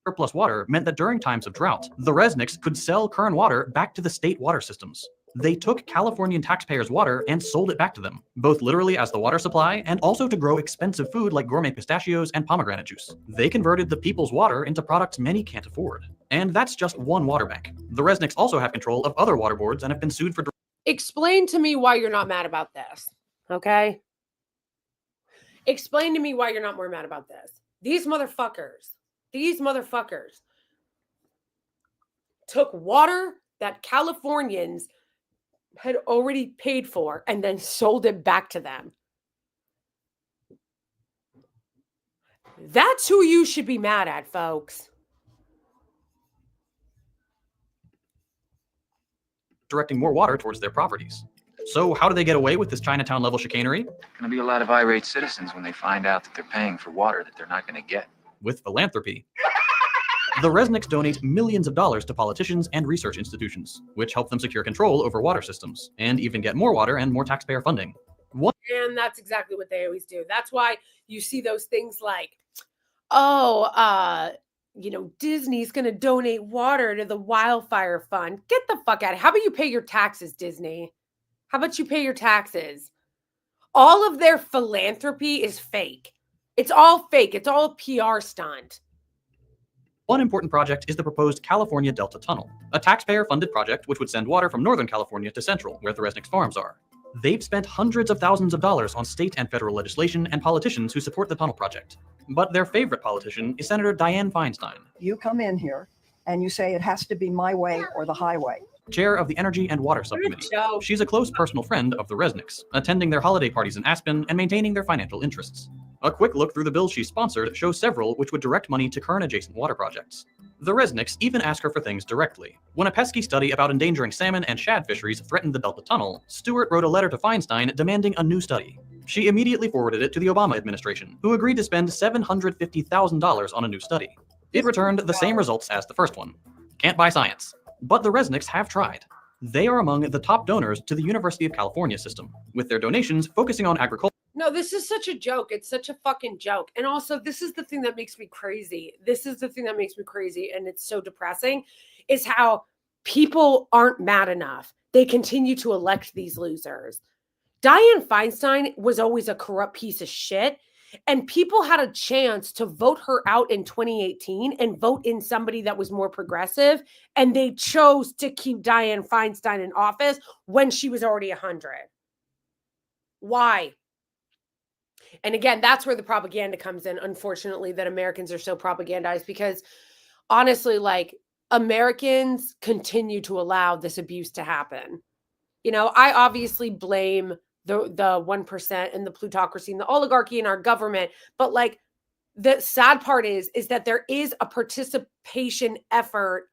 Speaker 4: Surplus water meant that during times of drought, the Resnicks could sell current water back to the state water systems. They took Californian taxpayers' water and sold it back to them, both literally as the water supply and also to grow expensive food like gourmet pistachios and pomegranate juice. They converted the people's water into products many can't afford. And that's just one water bank. The Resnicks also have control of other water boards and have been sued for...
Speaker 1: Explain to me why you're not mad about this, okay? Explain to me why you're not more mad about this. These motherfuckers took water that Californians had already paid for and then sold it back to them. That's who you should be mad at, folks.
Speaker 4: Directing more water towards their properties. So how do they get away with this Chinatown-level chicanery?
Speaker 6: Gonna be a lot of irate citizens when they find out that they're paying for water that they're not gonna get.
Speaker 4: With philanthropy. The Resnicks donate millions of dollars to politicians and research institutions, which help them secure control over water systems, and even get more water and more taxpayer funding.
Speaker 1: And that's exactly what they always do. That's why you see those things like, Disney's going to donate water to the wildfire fund. Get the fuck out of here. How about you pay your taxes, Disney? How about you pay your taxes? All of their philanthropy is fake. It's all fake. It's all a PR stunt.
Speaker 4: One important project is the proposed California Delta Tunnel, a taxpayer-funded project which would send water from Northern California to Central, where the Resnicks farms are. They've spent hundreds of thousands of dollars on state and federal legislation and politicians who support the tunnel project. But their favorite politician is Senator Dianne Feinstein.
Speaker 7: You come in here and you say it has to be my way or the highway.
Speaker 4: Chair of the Energy and Water Subcommittee. She's a close personal friend of the Resnicks, attending their holiday parties in Aspen and maintaining their financial interests. A quick look through the bills she sponsored shows several which would direct money to current adjacent water projects. The Resnicks even ask her for things directly. When a pesky study about endangering salmon and shad fisheries threatened the Delta Tunnel, Stewart wrote a letter to Feinstein demanding a new study. She immediately forwarded it to the Obama administration, who agreed to spend $750,000 on a new study. It returned the same results as the first one. Can't buy science. But the Resnicks have tried. They are among the top donors to the University of California system, with their donations focusing on agriculture.
Speaker 1: No, this is such a joke. It's such a fucking joke. And also, this is the thing that makes me crazy. And it's so depressing, is how people aren't mad enough. They continue to elect these losers. Dianne Feinstein was always a corrupt piece of shit. And people had a chance to vote her out in 2018 and vote in somebody that was more progressive. And they chose to keep Dianne Feinstein in office when she was already 100. Why? And again, that's where the propaganda comes in, unfortunately, that Americans are so propagandized, because honestly, like, Americans continue to allow this abuse to happen. You know, I obviously blame the 1% and the plutocracy and the oligarchy in our government. But like, the sad part is that there is a participation effort,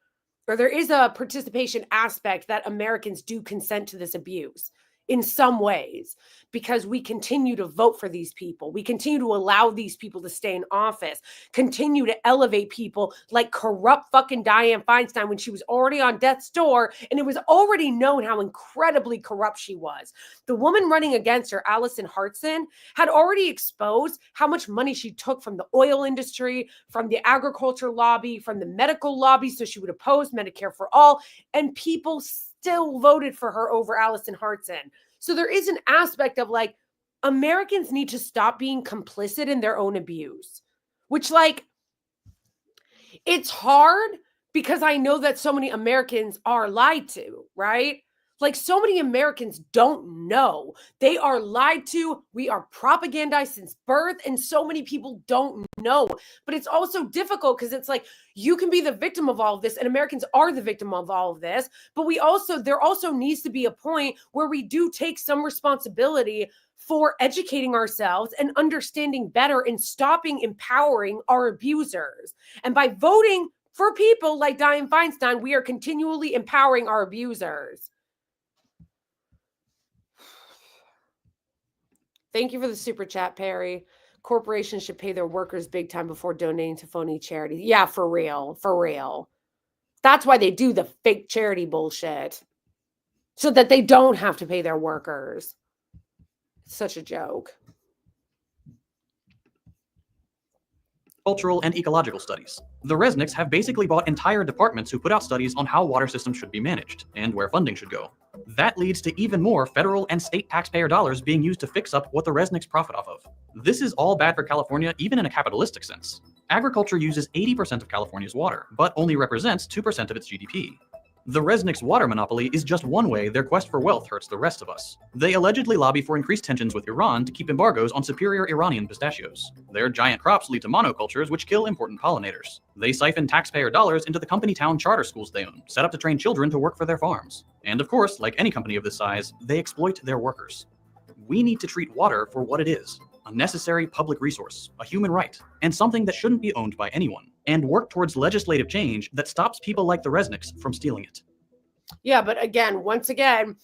Speaker 1: or there is a participation aspect that Americans do consent to this abuse. in some ways, because we continue to vote for these people. We continue to allow these people to stay in office, continue to elevate people like corrupt fucking Dianne Feinstein when she was already on death's door, and it was already known how incredibly corrupt she was. The woman running against her, Allison Hartson, had already exposed how much money she took from the oil industry, from the agriculture lobby, from the medical lobby, so she would oppose Medicare for all, and people still voted for her over Allison Hartson. So there is an aspect of like, Americans need to stop being complicit in their own abuse, which like, it's hard because I know that so many Americans are lied to, right? Like so many Americans don't know. They are lied to. We are propagandized since birth, and so many people don't know. But it's also difficult because it's like you can be the victim of all of this, and Americans are the victim of all of this. But there also needs to be a point where we do take some responsibility for educating ourselves and understanding better and stopping empowering our abusers. And by voting for people like Dianne Feinstein, we are continually empowering our abusers. Thank you for the super chat, Perry. Corporations should pay their workers big time before donating to phony charities. Yeah, for real. For real. That's why they do the fake charity bullshit. So that they don't have to pay their workers. It's such a joke.
Speaker 4: Cultural and ecological studies. The Resnicks have basically bought entire departments who put out studies on how water systems should be managed and where funding should go. That leads to even more federal and state taxpayer dollars being used to fix up what the Resnicks profit off of. This is all bad for California, even in a capitalistic sense. Agriculture uses 80% of California's water, but only represents 2% of its GDP. The Resnicks' water monopoly is just one way their quest for wealth hurts the rest of us. They allegedly lobby for increased tensions with Iran to keep embargoes on superior Iranian pistachios. Their giant crops lead to monocultures which kill important pollinators. They siphon taxpayer dollars into the company town charter schools they own, set up to train children to work for their farms. And of course, like any company of this size, they exploit their workers. We need to treat water for what it is: a necessary public resource, a human right, and something that shouldn't be owned by anyone, and work towards legislative change that stops people like the Resnicks from stealing it.
Speaker 1: Yeah, but again, once again,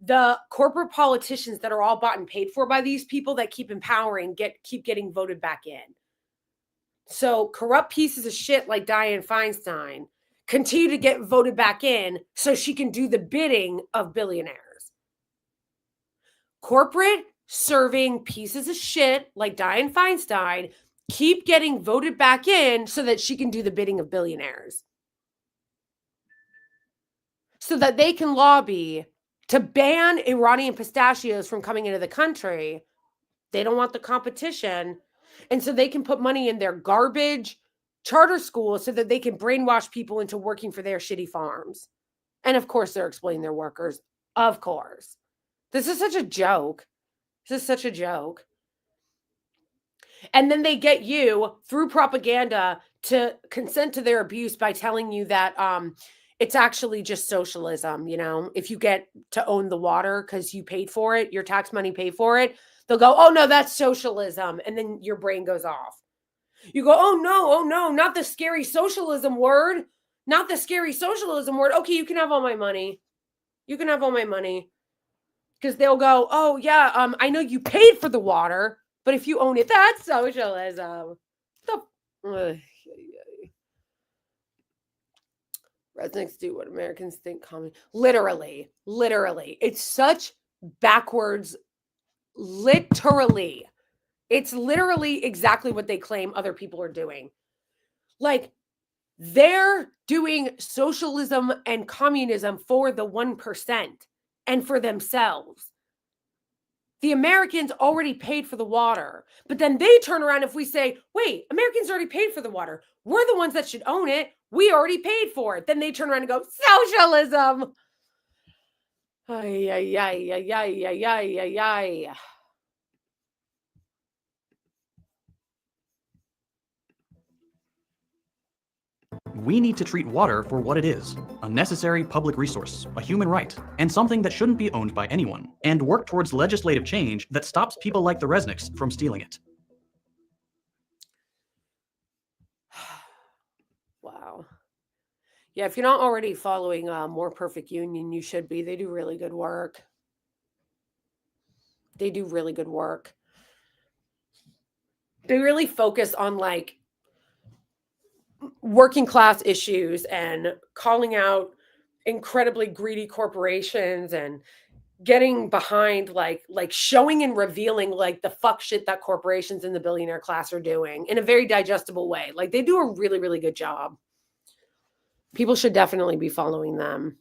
Speaker 1: the corporate politicians that are all bought and paid for by these people that keep empowering keep getting voted back in. So corrupt pieces of shit like Dianne Feinstein continue to get voted back in so she can do the bidding of billionaires. Corporate serving pieces of shit like Dianne Feinstein keep getting voted back in so that she can do the bidding of billionaires. So that they can lobby to ban Iranian pistachios from coming into the country. They don't want the competition. And so they can put money in their garbage charter schools so that they can brainwash people into working for their shitty farms. And of course, they're exploiting their workers. Of course. This is such a joke. This is such a joke. And then they get you through propaganda to consent to their abuse by telling you that it's actually just socialism. You know, if you get to own the water because you paid for it, your tax money paid for it, they'll go, oh no, that's socialism. And then your brain goes off. You go, oh no, not the scary socialism word. Not the scary socialism word. Okay, you can have all my money. You can have all my money. Because they'll go, oh yeah, I know you paid for the water, but if you own it, that's socialism. Rednecks do what Americans think common. Literally. It's such backwards. Literally. It's literally exactly what they claim other people are doing. Like, they're doing socialism and communism for the 1% and for themselves. The Americans already paid for the water, but then they turn around if we say, wait, Americans already paid for the water. We're the ones that should own it. We already paid for it. Then they turn around and go, socialism. Ay, ay, ay, ay, ay, ay, ay, ay, ay.
Speaker 4: We need to treat water for what it is: a necessary public resource, a human right, and something that shouldn't be owned by anyone, and work towards legislative change that stops people like the Resnicks from stealing it.
Speaker 1: Wow. Yeah, if you're not already following More Perfect Union, you should be. They do really good work. They do really good work. They really focus on like working class issues and calling out incredibly greedy corporations and getting behind like showing and revealing like the fuck shit that corporations in the billionaire class are doing in a very digestible way. Like they do a really, really good job. People should definitely be following them.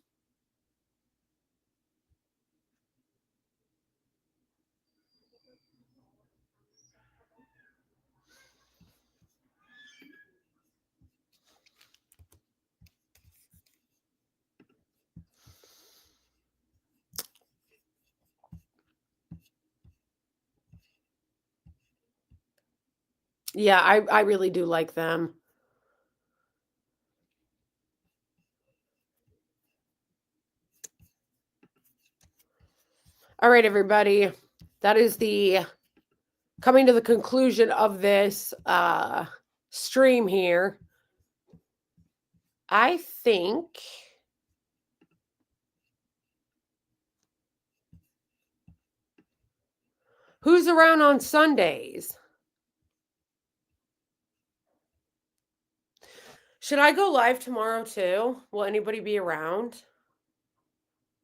Speaker 1: Yeah, I really do like them. All right, everybody. That is the coming to the conclusion of this stream here. I think who's around on Sundays? Should I go live tomorrow too? Will anybody be around?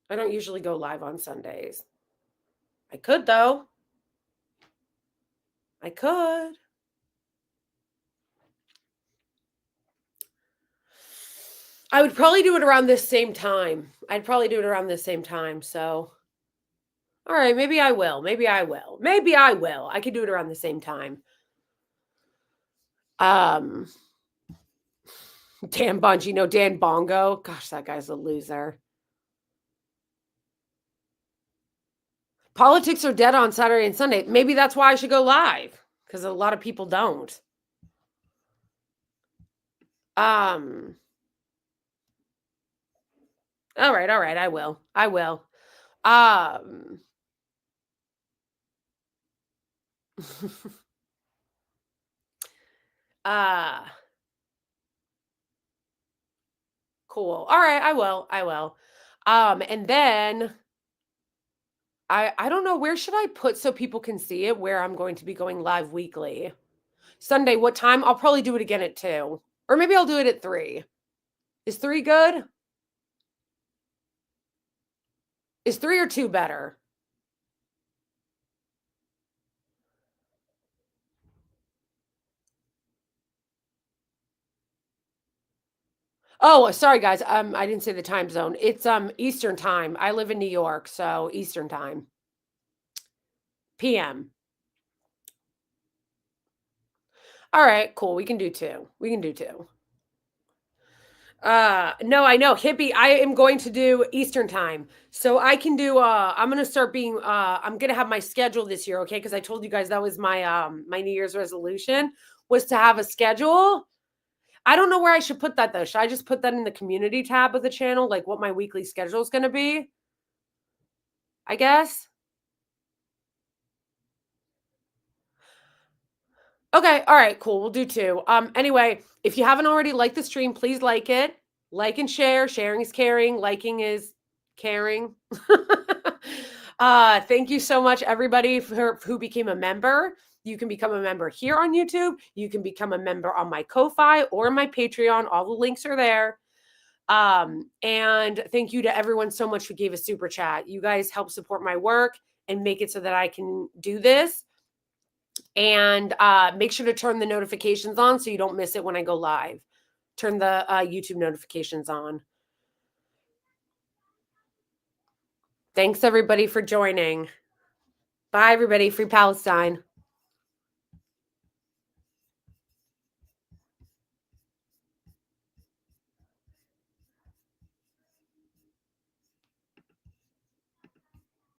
Speaker 1: I don't usually go live on Sundays. I could though. I could. I would probably do it around this same time. I'd probably do it around this same time. So, all right, maybe I will. Maybe I will. Maybe I will. I could do it around the same time. Dan Bunch, you know Dan Bongo? Gosh, that guy's a loser. Politics are dead on Saturday and Sunday. Maybe that's why I should go live, because a lot of people don't. All right, I will. I will. Cool. All right, I will. I will. And then I don't know, where should I put so people can see it, where I'm going to be going live weekly? Sunday, what time? I'll probably do it again at 2. Or maybe I'll do it at 3. Is 3 good? Is 3 or 2 better? Oh, sorry guys. I didn't say the time zone. It's Eastern time. I live in New York, so Eastern time. PM. All right, cool. We can do 2. We can do 2. No, I know. Hippie, I am going to do Eastern time. So I can do I'm going to start being I'm going to have my schedule this year, okay? Cuz I told you guys that was my my New Year's resolution was to have a schedule. I don't know where I should put that though. Should I just put that in the community tab of the channel, like what my weekly schedule is going to be? I guess. Okay, all right, cool. We'll do 2. Anyway, if you haven't already liked the stream, please like it. Like and share. Sharing is caring. Liking is caring. Thank you so much, everybody who became a member. You can become a member here on YouTube. You can become a member on my Ko-Fi or my Patreon. All the links are there. And thank you to everyone so much who gave a super chat. You guys help support my work and make it so that I can do this. And make sure to turn the notifications on so you don't miss it when I go live. Turn the YouTube notifications on. Thanks, everybody, for joining. Bye, everybody. Free Palestine.